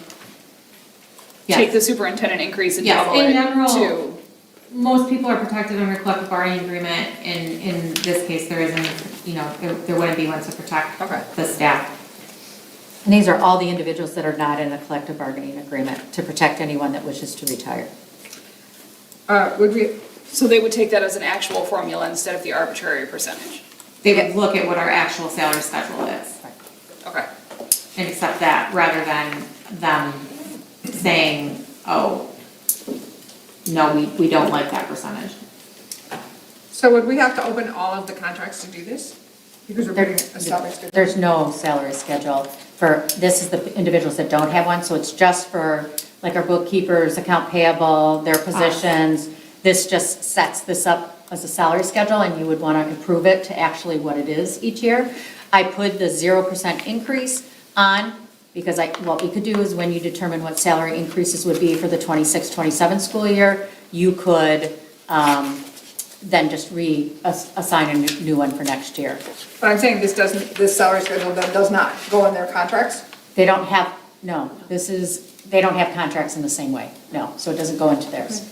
take the superintendent increase and Yes, double in it general, to. most people are protected under collective bargaining agreement. In this case, there isn't, there wouldn't be one to protect the staff. And these are all the individuals that are not in a collective bargaining agreement to protect anyone that wishes to retire. So they would take that as an actual formula instead of the arbitrary percentage? They would look at what our actual salary schedule is Okay. and accept that rather than them saying, oh, no, we don't like that percentage. So would we have to open all of the contracts to do this? Because we're putting a salary schedule. There's no salary schedule for, this is the individuals that don't have one, so it's just for like our bookkeepers, account payable, their positions. This just sets this up as a salary schedule, and you would want to improve it to actually what it is each year. I put the 0% increase on, because what we could do is when you determine what salary increases would be for the 26-27 school year, you could then just assign a new one for next year. But I'm saying this salary schedule then does not go in their contracts? They don't have, no, they don't have contracts in the same way, no, so it doesn't go into theirs.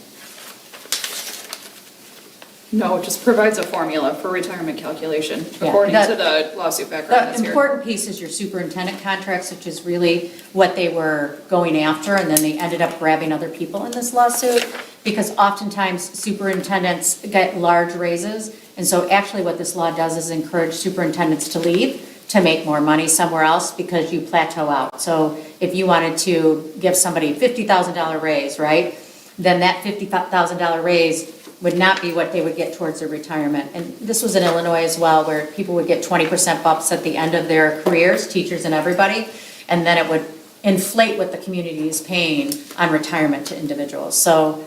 No, it just provides a formula for retirement calculation Yeah, according to the lawsuit background that's The here. important piece is your superintendent contracts, which is really what they were going after, and then they ended up grabbing other people in this lawsuit, because oftentimes superintendents get large raises, and so actually what this law does is encourage superintendents to leave, to make more money somewhere else, because you plateau out. So if you wanted to give somebody a $50,000 raise, right, then that $50,000 raise would not be what they would get towards their retirement. And this was in Illinois as well, where people would get 20% bumps at the end of their careers, teachers and everybody, and then it would inflate what the community is paying on retirement to individuals. So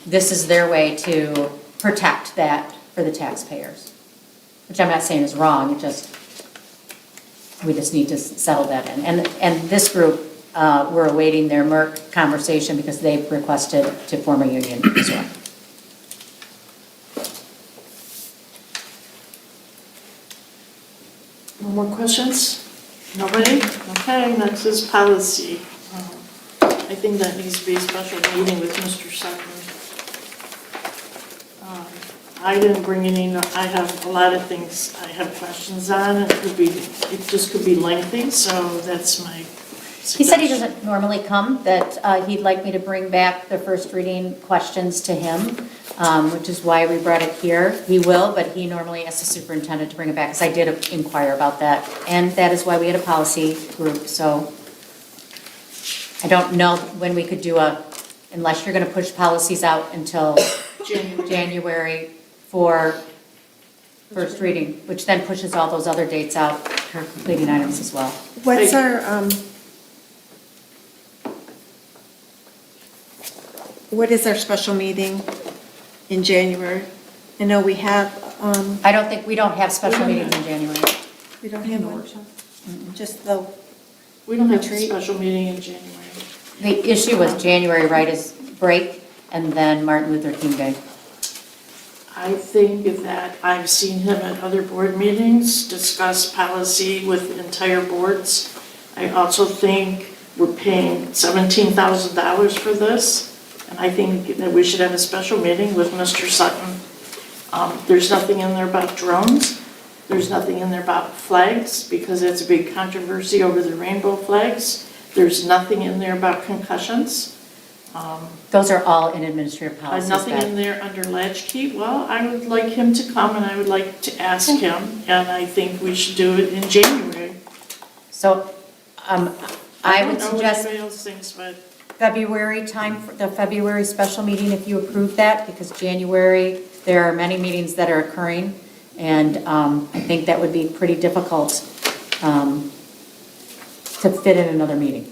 this is their way to protect that for the taxpayers, which I'm not saying is wrong, we just need to settle that in. And this group, we're awaiting their Merck conversation because they've requested to form a union as well. No more questions? Nobody? Okay, next is policy. I think that needs to be a special meeting with Mr. Sutton. I didn't bring any, I have a lot of things I have questions on. It just could be lengthy, so that's my suggestion. He said he doesn't normally come, that he'd like me to bring back the first reading questions to him, which is why we brought it here. He will, but he normally asks the superintendent to bring it back, because I did inquire about that. And that is why we had a policy group, so I don't know when we could do unless you're going to push policies out until January for first reading, which then pushes all those other dates out for completing items as well. What's our, what is our special meeting in January? I know we have, We don't have special meetings in January. we don't have one. Just the, We don't have a retreat. special meeting in January. The issue was January, right, is break, and then Martin Luther King Day. I think that I've seen him at other board meetings discuss policy with entire boards. I also think we're paying $17,000 for this, and I think that we should have a special meeting with Mr. Sutton. There's nothing in there about drones. There's nothing in there about flags, because it's a big controversy over the rainbow flags. There's nothing in there about concussions. Those are all in administrative policies. Nothing Beth. in there under latchkey. Well, I would like him to come and I would like to ask him, and I think we should do it in January. So I would don't know what suggest anybody else thinks, but February time, for the February special meeting, if you approve that, because January, there are many meetings that are occurring, and I think that would be pretty difficult to fit in another meeting.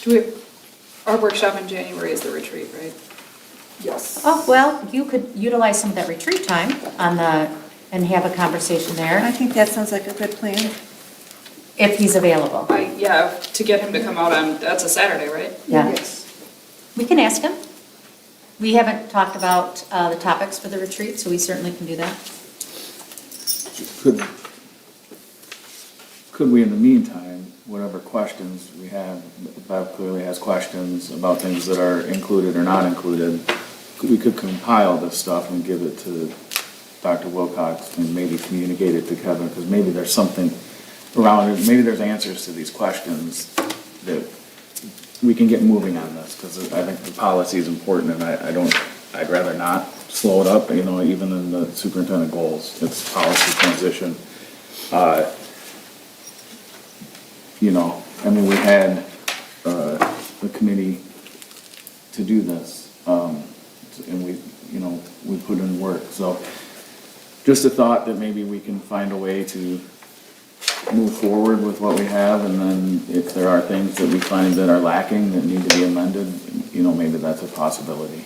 Do we, our workshop in January is the retreat, right? Yes. Oh, well, you could utilize some of that retreat time and have a conversation I there, think that sounds like a good plan. if he's available. Yeah, to get him to come out on, that's a Saturday, right? Yeah, Yes. we can ask him. We haven't talked about the topics for the retreat, so we certainly can do that. Could we, in the meantime, whatever questions we have, Bev clearly has questions about things that are included or not included, we could compile this stuff and give it to Dr. Wilcox and maybe communicate it to Kevin, because maybe there's something around it, maybe there's answers to these questions that we can get moving on this, because I think the policy is important, and I'd rather not slow it up, even in the superintendent goals, it's policy transition. We had the committee to do this, and we put in work, so just a thought that maybe we can find a way to move forward with what we have, and then if there are things that we find that are lacking that need to be amended, maybe that's a possibility.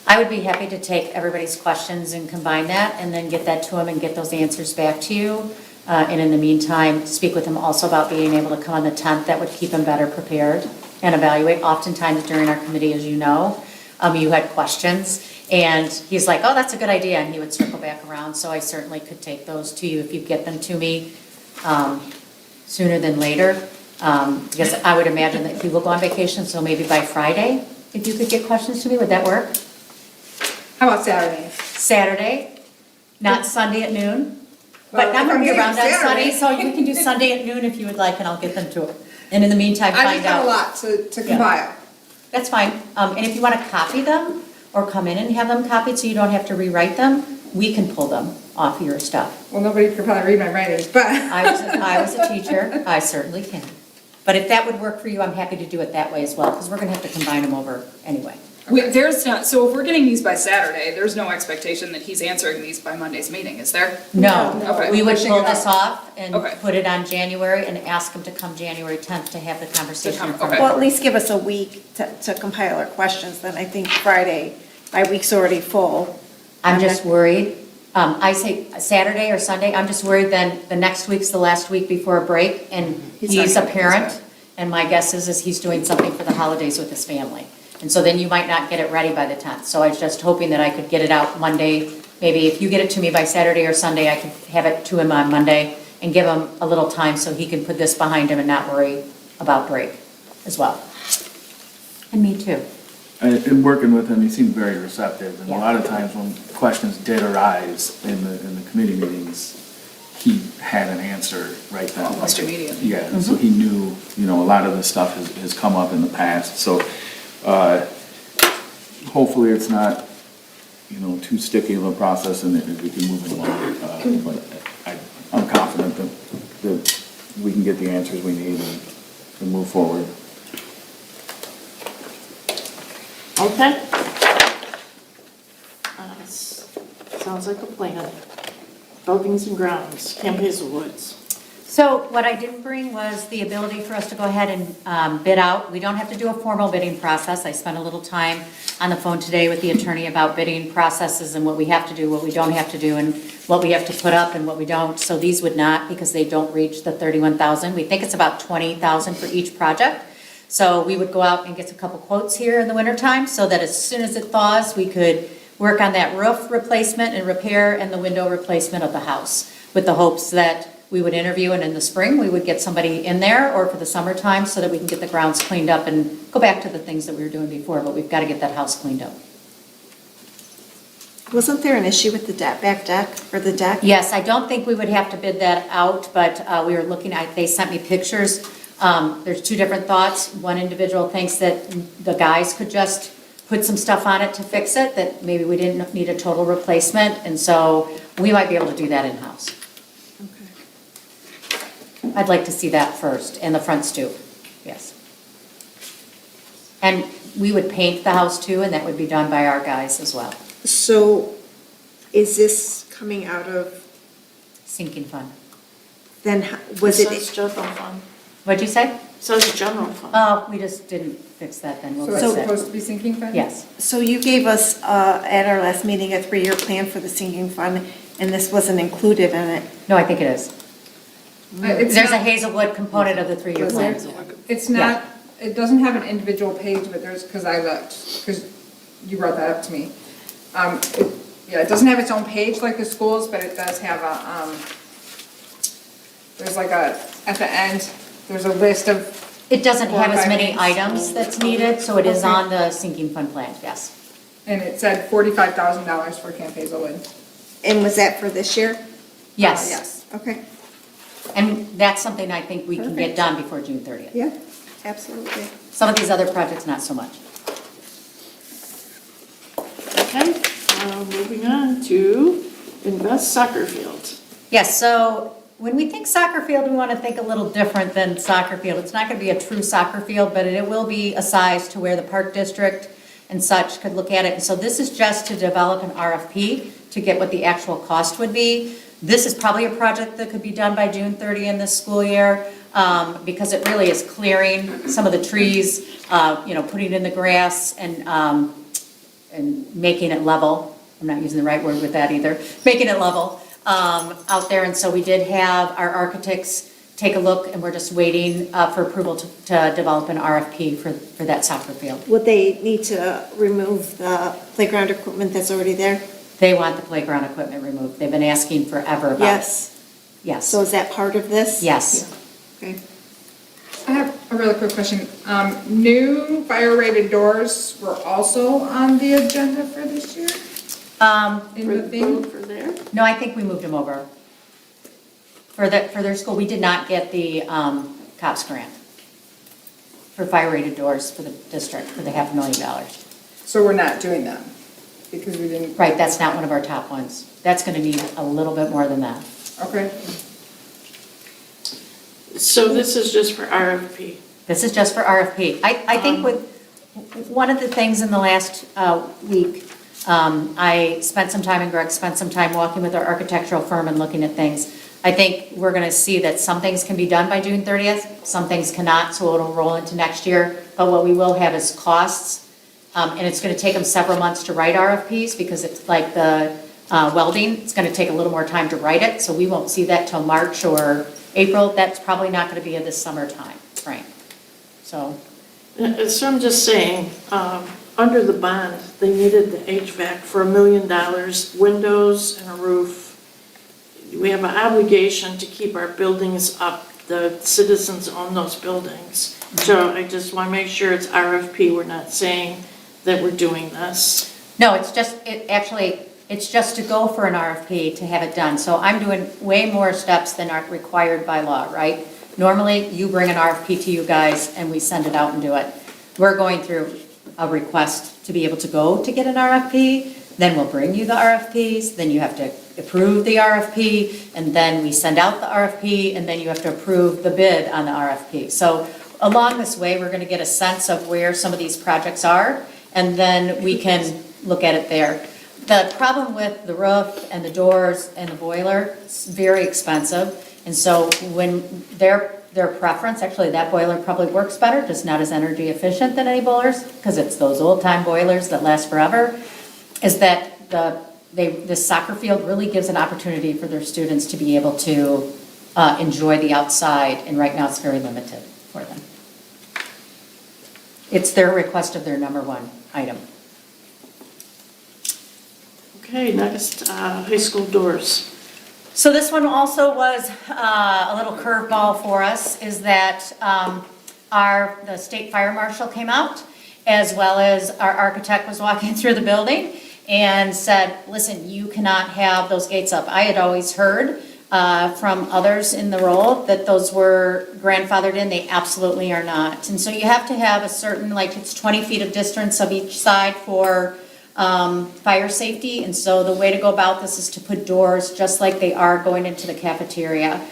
I would be happy to take everybody's questions and combine that, and then get that to him and get those answers back to you. And in the meantime, speak with him also about being able to come on the 10th. That would keep him better prepared and evaluate. Oftentimes during our committee, as you know, you had questions, and he's like, oh, that's a good idea, and he would circle back around. So I certainly could take those to you if you get them to me sooner than later. Because I would imagine that he will go on vacation, so maybe by Friday, if you could get questions to me, would that work? How about Saturday? Saturday, not Sunday at noon? But Well, I'm if going to be I'm around here on Sunday, Saturday. so you can do Sunday at noon if you would like, and I'll get them to him. And in the meantime, I find just got a out. lot to compile. That's fine. And if you want to copy them, or come in and have them copied so you don't have to rewrite them, we can pull them off your stuff. Well, nobody could probably read my writings, but. I was a teacher, I certainly can. But if that would work for you, I'm happy to do it that way as well, because we're going to have to combine them over anyway. There's not, so if we're getting these by Saturday, there's no expectation that he's answering these by Monday's meeting, is there? No, Okay. we would Pushing pull it this up. off and Okay. put it on January and ask him to come January 10th to have the conversation. in front of Okay. Well, at least give us a week to compile our questions, then I think Friday, my week's already full. I'm just worried, I say Saturday or Sunday, I'm just worried then the next week's the last week before a break, and He's not he's a gonna do parent, that. and my guess is he's doing something for the holidays with his family. And so then you might not get it ready by the 10th. So I was just hoping that I could get it out Monday. Maybe if you get it to me by Saturday or Sunday, I could have it to him on Monday and give him a little time so he can put this behind him and not worry about break as well. And me too. In working with him, he seemed very receptive, and a Yeah. lot of times when questions did arise in the committee meetings, he had an answer right then. Almost immediately. Yeah, so he knew, a lot of this stuff has come up in the past, so hopefully it's not, too sticky of a process and that we can move it along. But I'm confident that we can get the answers we need and move forward. Okay. Sounds like a plan. Buildings and grounds, Camp Hazel Woods. So what I didn't bring was the ability for us to go ahead and bid out. We don't have to do a formal bidding process. I spent a little time on the phone today with the attorney about bidding processes and what we have to do, what we don't have to do, and what we have to put up and what we don't. So these would not, because they don't reach the 31,000. We think it's about 20,000 for each project. So we would go out and get a couple quotes here in the wintertime so that as soon as it thaws, we could work on that roof replacement and repair and the window replacement of the house, with the hopes that we would interview, and in the spring, we would get somebody in there, or for the summertime, so that we can get the grounds cleaned up and go back to the things that we were doing before, but we've got to get that house cleaned up. Wasn't there an issue with the back deck, or the deck? Yes, I don't think we would have to bid that out, but we were looking at, they sent me pictures There's two different thoughts. One individual thinks that the guys could just put some stuff on it to fix it, that maybe we didn't need a total replacement, and so we might be able to do that in-house. I'd like to see that first, and the front stoop, yes. And we would paint the house too, and that would be done by our guys as well. So is this coming out of, Sinking fund. then was It says it, general fund. What'd you say? It says general fund. Oh, we just didn't fix that then, we'll So it's fix it. supposed to be sinking fund? Yes. so you gave us at our last meeting a 3-year plan for the sinking fund, and this wasn't included in it. No, I think it is. It's There's a not- Hazelwood component of the 3-year plan. It's not, it doesn't have an individual page, but there's, because I looked, because you brought that up to me. Yeah, it doesn't have its own page like the schools, but it does have a, there's like a, at the end, there's a list of, It doesn't have as 4 or 5 many things. items that's needed, so it is Okay. on the sinking fund plan, yes. and it said $45,000 for Camp Hazelwood. And was that for this year? Yes. Yes. Okay, And that's something I think we can get Perfect. done before June 30th. yeah, absolutely. Some of these other projects, not so much. Okay, moving on to invest soccer field. Yes, so when we think soccer field, we want to think a little different than soccer field. It's not going to be a true soccer field, but it will be a size to where the park district and such could look at it. And so this is just to develop an RFP to get what the actual cost would be. This is probably a project that could be done by June 30 in this school year, because it really is clearing some of the trees, putting in the grass and making it level. I'm not using the right word with that either. Making it level out there. And so we did have our architects take a look, and we're just waiting for approval to develop an RFP for that soccer field. Would they need to remove the playground equipment that's already there? They want the playground equipment removed. They've been asking forever about it. Yes. Yes. So is that part of this? Yes. Okay. I have a really quick question. New fire-rated doors were also on the agenda for this year in the thing? For there? No, I think we moved them over. For their school, we did not get the COPS grant for fire-rated doors for the district, for the $500,000. So we're not doing them because we didn't, Right, that's not one of our top ones. That's going to need a little bit more than that. okay. So this is just for RFP. This is just for RFP. I think with, one of the things in the last week, I spent some time, and Greg spent some time walking with our architectural firm and looking at things. I think we're going to see that some things can be done by June 30th, some things cannot, so it'll roll into next year. But what we will have is costs, and it's going to take them several months to write RFPs, because it's like the welding, it's going to take a little more time to write it, so we won't see that till March or April. That's probably not going to be in the summertime, right? So, So I'm just saying, under the bond, they needed the HVAC for $1 million, windows and a roof. We have an obligation to keep our buildings up. The citizens own those buildings. So I just want to make sure it's RFP. We're not saying that we're doing this. no, it's just to go for an RFP to have it done. So I'm doing way more steps than are required by law, right? Normally, you bring an RFP to you guys and we send it out and do it. We're going through a request to be able to go to get an RFP, then we'll bring you the RFPs, then you have to approve the RFP, and then we send out the RFP, and then you have to approve the bid on the RFP. So along this way, we're gonna get a sense of where some of these projects are, and then we can look at it there. The problem with the roof and the doors and the boiler, it's very expensive. And so when their preference, actually that boiler probably works better, just not as energy efficient than any boilers, because it's those old time boilers that last forever, is that the soccer field really gives an opportunity for their students to be able to enjoy the outside, and right now it's very limited for them. It's their request of their number one item. Okay, next, high school doors. So this one also was a little curveball for us, is that the state fire marshal came out, as well as our architect was walking through the building and said, listen, you cannot have those gates up. I had always heard from others in the role that those were grandfathered in. They absolutely are not. And so you have to have a certain, like, it's 20 feet of distance of each side for fire safety. And so the way to go about this is to put doors just like they are going into the cafeteria.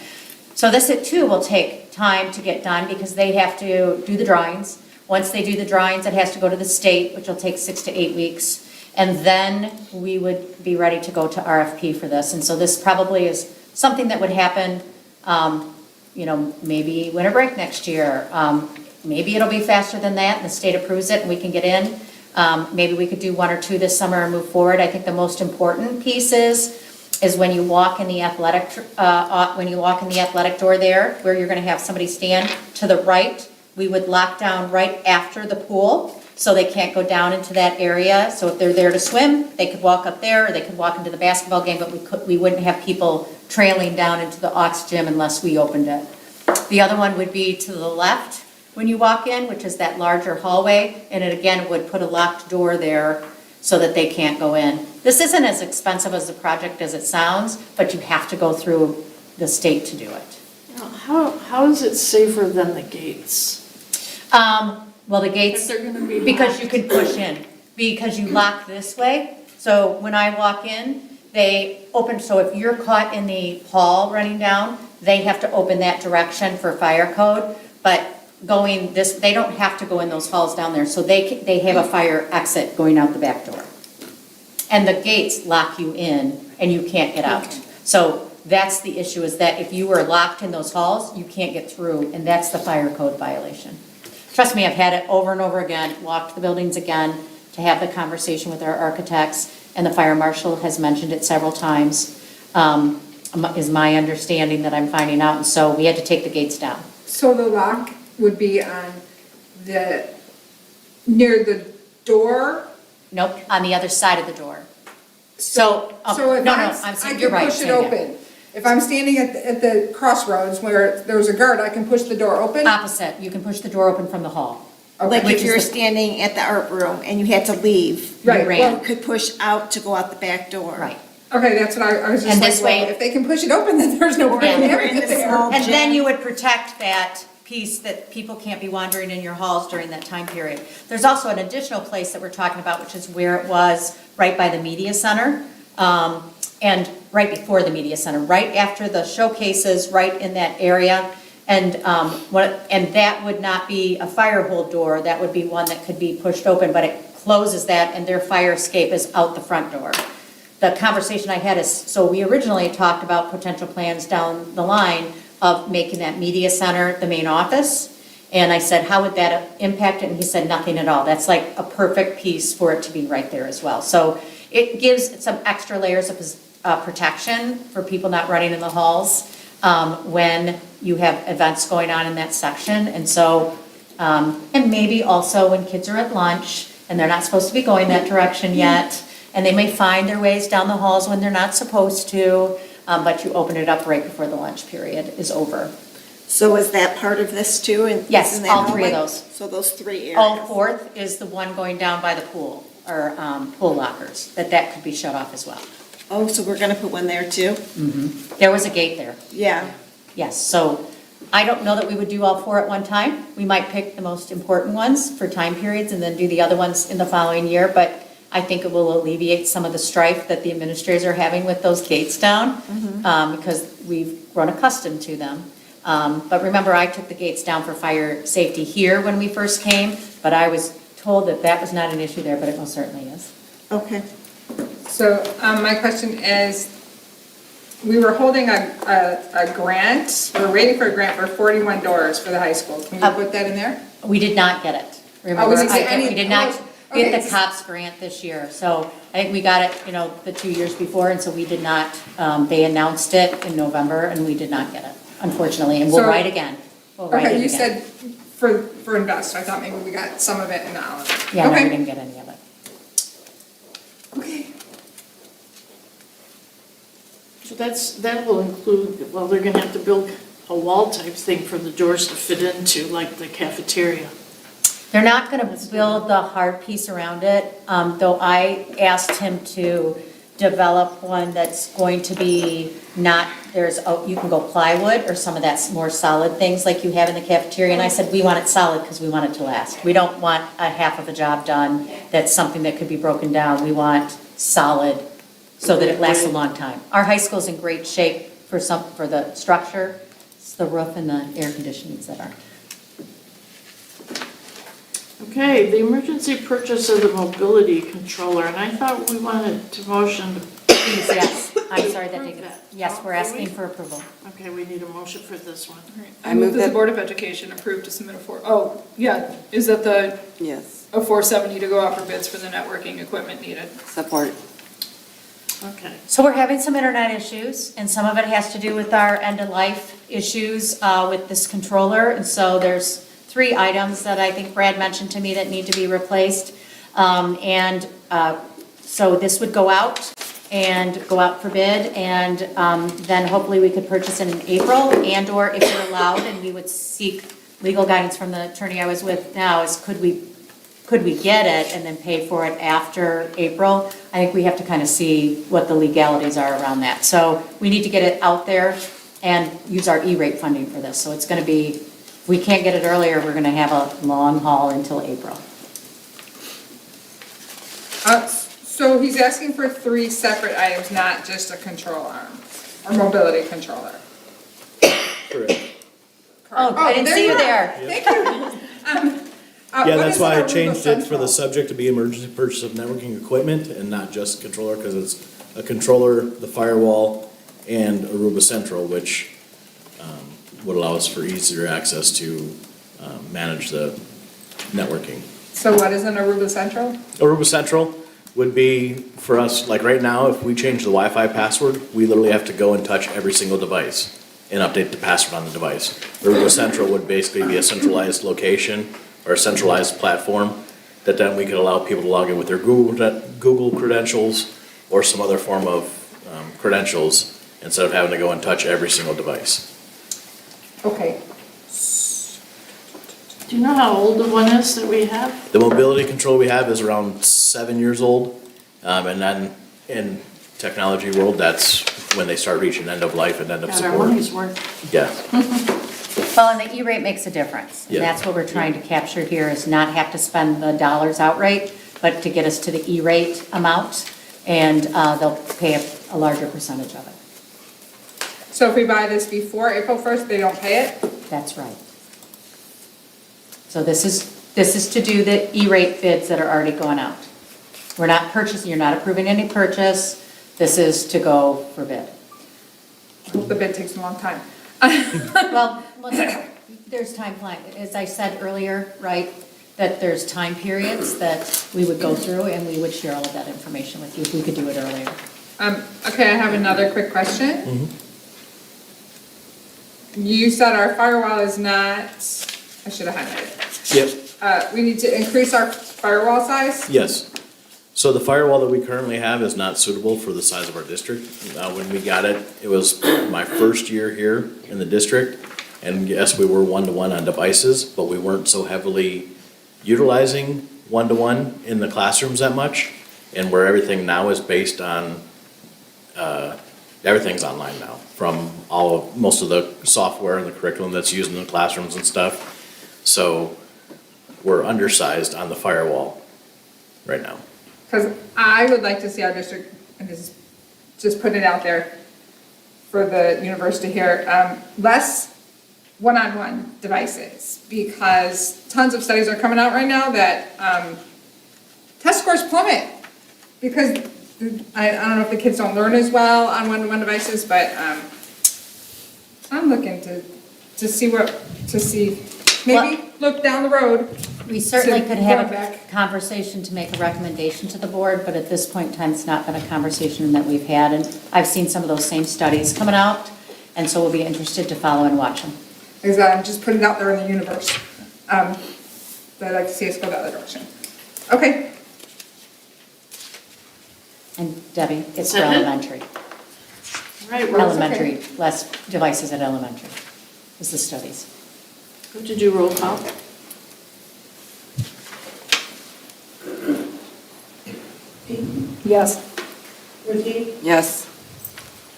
So this, it too, will take time to get done because they have to do the drawings. Once they do the drawings, it has to go to the state, which will take 6 to 8 weeks. And then we would be ready to go to RFP for this. And so this probably is something that would happen, maybe winter break next year. Maybe it'll be faster than that and the state approves it and we can get in. Maybe we could do 1 or 2 this summer and move forward. I think the most important piece is when you walk in the athletic door there, where you're gonna have somebody stand to the right, we would lock down right after the pool, so they can't go down into that area. So if they're there to swim, they could walk up there, or they could walk into the basketball game, but we wouldn't have people trailing down into the aux gym unless we opened it. The other one would be to the left when you walk in, which is that larger hallway, and it again would put a locked door there so that they can't go in. This isn't as expensive as the project as it sounds, but you have to go through the state to do it. How is it safer than the gates? Well, the gates, If they're gonna be because you can push in, because you lock this way. So when I walk in, they open, so if you're caught in the hall running down, they have to open that direction for fire code. But going this, they don't have to go in those halls down there. So they have a fire exit going out the back door. And the gates lock you in and you can't get out. So that's the issue, is that if you were locked in those halls, you can't get through, and that's the fire code violation. Trust me, I've had it over and over again, walked the buildings again to have the conversation with our architects, and the fire marshal has mentioned it several times, is my understanding that I'm finding out, and so we had to take the gates down. So the lock would be on near the door? Nope, on the other side of the door. So if I'm saying, you're right. I can push it open. If I'm standing at the crossroads where there's a guard, I can push the door open? Opposite, you can push the door open from the hall. Like Which if is you're the- standing at the art room and you had to leave, Right, You ran. well, you could push out to go out the back door. Right. okay, that's what I was just And like, this way- well, if they can push it open, then there's no Or point in you're having in it the there. small And then gym. you would protect that piece that people can't be wandering in your halls during that time period. There's also an additional place that we're talking about, which is where it was right by the media center, and right before the media center, right after the showcases, right in that area. And that would not be a fire hold door, that would be one that could be pushed open, but it closes that and their fire escape is out the front door. The conversation I had is, so we originally talked about potential plans down the line of making that media center the main office. And I said, how would that impact it? And he said, nothing at all. That's like a perfect piece for it to be right there as well. So it gives some extra layers of protection for people not running in the halls when you have events going on in that section. And so, and maybe also when kids are at lunch and they're not supposed to be going that direction yet, and they may find their ways down the halls when they're not supposed to, but you open it up right before the lunch period is over. So is that part of this too? And Yes, isn't that all three of hallway? those. So those 3 areas? Oh, fourth is the one going down by the pool, or pool lockers, that could be shut off as well. Oh, so we're gonna put one there too? There was a gate there, Yeah. yes. So I don't know that we would do all 4 at one time. We might pick the most important ones for time periods and then do the other ones in the following year, but I think it will alleviate some of the strife that the administrators are having with those gates down, because we've grown accustomed to them. But remember, I took the gates down for fire safety here when we first came, but I was told that that was not an issue there, but it most certainly is. Okay. So my question is, we were holding a grant, we're waiting for a grant for 41 doors for the high school. Can you put that in there? We did not get it. Remember, we didn't get any- we did not get okay. the COPS grant this year. So I think we got it, the 2 years before, and so we did not, they announced it in November, and we did not get it, unfortunately, and we'll So- write again. We'll write Okay, it you again. said for invest, I thought maybe we got some of it and not all of it. Yeah, no, we Okay. didn't get any of it. Okay. So that will include, well, they're gonna have to build a wall type thing for the doors to fit into, like the cafeteria. They're not gonna build the hard piece around it, though I asked him to develop one that's going to be not, you can go plywood or some of that more solid things like you have in the cafeteria. And I said, we want it solid because we want it to last. We don't want a half of a job done that's something that could be broken down. We want solid so that it lasts a long time. Our high school's in great shape for the structure. It's the roof and the air conditionings that aren't. Okay, the emergency purchase of the mobility controller, and I thought we wanted to motion to. Please, yes. I'm sorry that Approve didn't. that. Yes, we're Do asking we? for approval. Okay, we need a motion for this one. I move that the Board of Education approve to submit is that Yes, a 470 to go out for bids for the networking equipment needed? support. Okay. So we're having some internet issues, and some of it has to do with our end-of-life issues with this controller. And so there's 3 items that I think Brad mentioned to me that need to be replaced. So this would go out for bid, and then hopefully we could purchase it in April, and/or if we're allowed, and we would seek legal guidance from the attorney I was with now, is could we get it and then pay for it after April? I think we have to kind of see what the legalities are around that. So we need to get it out there and use our E-rate funding for this. So it's going to be, if we can't get it earlier, we're going to have a long haul until April. So he's asking for 3 separate items, not just a control arm or mobility controller. Correct. Oh, I didn't see you there. Thank you. Yeah, What that's is why I an Aruba changed it for Central? the subject to be emergency purchase of networking equipment and not just controller, because it's a controller, the firewall, and Aruba Central, which would allow us for easier access to manage the networking. So what is an Aruba Central? Aruba Central would be, for us, like right now, if we change the Wi-Fi password, we literally have to go and touch every single device and update the password on the device. Aruba Central would basically be a centralized location or a centralized platform that then we could allow people to log in with their Google credentials or some other form of credentials instead of having to go and touch every single device. Okay. Do you know how old the one is that we have? The mobility control we have is around 7 years old, and then in technology world, that's when they start reaching end of life and end of Got our support. money's worth. Yeah, Well, and the E-rate makes a difference. And Yeah. that's what we're trying to capture here, is not have to spend the dollars outright, but to get us to the E-rate amount, and they'll pay a larger percentage of it. So if we buy this before April 1st, they don't pay it? That's right. So this is to do the E-rate bids that are already going out. We're not purchasing, you're not approving any purchase. This is to go for bid. I hope the bid takes a long time. Well, there's time plan, as I said earlier, right, that there's time periods that we would go through, and we would share all of that information with you if we could do it earlier. Okay, I have another quick question. You said our firewall is not, I should have highlighted. yep, We need to increase our firewall size? yes. So the firewall that we currently have is not suitable for the size of our district. When we got it, it was my first year here in the district, and yes, we were one-to-one on devices, but we weren't so heavily utilizing one-to-one in the classrooms that much, and where everything now is based on, everything's online now, from most of the software and the curriculum that's used in the classrooms and stuff. So we're undersized on the firewall right now. Because I would like to see our district, and this is just putting it out there for the university here, less one-on-one devices, because tons of studies are coming out right now that test scores plummet, because I don't know if the kids don't learn as well on one-to-one devices, but I'm looking to see, maybe look down the road. We certainly to could have going a back. conversation to make a recommendation to the board, but at this point in time, it's not been a conversation that we've had. And I've seen some of those same studies coming out, and so we'll be interested to follow and watch them. Is that I'm just putting it out there in the universe. That I'd like to see us go the other direction. Okay, And Debbie, it's for Second. elementary. All right, we're Elementary, less devices at elementary, is the studies. going to do roll call. yes. Ricky, Yes.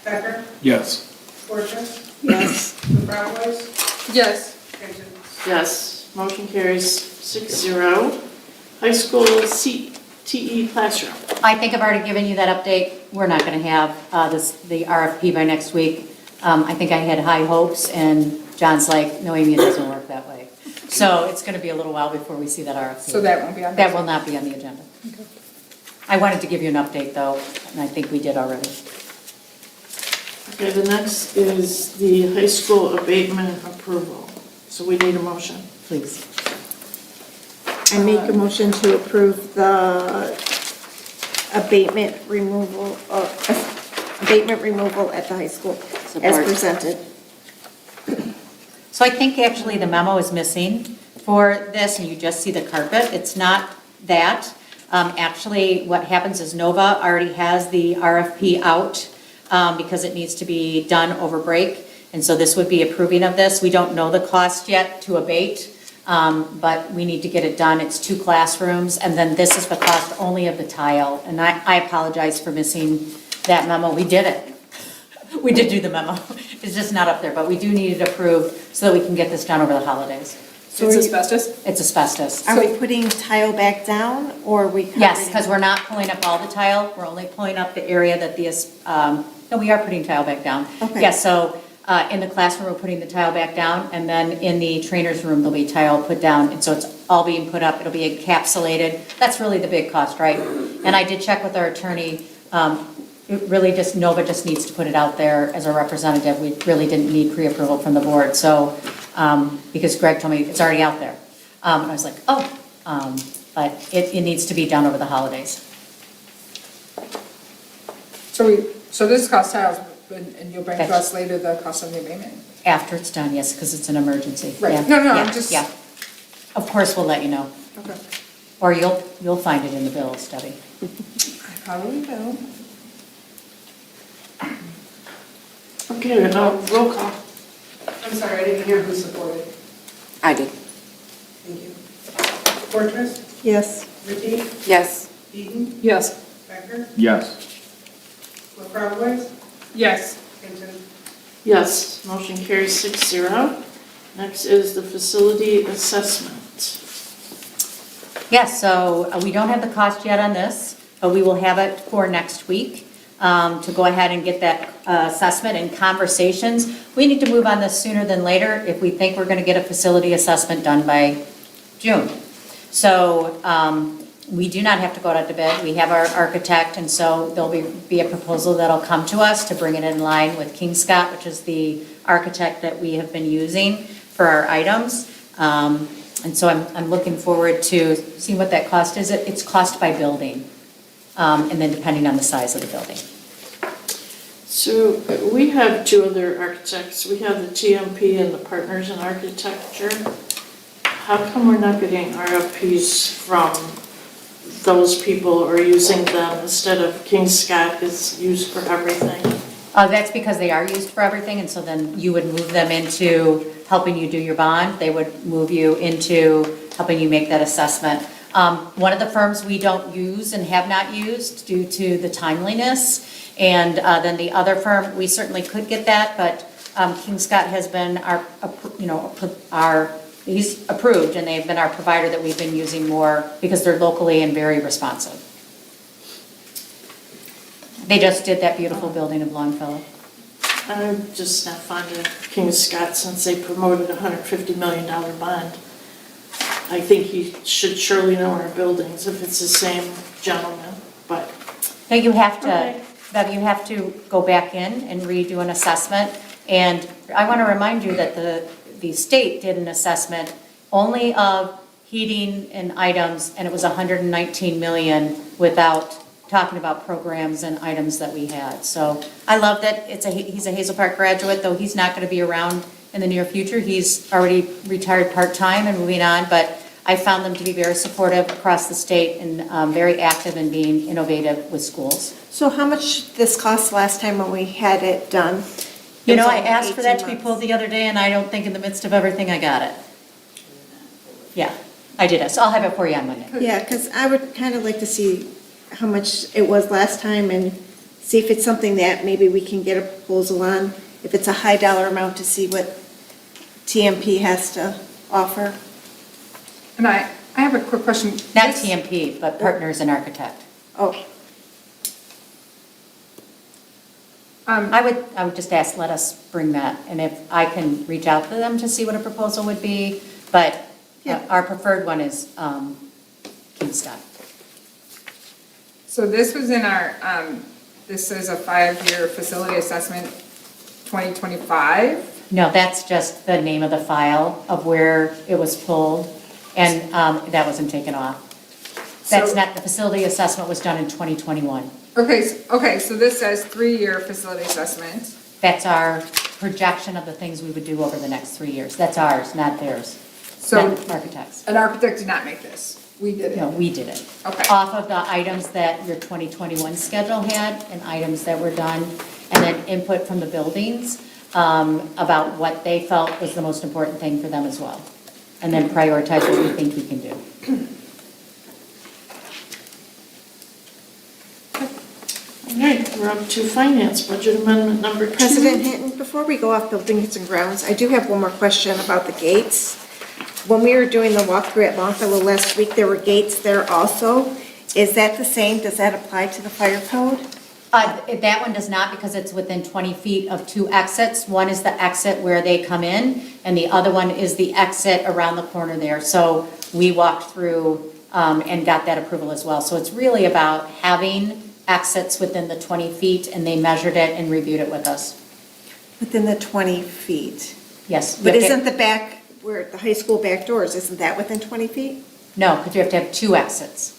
Becker, Yes. Fortress, Yes. the Brown Boys, Yes. Hazel. Yes, motion carries 6-0. High school CTE classroom. I think I've already given you that update. We're not going to have the RFP by next week. I think I had high hopes, and John's like, no, Amy, it doesn't work that way. So it's going to be a little while before we see that RFP. So that won't be on That this will one? not be on the agenda. I wanted to give you an update, though, and I think we did already. Okay, the next is the high school abatement approval. So we need a motion. Please. I make a motion to approve the abatement removal at the high school as Support. presented. So I think actually the memo is missing for this, and you just see the carpet. It's not that. Actually, what happens is Nova already has the RFP out because it needs to be done over break. And so this would be approving of this. We don't know the cost yet to abate, but we need to get it done. It's 2 classrooms, and then this is the cost only of the tile. And I apologize for missing that memo. We did it. We did do the memo. It's just not up there, but we do need it approved so that we can get this done over the holidays. So it's asbestos? It's asbestos. Are we putting tile back down, or are we? Yes, covering- because we're not pulling up all the tile. We're only pulling up the area that no, we are putting tile back down. Okay. Yes, so in the classroom, we're putting the tile back down, and then in the trainer's room, there'll be tile put down. And so it's all being put up. It'll be encapsulated. That's really the big cost, right? And I did check with our attorney. It really just, Nova just needs to put it out there as a representative. We really didn't need pre-approval from the board, so, because Greg told me it's already out there. And I was like, oh, but it needs to be done over the holidays. So this cost tiles, and you'll bring to That's- us later the cost of the abatement? After it's done, yes, because it's an emergency. Right. Yeah, No, I'm yeah, just- Yeah. Of course, we'll let you know. Okay. Or you'll find it in the bills, Debbie. I probably will. Okay, roll call. I'm sorry, I didn't hear who supported. I did. Thank you. Fortress, Yes. Ricky, Yes. Eaton, Yes. Becker, Yes. the Brown Boys, Yes. Hazel. Yes, motion carries 6-0. Next is the facility assessment. Yes, so we don't have the cost yet on this, but we will have it for next week to go ahead and get that assessment and conversations. We need to move on this sooner than later if we think we're going to get a facility assessment done by June. So we do not have to go out to bid. We have our architect, and so there'll be a proposal that'll come to us to bring it in line with King Scott, which is the architect that we have been using for our items. And so I'm looking forward to seeing what that cost is. It's cost by building, and then depending on the size of the building. So we have 2 other architects. We have the TMP and the Partners in Architecture. How come we're not getting RFPs from those people or using them instead of King Scott is used for everything? That's because they are used for everything, and so then you would move them into helping you do your bond. They would move you into helping you make that assessment. One of the firms we don't use and have not used due to the timeliness, and then the other firm, we certainly could get that, but King Scott has been he's approved, and they've been our provider that we've been using more because they're locally and very responsive. They just did that beautiful building in Longfellow. I'm just not fond of King Scott since they promoted a $150 million bond. I think he should surely know our buildings if it's the same gentleman, but. Now you have to, Okay. Bev, you have to go back in and redo an assessment. And I want to remind you that the state did an assessment only of heating and items, and it was 119 million without talking about programs and items that we had. So I love that he's a Hazel Park graduate, though he's not going to be around in the near future. He's already retired part-time and moving on, but I found them to be very supportive across the state and very active in being innovative with schools. So how much this cost last time when we had it done? You It was know, I only asked for that to 18 be months. pulled the other day, and I don't think in the midst of everything I got it. Yeah, I did. So I'll have it for you on Monday. Yeah, because I would kind of like to see how much it was last time and see if it's something that maybe we can get a proposal on, if it's a high dollar amount, to see what TMP has to offer. And I have a quick question. Not This- TMP, but Partners in Architect. Oh, I would just ask, let us bring that, and if I can reach out to them to see what a proposal would be, but Yeah. our preferred one is Kingston. So this was in our, this is a 5-year facility assessment, 2025. No, that's just the name of the file of where it was pulled, and that wasn't taken off. That's So- not, the facility assessment was done in 2021. Okay, so this says 3-year facility assessment. That's our projection of the things we would do over the next 3 years. That's ours, not theirs, So not architects. an architect did not make this. We did it. No, we did it. Okay. Off of the items that your 2021 schedule had and items that were done, and then input from the buildings about what they felt was the most important thing for them as well. And then prioritize what we think we can do. All right, we're up to finance, budget amendment number 2. President Hinton, before we go off buildings and grounds, I do have one more question about the gates. When we were doing the walkthrough at Longfellow last week, there were gates there also. Is that the same? Does that apply to the fire code? That one does not, because it's within 20 feet of 2 exits. One is the exit where they come in, and the other one is the exit around the corner there. So we walked through and got that approval as well. So it's really about having exits within the 20 feet, and they measured it and reviewed it with us. Within the 20 feet? Yes. But isn't the back, where the high school back doors, isn't that within 20 feet? No, because you have to have 2 exits.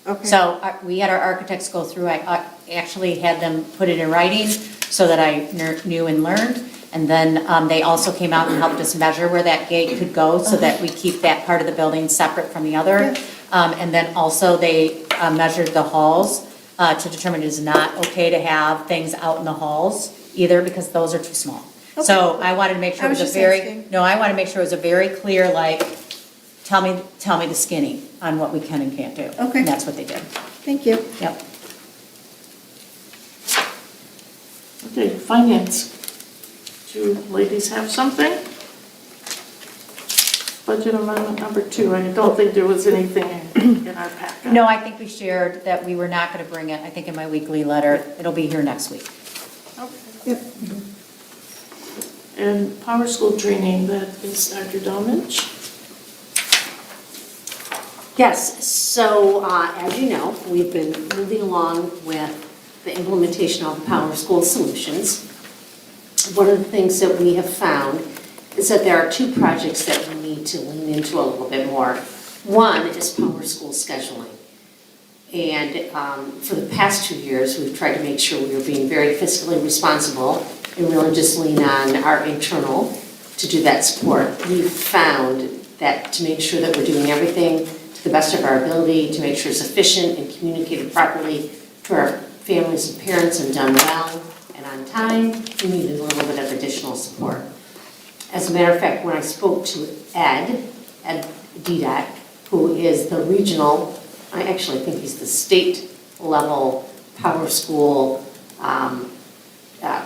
Okay. So we had our architects go through, I actually had them put it in writing so that I knew and learned. And then they also came out and helped us measure where that gate could go so that we keep that part of the building separate from the other. And then also they measured the halls to determine it is not okay to have things out in the halls either, because those are too small. So I wanted to make sure I it was was a just very, asking. no, I want to make sure it was a very clear, like, tell me the skinny on what we can and can't do. Okay. And that's what they did. Thank you. Yep. Okay, finance. Do ladies have something? Budget amendment number 2. I don't think there was anything in our packet. No, I think we shared that we were not going to bring it, I think in my weekly letter. It'll be here next week. Yep. And Power School training, that is Dr. Dolmage. Yes, so as you know, we've been moving along with the implementation of Power School Solutions. One of the things that we have found is that there are 2 projects that we need to lean into a little bit more. One is Power School scheduling. And for the past 2 years, we've tried to make sure we were being very fiscally responsible and really just lean on our internal to do that support. We've found that to make sure that we're doing everything to the best of our ability, to make sure it's efficient and communicated properly to our families and parents and done well and on time, we needed a little bit of additional support. As a matter of fact, when I spoke to Ed DDAC, who is the regional, I actually think he's the state level Power School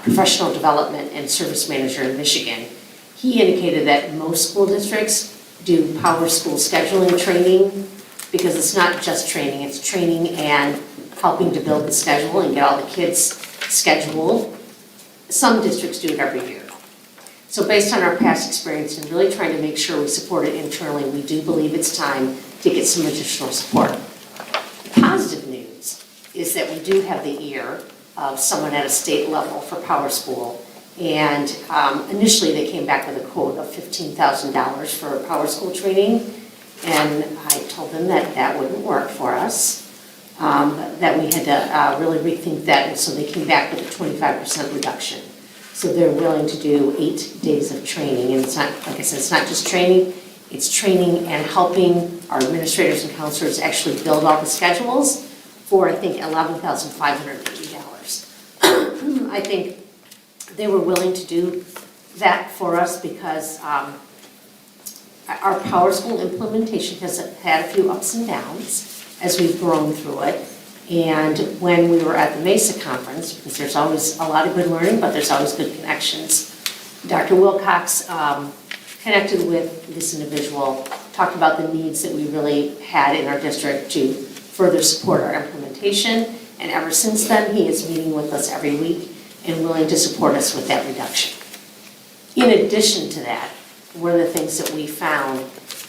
professional development and service manager in Michigan, he indicated that most school districts do Power School scheduling training, because it's not just training, it's training and helping to build the schedule and get all the kids scheduled. Some districts do it every year. So based on our past experience and really trying to make sure we support it internally, we do believe it's time to get some additional support. The positive news is that we do have the ear of someone at a state level for Power School. And initially they came back with a quote of $15,000 for Power School training. And I told them that that wouldn't work for us, that we had to really rethink that. And so they came back with a 25% reduction. So they're willing to do 8 days of training. And it's not, like I said, it's not just training, it's training and helping our administrators and counselors actually build all the schedules for, I think, $11,580. I think they were willing to do that for us because our Power School implementation has had a few ups and downs as we've grown through it. And when we were at the Mesa conference, because there's always a lot of good learning, but there's always good connections, Dr. Wilcox connected with this individual, talked about the needs that we really had in our district to further support our implementation. And ever since then, he is meeting with us every week and willing to support us with that reduction. In addition to that, one of the things that we found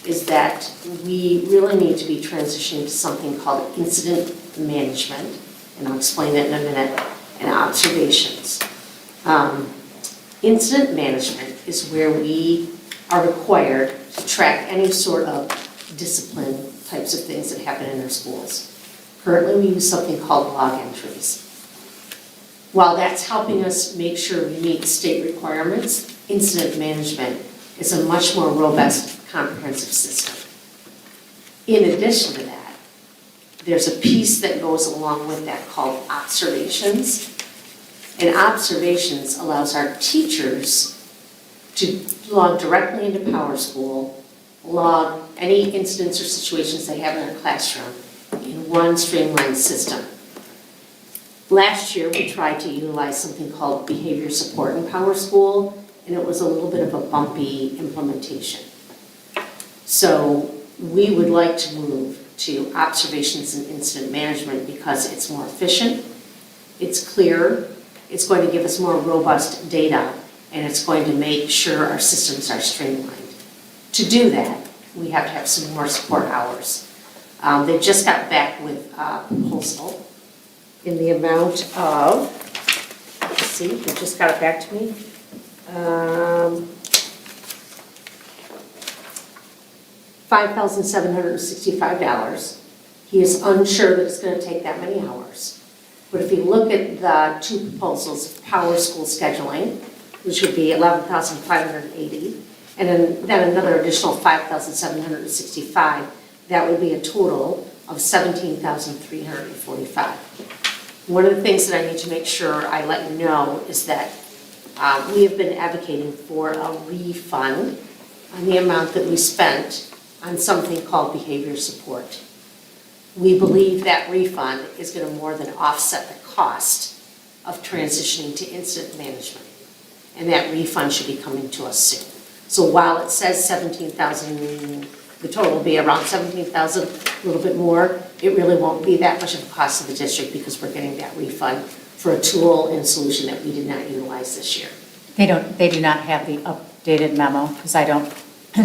is that we really need to be transitioning to something called incident management, and I'll explain that in a minute, and observations. Incident management is where we are required to track any sort of discipline types of things that happen in our schools. Currently, we use something called log entries. While that's helping us make sure we meet state requirements, incident management is a much more robust, comprehensive system. In addition to that, there's a piece that goes along with that called observations. And observations allows our teachers to log directly into PowerSchool, log any incidents or situations they have in their classroom in one streamlined system. Last year, we tried to utilize something called behavior support in PowerSchool, and it was a little bit of a bumpy implementation. So we would like to move to observations and incident management because it's more efficient, it's clearer, it's going to give us more robust data, and it's going to make sure our systems are streamlined. To do that, we have to have some more support hours. They just got back with a proposal in the amount of, let's see, they just got it back to me. $5,765. He is unsure that it's going to take that many hours. But if you look at the two proposals, PowerSchool scheduling, which would be $11,580, and then another additional $5,765, that would be a total of $17,345. One of the things that I need to make sure I let you know is that we have been advocating for a refund on the amount that we spent on something called behavior support. We believe that refund is going to more than offset the cost of transitioning to incident management. And that refund should be coming to us soon. So while it says $17,000, the total will be around $17,000, a little bit more, it really won't be that much of a cost to the district because we're getting that refund for a tool and solution that we did not utilize this year. They do not have the updated memo, because I don't,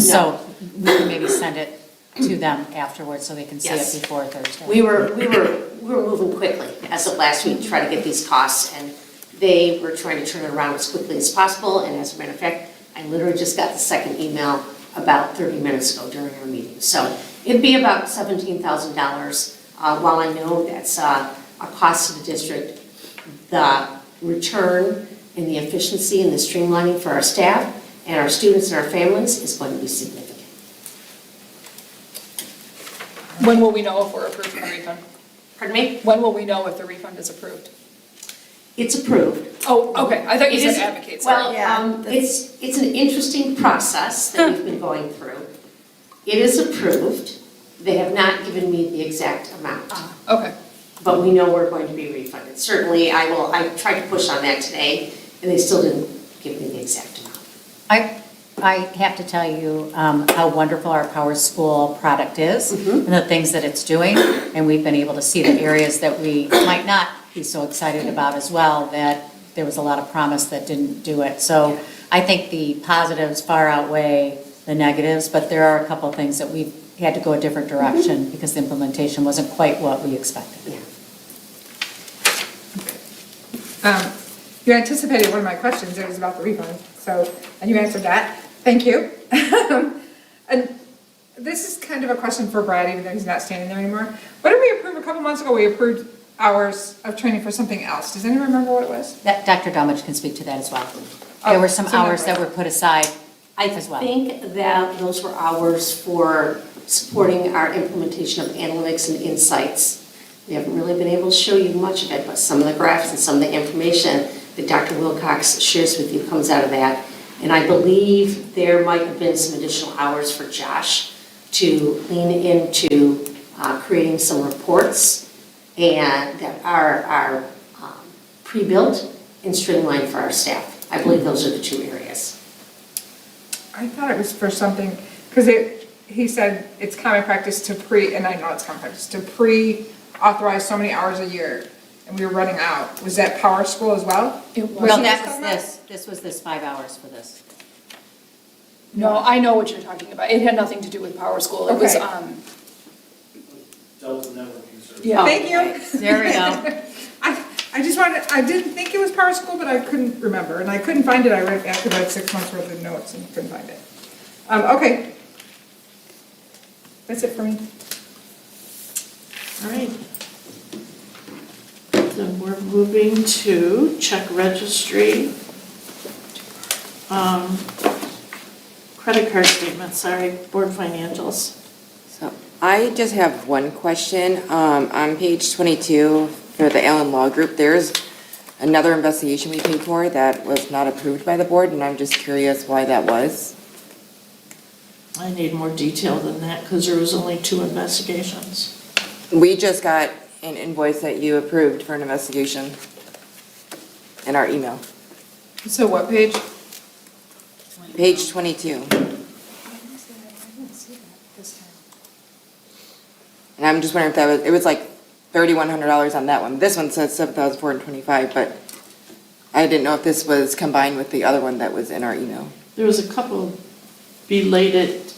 so we can maybe send it to them afterwards so they can see Yes. it before Thursday. We were moving quickly as of last week to try to get these costs, and they were trying to turn it around as quickly as possible. And as a matter of fact, I literally just got the second email about 30 minutes ago during our meeting. So it'd be about $17,000. While I know that's a cost to the district, the return and the efficiency and the streamlining for our staff and our students and our families is going to be significant. When will we know if we're approved for the refund? Pardon me? When will we know if the refund is approved? It's approved. Oh, okay, I thought you It said is- advocate, sorry. Well, it's an interesting process that we've been going through. It is approved. They have not given me the exact amount, Okay, but we know we're going to be refunded. Certainly, I tried to push on that today, and they still didn't give me the exact amount. I have to tell you how wonderful our PowerSchool product is and the things that it's doing. And we've been able to see the areas that we might not be so excited about as well, that there was a lot of promise that didn't do it. So I think the positives far outweigh the negatives, but there are a couple of things that we've had to go a different direction because the implementation wasn't quite what we expected. Yeah. You anticipated one of my questions, it was about the refund, so, and you answered that, thank you. And this is kind of a question for Brad, even though he's not standing there anymore. What did we approve a couple months ago? We approved hours of training for something else. Does anyone remember what it was? Dr. Dummage can speak to that as well. There were some so not hours that right. were put aside I as well. think that those were hours for supporting our implementation of analytics and insights. We haven't really been able to show you much of it, but some of the graphs and some of the information that Dr. Wilcox shares with you comes out of that. And I believe there might have been some additional hours for Josh to lean into creating some reports and that are pre-built and streamlined for our staff. I believe those are the two areas. I thought it was for something, because he said it's common practice to and I know it's common practice, to pre-authorize so many hours a year, and we were running out. Was that Power School as well? Well, that was this was this 5 hours for this. No, I know what you're talking about. It had nothing to do with Power School. It was, Okay. Delta networking service. yeah. Thank you. There we go. I just wanted, I didn't think it was Power School, but I couldn't remember, and I couldn't find it. I read back about 6 months worth of notes and couldn't find it. Okay. That's it for me. All right. Then we're moving to check registry. Credit card statement, sorry, board financials. So I just have one question. On page 22 for the Allen Law Group, there's another investigation we paid for that was not approved by the board, and I'm just curious why that was. I need more detail than that because there was only 2 investigations. We just got an invoice that you approved for an investigation in our email. So what page? Page 22. And I'm just wondering if that was, it was like $3,100 on that one. This one says $7,425, but I didn't know if this was combined with the other one that was in our email. There was a couple belated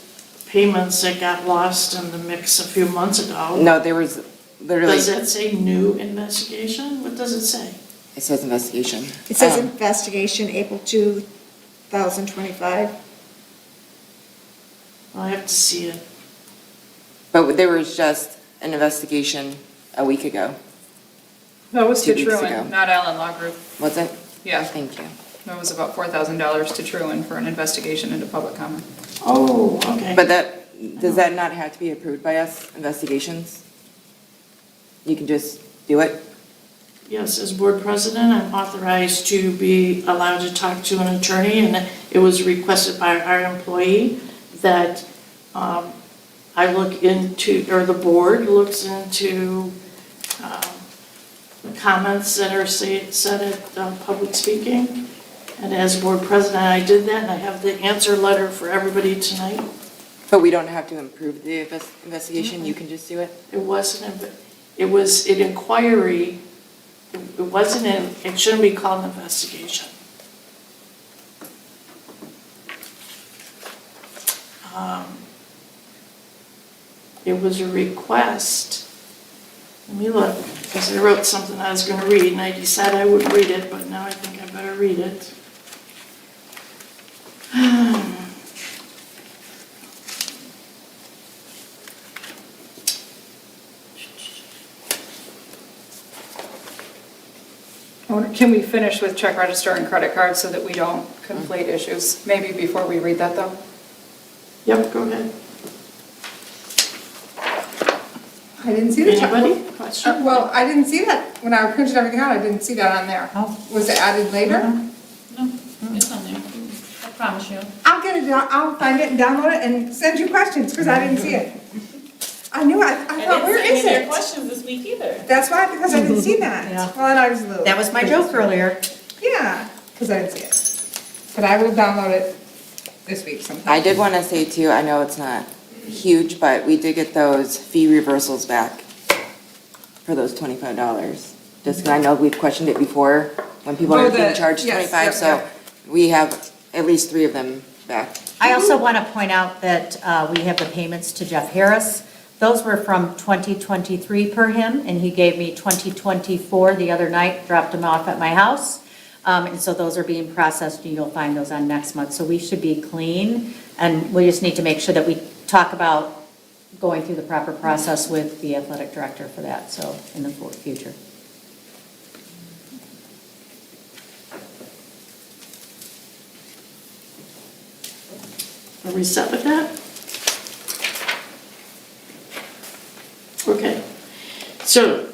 payments that got lost in the mix a few months ago. No, there was literally, Does that say new investigation? What does it say? it says investigation. It says Um, investigation, April 2025. I have to see it. But there was just an investigation a week ago. That was 2 to weeks ago. Truin, not Allen Law Group. Was it? Yeah, Thank you. that was about $4,000 to Truin for an investigation into public comment. Oh, okay. But does that not have to be approved by us, investigations? You can just do it? Yes, as board president, I'm authorized to be allowed to talk to an attorney, and it was requested by our employee that I look into, or the board looks into the comments that are said at public speaking. And as board president, I did that, and I have the answer letter for everybody tonight. But we don't have to approve the investigation, you can just do it? It wasn't, it was an inquiry. It wasn't it shouldn't be called an investigation. It was a request. Let me look, because I wrote something I was going to read, and I decided I would read it, but now I think I better read it. Can we finish with check register and credit card so that we don't conflate issues? Maybe before we read that, though? Yep, go ahead. I didn't see the check. Anybody? Question? Well, I didn't see that. When I printed everything out, I didn't see that on there. Oh. Was it added later? No, it's on there. I promise you. I'll get it, I'll find it and download it and send you questions, because I didn't see it. I knew, I thought, where is it? questions this week either. That's why, because I didn't see that. Yeah. Well, and I was a little. That was my joke earlier. Yeah, because I didn't see it. But I will download it this week sometime. I did want to say too, I know it's not huge, but we did get those fee reversals back for those $25. Just 'cause I know we've questioned it before, when people Oh, are being the- charged yes, 25, yep, so yep. we have at least 3 of them back. I also want to point out that we have the payments to Jeff Harris. Those were from 2023 per him, and he gave me 2024 the other night, dropped them off at my house. And so those are being processed, and you'll find those on next month. So we should be clean, and we just need to make sure that we talk about going through the proper process with the athletic director for that, so in the future. Are we set with that? Okay. So,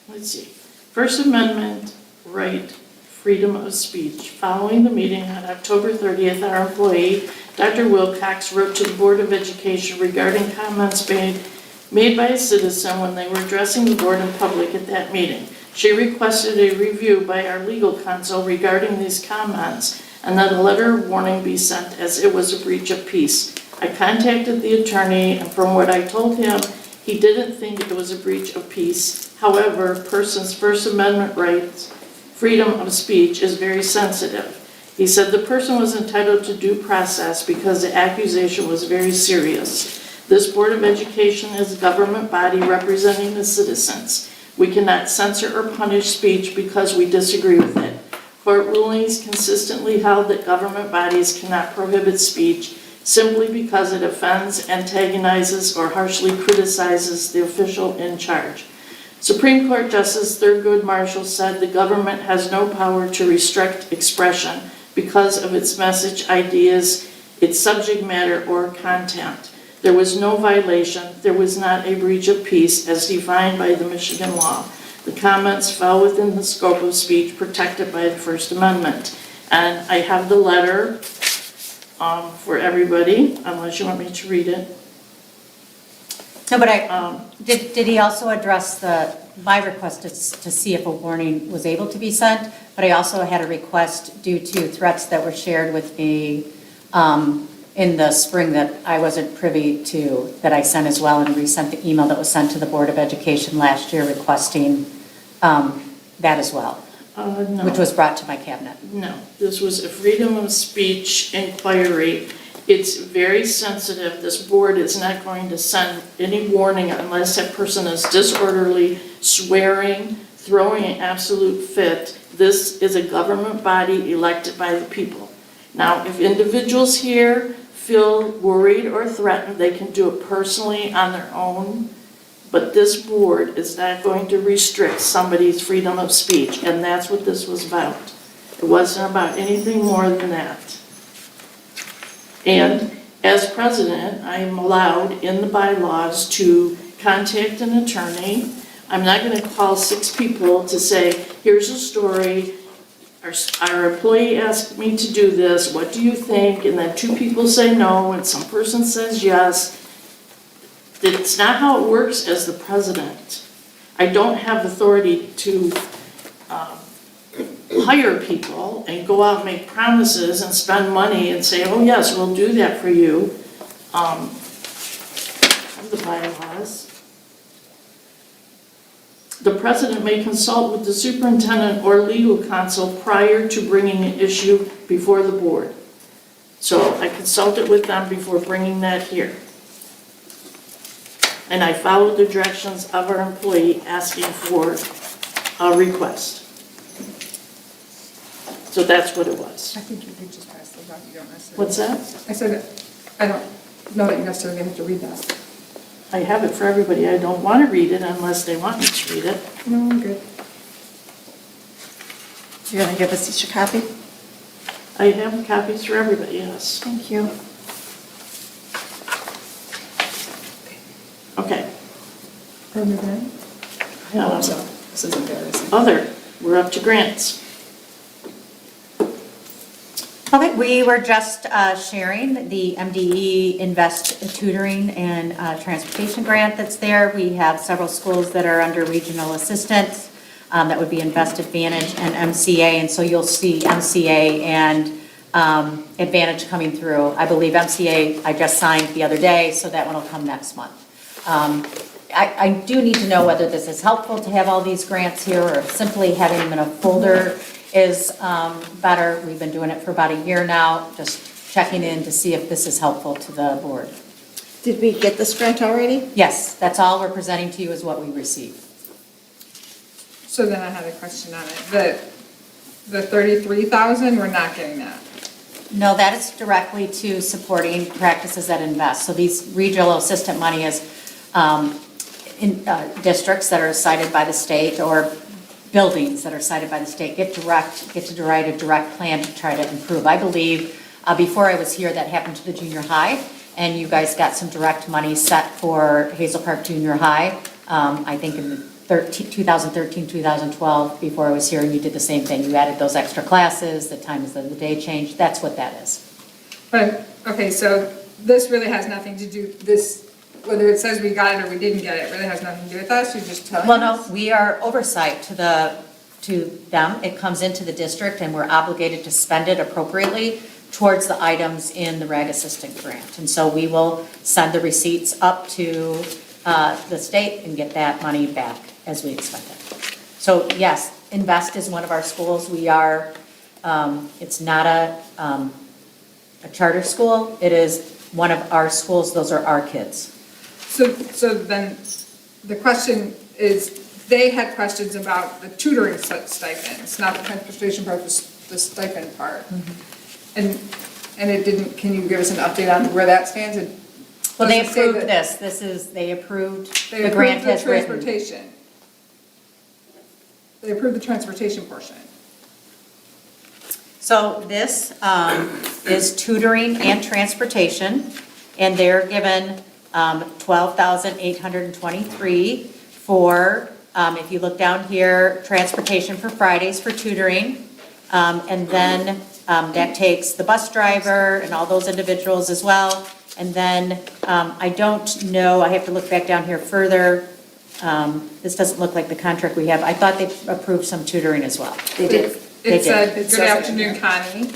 let's see. First Amendment right, freedom of speech. Following the meeting on October 30th, our employee, Dr. Wilcox, wrote to the Board of Education regarding comments made made by a citizen when they were addressing the board in public at that meeting. She requested a review by our legal counsel regarding these comments and that a letter of warning be sent as it was a breach of peace. I contacted the attorney, and from what I told him, he didn't think it was a breach of peace. However, a person's First Amendment rights, freedom of speech, is very sensitive. He said the person was entitled to due process because the accusation was very serious. This Board of Education is a government body representing the citizens. We cannot censor or punish speech because we disagree with it. Court rulings consistently held that government bodies cannot prohibit speech simply because it offends, antagonizes, or harshly criticizes the official in charge. Supreme Court Justice Thurgood Marshall said the government has no power to restrict expression because of its message, ideas, its subject matter, or content. There was no violation. There was not a breach of peace as defined by the Michigan law. The comments fell within the scope of speech protected by the First Amendment. And I have the letter for everybody, unless you want me to read it. No, but did he also address my request to see if a warning was able to be sent? But I also had a request due to threats that were shared with me in the spring that I wasn't privy to, that I sent as well, and resent the email that was sent to the Board of Education last year requesting that as well, No. which was brought to my cabinet. No, this was a freedom of speech inquiry. It's very sensitive. This board is not going to send any warning unless that person is disorderly, swearing, throwing an absolute fit. This is a government body elected by the people. Now, if individuals here feel worried or threatened, they can do it personally on their own. But this board is not going to restrict somebody's freedom of speech, and that's what this was about. It wasn't about anything more than that. And as president, I am allowed in the bylaws to contact an attorney. I'm not going to call 6 people to say, here's a story, our employee asked me to do this, what do you think? And then 2 people say no, and some person says yes. It's not how it works as the president. I don't have authority to hire people and go out and make promises and spend money and say, oh yes, we'll do that for you. The bylaws. The president may consult with the superintendent or legal counsel prior to bringing an issue before the board. So I consulted with them before bringing that here. And I followed the directions of our employee asking for a request. So that's what it was. I think you could just pass those out, you don't necessarily. What's that? I said, I don't know that you necessarily have to read that. I have it for everybody. I don't want to read it unless they want me to read it. No, I'm good. You're going to give us each a copy? I have copies for everybody, yes. Thank you. Okay. Other than? So, this is embarrassing. Other, we're up to grants. Okay, we were just sharing the MDE Invest Tutoring and Transportation Grant that's there. We have several schools that are under regional assistance. That would be Invest Advantage and MCA, and so you'll see MCA and Advantage coming through. I believe MCA I just signed the other day, so that one will come next month. I do need to know whether this is helpful to have all these grants here, or simply having them in a folder is better. We've been doing it for about a year now, just checking in to see if this is helpful to the board. Did we get this grant already? Yes, that's all we're presenting to you is what we received. So then I had a question on it. The 33,000, we're not getting that. No, that is directly to supporting practices that invest. So these regional assistant money is in districts that are cited by the state, or buildings that are cited by the state get to write a direct plan to try to improve. I believe before I was here, that happened to the junior high, and you guys got some direct money set for Hazel Park Junior High. I think in 2013, 2012, before I was here, you did the same thing. You added those extra classes, the times of the day changed. That's what that is. But, okay, so this really has nothing to do, this whether it says we got it or we didn't get it, really has nothing to do with us, you're just telling us? Well, no, we are oversight to them. It comes into the district and we're obligated to spend it appropriately towards the items in the RAG assistant grant. And so we will send the receipts up to the state and get that money back as we expect it. So yes, Invest is one of our schools. We are, it's not a charter school. It is one of our schools. Those are our kids. So then, the question is, they had questions about the tutoring stipends, not the transportation part, the stipend part. And it didn't, can you give us an update on where that stands? Well, they Does it say approved that- this. They approved, They the grant approved the has written. transportation. They approved the transportation portion. So this is tutoring and transportation, and they're given $12,823 for, if you look down here, transportation for Fridays for tutoring. And then that takes the bus driver and all those individuals as well. And then I don't know, I have to look back down here further. This doesn't look like the contract we have. I thought they approved some tutoring as well. They did. They It said, did. good afternoon, Connie,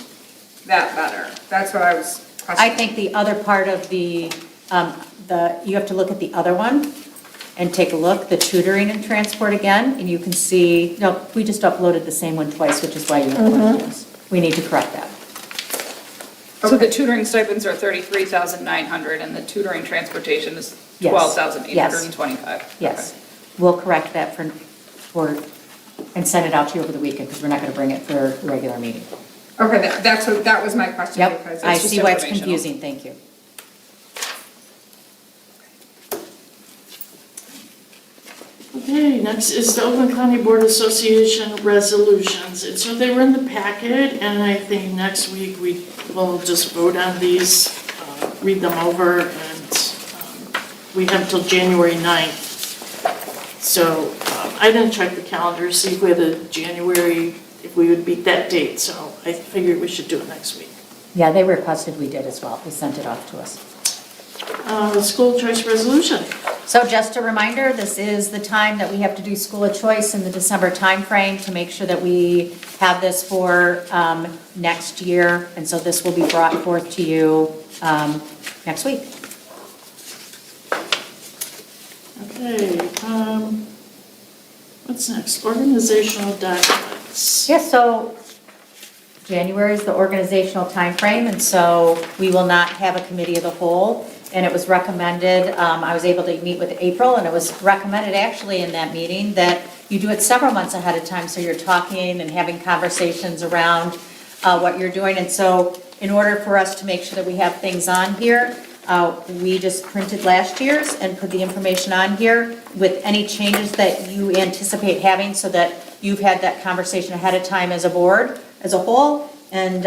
that better. That's what I was questioning. I think the other part of you have to look at the other one and take a look, the tutoring and transport again, and you can see, no, we just uploaded the same one twice, which is why you have questions. We need to correct that. So the tutoring stipends are $33,900 and the tutoring transportation is Yes. $12,825. Yes, we'll correct that and send it out to you over the weekend, because we're not going to bring it for the regular meeting. Okay, that was my question. Yep, because I it's just see why it's informational. confusing, thank you. Okay, next is the Oakland County Board Association resolutions. And so they were in the packet, and I think next week we will just vote on these, read them over, and we have till January 9th. So I didn't check the calendar, see if we had a January, if we would beat that date, so I figured we should do it next week. Yeah, they requested we did as well, they sent it off to us. The school choice resolution. So just a reminder, this is the time that we have to do school of choice in the December timeframe to make sure that we have this for next year. And so this will be brought forth to you next week. Okay, what's next? Organizational documents. Yes, so January is the organizational timeframe, and so we will not have a committee of the whole. And it was recommended, I was able to meet with April, and it was recommended actually in that meeting that you do it several months ahead of time, so you're talking and having conversations around what you're doing. And so in order for us to make sure that we have things on here, we just printed last year's and put the information on here with any changes that you anticipate having, so that you've had that conversation ahead of time as a board, as a whole, and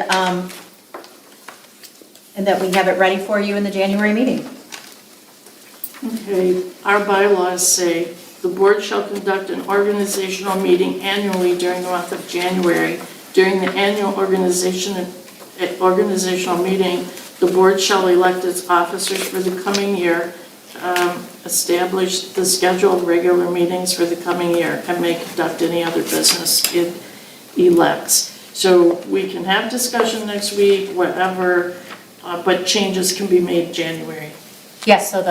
that we have it ready for you in the January meeting. Okay, our bylaws say the board shall conduct an organizational meeting annually during the month of January. During the annual organizational meeting, the board shall elect its officers for the coming year, establish the schedule of regular meetings for the coming year, and may conduct any other business it elects. So we can have discussion next week, whatever, but changes can be made in January. Yes, so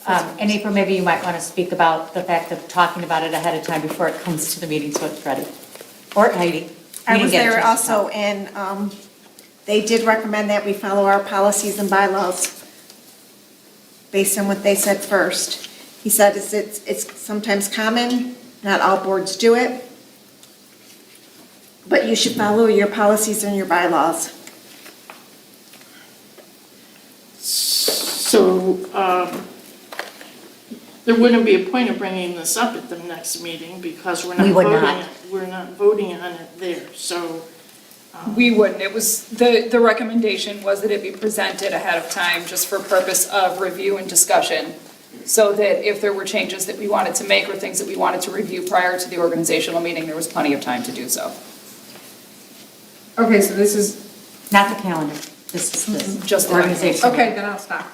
and April, maybe you might want to speak about the fact of talking about it ahead of time before it comes to the meeting, so it's ready. Or Heidi. I was there also, and they did recommend that we follow our policies and bylaws based on what they said first. He said it's sometimes common, not all boards do it, but you should follow your policies and your bylaws. So there wouldn't be a point of bringing this up at the next meeting because we're We not would voting, not. we're not voting on it there, so. We wouldn't, it was, the recommendation was that it be presented ahead of time just for purpose of review and discussion, so that if there were changes that we wanted to make or things that we wanted to review prior to the organizational meeting, there was plenty of time to do so. Okay, so this is, Not the calendar, this is Just the organization. okay, then I'll stop.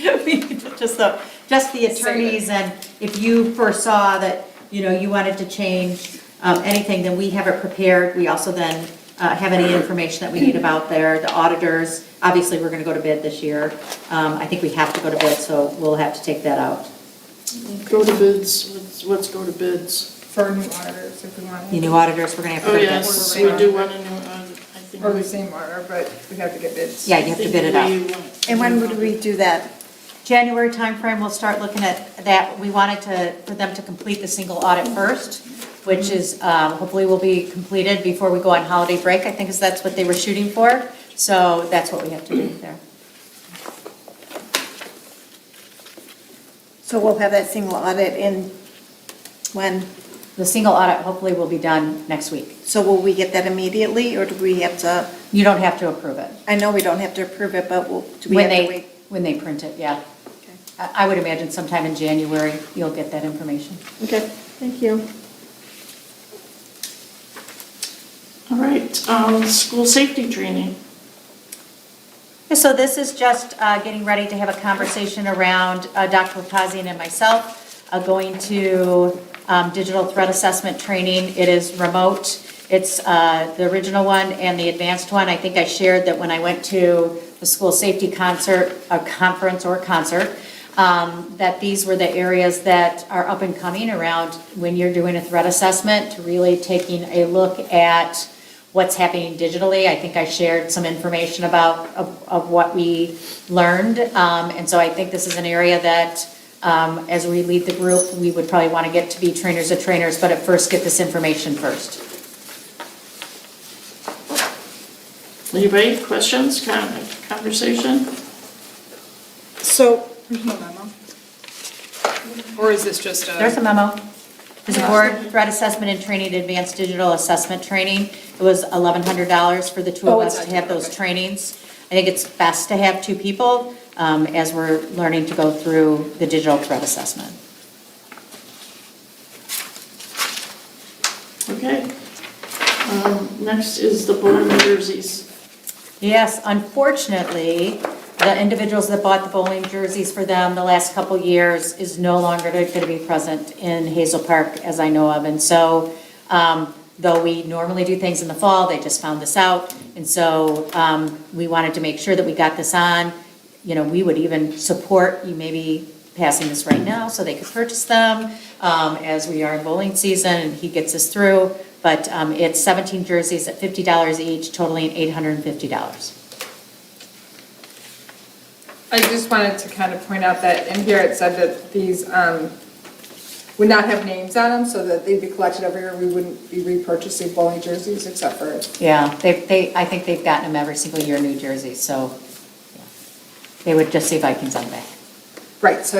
Just the attorneys, and if you foresaw that, you wanted to change anything, then we have it prepared. We also then have any information that we need about the auditors. Obviously, we're going to go to bid this year. I think we have to go to bid, so we'll have to take that out. Go to bids, let's go to bids. For new auditors, if we want. The new auditors, we're going to have to Oh, go to yes, bid. we do want a new, I think. Or the same auditor, but we have to get bids. Yeah, you have to bid it out. And when would we do that? January timeframe, we'll start looking at that. We wanted for them to complete the single audit first, which is, hopefully will be completed before we go on holiday break. I think that's what they were shooting for. So that's what we have to do there. So we'll have that single audit in when? The single audit hopefully will be done next week. So will we get that immediately, or do we have to? You don't have to approve it. I know we don't have to approve it, but do we have to wait? When they print it, yeah. Okay. I would imagine sometime in January, you'll get that information. Okay, thank you. All right, school safety training. So this is just getting ready to have a conversation around Dr. Papazian and myself going to digital threat assessment training. It is remote. It's the original one and the advanced one. I think I shared that when I went to the school safety conference, that these were the areas that are up and coming around when you're doing a threat assessment, to really taking a look at what's happening digitally. I think I shared some information of what we learned. And so I think this is an area that, as we lead the group, we would probably want to get to be trainers of trainers, but at first get this information first. Anybody, questions, conversation? So, There's no memo. Or is this just a? There's a memo. There's a board threat assessment and training, advanced digital assessment training. It was $1,100 for the two of us to have those trainings. I think it's best to have two people as we're learning to go through the digital threat assessment. Okay. Next is the bowling jerseys. Yes, unfortunately, the individuals that bought the bowling jerseys for them the last couple years is no longer going to be present in Hazel Park, as I know of. And so, though we normally do things in the fall, they just found this out. And so we wanted to make sure that we got this on. We would even support you maybe passing this right now so they could purchase them as we are in bowling season and he gets us through. But it's 17 jerseys at $50 each, totaling $850. I just wanted to kind of point out that in here it said that these would not have names on them, so that they'd be collected every year. We wouldn't be repurchasing bowling jerseys except for. Yeah, I think they've gotten them every single year, New Jersey, so yeah. They would just say Vikings on the back. Right, so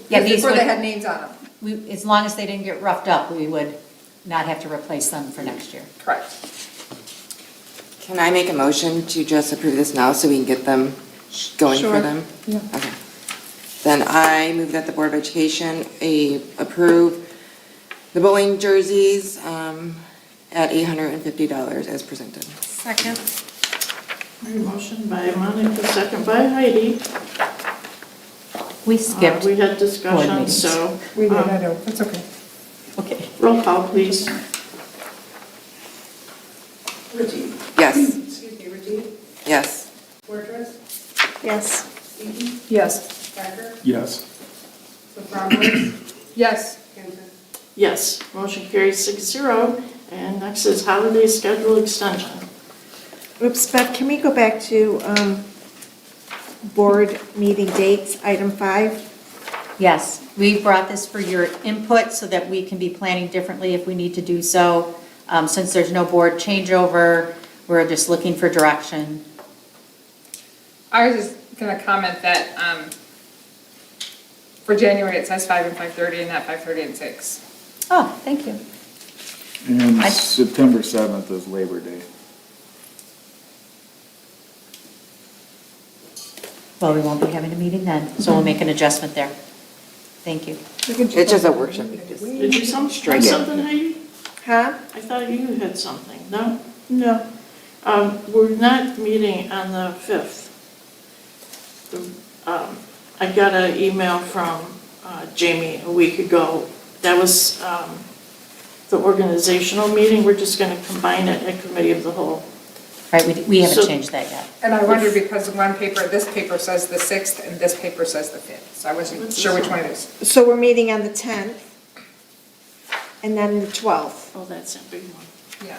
Yeah, these before they would- had names on them. As long as they didn't get roughed up, we would not have to replace them for next year. Correct. Can I make a motion to just approve this now so we can get them going for Sure. them? Yeah. Okay. Then I move that the Board of Education approve the bowling jerseys at $850 as presented. second. All right, motion by Monica, second by Heidi. We skipped. We had board discussion, meetings. so. We did, I know, that's okay. Okay. Roll call, please. Rajiv? Yes. Excuse me, Rajiv? Yes. Fortress? Yes. Eaton? Yes. Thacker? Yes. Sofrowitz? Yes. Hanson? Yes, motion carries 6-0. And next is holiday schedule extension. Oops, Beth, can we go back to board meeting dates, item 5? Yes, we brought this for your input so that we can be planning differently if we need to do so. Since there's no board changeover, we're just looking for direction. I was just gonna comment that, for January, it says 5 and 5:30 and not 5:30 and 6. Oh, thank you. And September 7th is Labor Day. Well, we won't be having a meeting then, so we'll make an adjustment there. Thank you. It's just a workshop. Did you have Strike it. something, Heidi? Huh? I thought you had something, no? No. We're not meeting on the 5th. I got an email from Jamie a week ago. That was the organizational meeting. We're just going to combine it at committee of the whole. Right, we haven't So- changed that yet. And I wonder because in one paper, this paper says the 6th and this paper says the 5th. So I wasn't What's sure this which one? one it is. So we're meeting on the 10th and then the 12th. Oh, that's a big one. Yeah.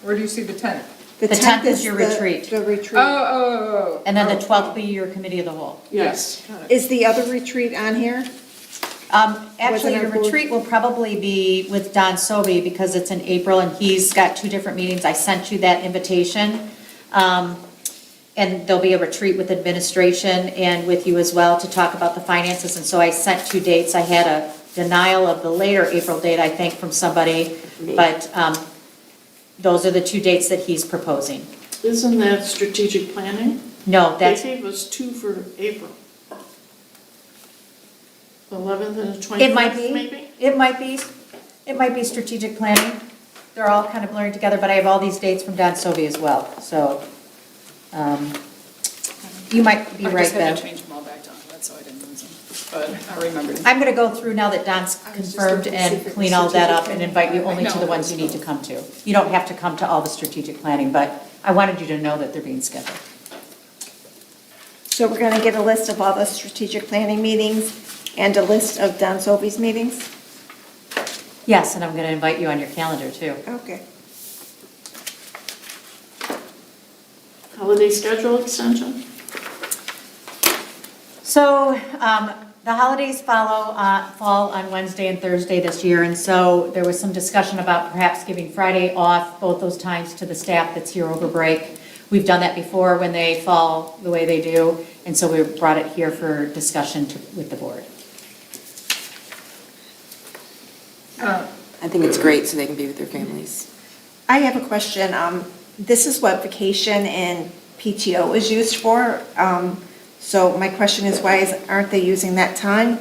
Where do you see the 10th? The 10th is your the- retreat. The retreat. Oh. And then the Oh, 12th will be your committee of the whole. Yes. Is the other retreat on here? Actually, our your board- retreat will probably be with Don Sobey because it's in April and he's got 2 different meetings. I sent you that invitation. And there'll be a retreat with administration and with you as well to talk about the finances. And so I sent 2 dates. I had a denial of the later April date, I think, from somebody. But those are the 2 dates that he's proposing. Isn't that strategic planning? No, They that's, gave us 2 for April. 11th and the 25th, it might be. maybe? It might be. It might be strategic planning. They're all kind of blurring together, but I have all these dates from Don Sobey as well. So you might be I right, just had Bev. to change them all back to that, so I didn't lose them, but I remembered. I'm going to go through now that Don's confirmed and clean all that up and invite you only to the ones you need to come to. You don't have to come to all the strategic planning, but I wanted you to know that they're being scheduled. So we're going to get a list of all the strategic planning meetings and a list of Don Sobey's meetings? Yes, and I'm going to invite you on your calendar too. Okay. Holiday schedule extension? So the holidays fall on Wednesday and Thursday this year, and so there was some discussion about perhaps giving Friday off both those times to the staff that's here over break. We've done that before when they fall the way they do, and so we brought it here for discussion with the board. I think it's great so they can be with their families. I have a question. This is what vacation and PTO is used for. So my question is, aren't they using that time?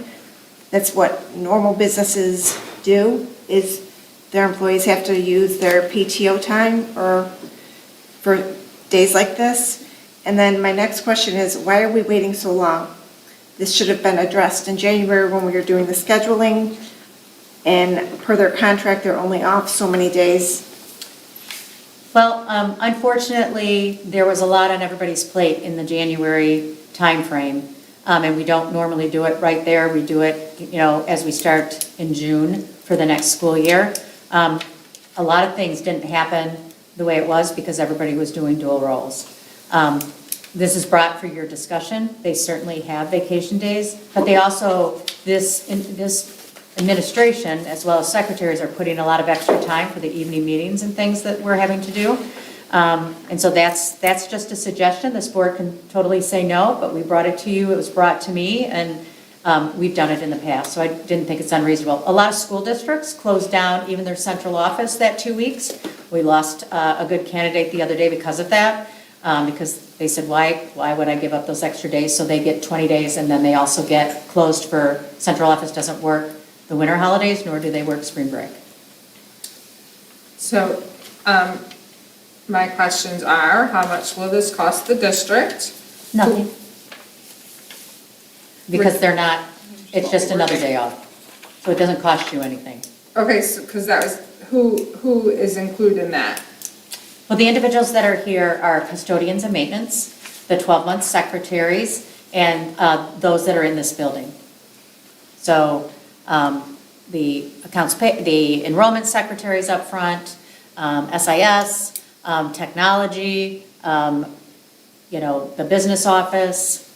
That's what normal businesses do, is their employees have to use their PTO time or for days like this? And then my next question is, why are we waiting so long? This should have been addressed in January when we were doing the scheduling, and per their contract, they're only off so many days. Well, unfortunately, there was a lot on everybody's plate in the January timeframe, and we don't normally do it right there. We do it, as we start in June for the next school year. A lot of things didn't happen the way it was because everybody was doing dual roles. This is brought for your discussion. They certainly have vacation days, but they also, this administration, as well as secretaries, are putting a lot of extra time for the evening meetings and things that we're having to do. And so that's just a suggestion. This board can totally say no, but we brought it to you, it was brought to me, and we've done it in the past, so I didn't think it's unreasonable. A lot of school districts closed down even their central office that 2 weeks. We lost a good candidate the other day because of that, because they said, why would I give up those extra days? So they get 20 days, and then they also get closed for, central office doesn't work the winter holidays, nor do they work spring break. So, my questions are, how much will this cost the district? Nothing. Because they're not, it's just another day off. So it doesn't cost you anything. Okay, so, because that was, who is included in that? Well, the individuals that are here are custodians and maintenance, the 12-month secretaries, and those that are in this building. So the the enrollment secretaries up front, SIS, technology, the business office,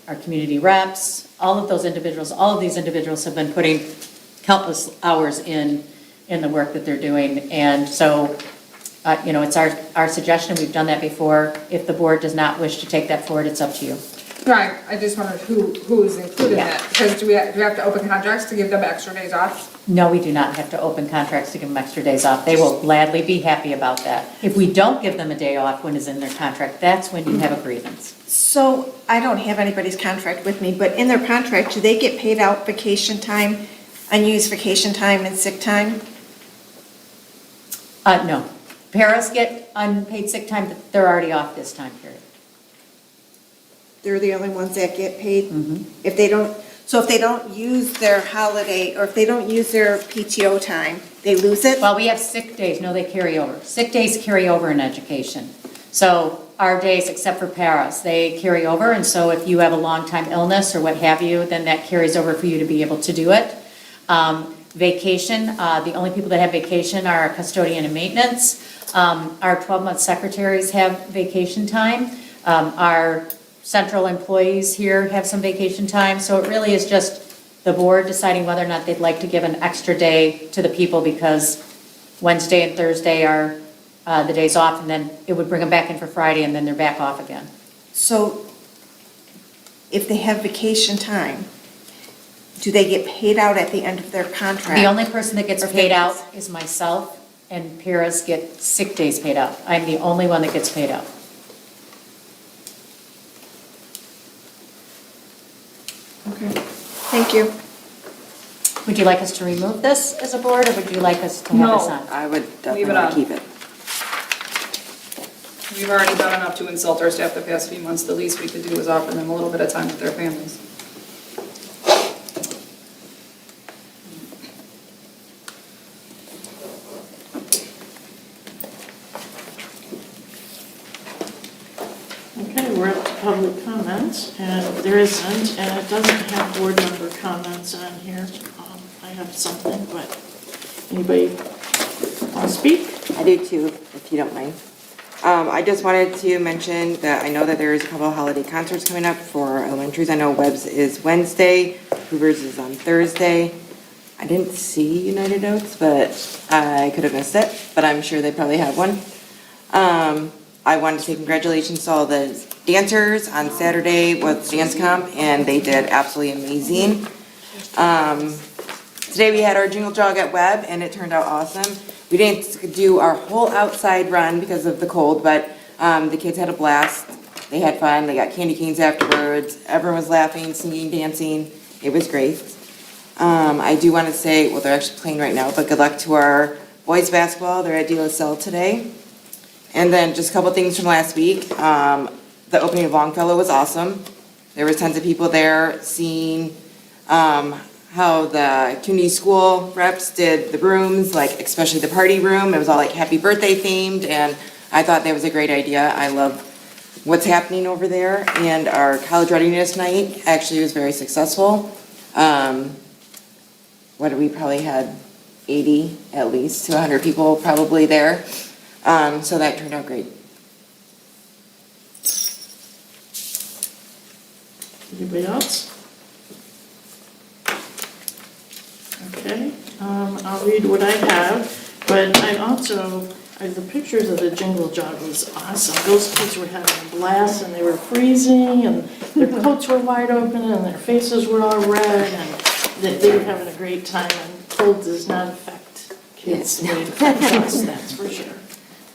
our community reps, all of these individuals have been putting countless hours in the work that they're doing. And so, it's our suggestion, we've done that before. If the board does not wish to take that forward, it's up to you. Right, I just wondered who is included in that, because do we have to open contracts to give them extra days off? No, we do not have to open contracts to give them extra days off. They will gladly be happy about that. If we don't give them a day off when it's in their contract, that's when you have a grievance. So I don't have anybody's contract with me, but in their contract, do they get paid out vacation time, unused vacation time, and sick time? No. Paras get unpaid sick time, but they're already off this time period. they're the only ones that get paid? If they don't, so if they don't use their holiday, or if they don't use their PTO time, they lose it? Well, we have sick days, no, they carry over. Sick days carry over in education. So our days, except for paras, they carry over, and so if you have a long-time illness or what have you, then that carries over for you to be able to do it. Vacation, the only people that have vacation are our custodian and maintenance. Our 12-month secretaries have vacation time. Our central employees here have some vacation time, so it really is just the board deciding whether or not they'd like to give an extra day to the people, because Wednesday and Thursday are the days off, and then it would bring them back in for Friday, and then they're back off again. So if they have vacation time, do they get paid out at the end of their contract? The only person that gets Or paid out vacancies? is myself, and paras get sick days paid out. I'm the only one that gets paid out. Okay, thank you. Would you like us to remove this as a board, or would you like us to have this No. on? I would definitely Leave it want on. to keep it. We've already done enough to insult our staff the past few months. The least we could do is offer them a little bit of time with their families. Okay, we're up to public comments, and there isn't, and it doesn't have board member comments on here. I have something, but anybody want to speak? I do too, if you don't mind. I just wanted to mention that I know that there is a couple of holiday concerts coming up for elementaries. I know Webb's is Wednesday, Hoover's is on Thursday. I didn't see United Oats, but I could have missed it, but I'm sure they probably have one. I wanted to say congratulations to all the dancers. On Saturday was dance comp, and they did absolutely amazing. Today we had our jingle jog at Webb, and it turned out awesome. We didn't do our whole outside run because of the cold, but the kids had a blast. They had fun. They got candy canes afterwards. Everyone was laughing, singing, dancing. It was great. I do want to say, well, they're actually playing right now, but good luck to our boys basketball. They're at De La Salle today. And then just a couple things from last week. The opening of Longfellow was awesome. There was tons of people there seeing how the community school reps did the rooms, like especially the party room. It was all like happy birthday themed, and I thought that was a great idea. I love what's happening over there, and our college readiness night actually was very successful. We probably had 80 at least to 100 people probably there. So that turned out great. Anybody else? Okay, I'll read what I have, but I also, the pictures of the jingle jog was awesome. Those kids were having a blast, and they were freezing, and their coats were wide open, and their faces were all red, and they were having a great time, and cold does not affect kids the way it affects us, that's for sure.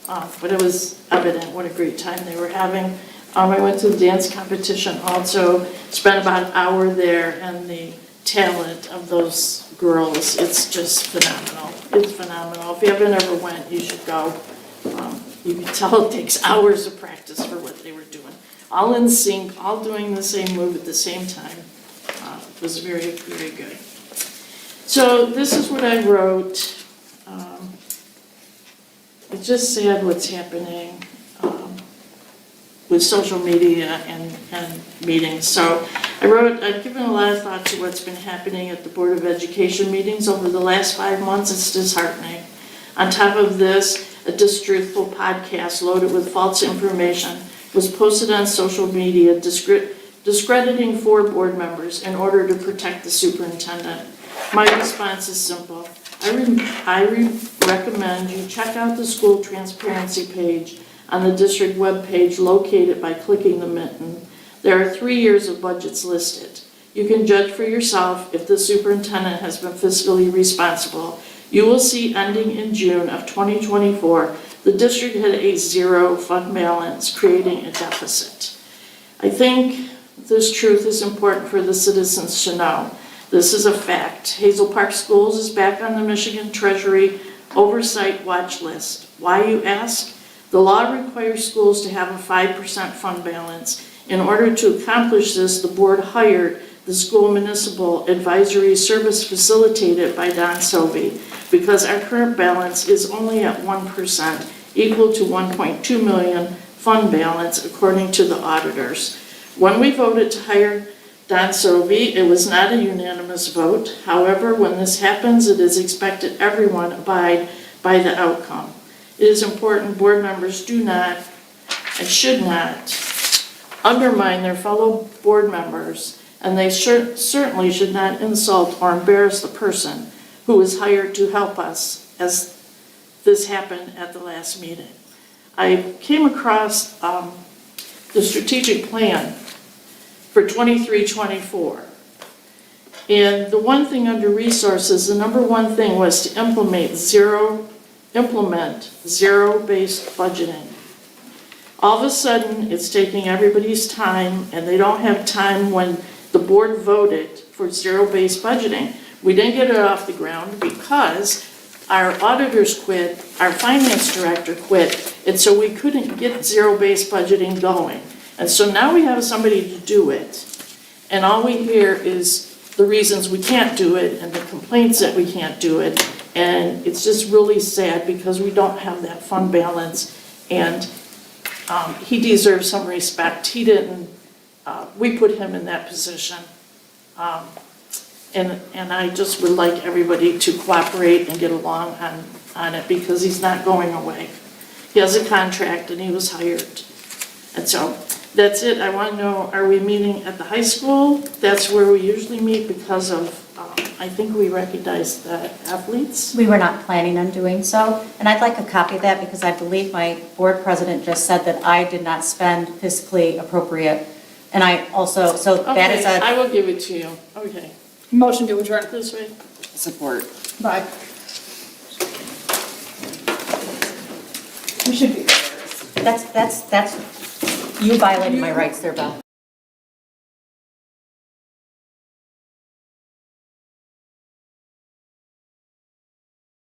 But it was evident what a great time they were having. I went to the dance competition also, spent about an hour there, and the talent of those girls, it's just phenomenal. It's phenomenal. If you haven't ever went, you should go. You can tell it takes hours of practice for what they were doing. All in sync, all doing the same move at the same time. It was very, very good. So this is what I wrote. It's just sad what's happening with social media and meetings. So I've given a lot of thought to what's been happening at the Board of Education meetings over the last 5 months. It's disheartening. On top of this, a distruthful podcast loaded with false information was posted on social media discrediting 4 board members in order to protect the superintendent. My response is simple. I recommend you check out the school transparency page on the district webpage located by clicking the mitten. There are 3 years of budgets listed. You can judge for yourself if the superintendent has been fiscally responsible. You will see ending in June of 2024, the district had a 0 fund balance, creating a deficit. I think this truth is important for the citizens to know. This is a fact. Hazel Park Schools is back on the Michigan Treasury Oversight Watch List. Why, you ask? The law requires schools to have a 5% fund balance, In order to accomplish this, the board hired the school municipal advisory service facilitated by Don Sovey, because our current balance is only at 1%, equal to 1.2 million fund balance according to the auditors. When we voted to hire Don Sovey, it was not a unanimous vote. However, when this happens, it is expected everyone abide by the outcome. It is important board members do not and should not undermine their fellow board members, and they certainly should not insult or embarrass the person who was hired to help us, as this happened at the last meeting. I came across the strategic plan for 23-24. And the one thing under resources, the number one thing was to implement zero-based budgeting. All of a sudden, it's taking everybody's time, and they don't have time when the board voted for zero-based budgeting. We didn't get it off the ground because our auditors quit, our finance director quit, and so we couldn't get zero-based budgeting going. And so now we have somebody to do it, and all we hear is the reasons we can't do it and the complaints that we can't do it, and it's just really sad because we don't have that fund balance, and he deserves some respect. He didn't, we put him in that position. And I just would like everybody to cooperate and get along on it because he's not going away. He has a contract and he was hired. And so that's it. I want to know, are we meeting at the high school? That's where we usually meet because of, I think we recognize the athletes. We were not planning on doing so, and I'd like a copy of that because I believe my board president just said that I did not spend fiscally appropriate. And I also, so that is Okay, I a, will give it to you. Okay. Motion to adjourn. This way. Support. Bye. we should be, that's, you violated my rights there, Belle.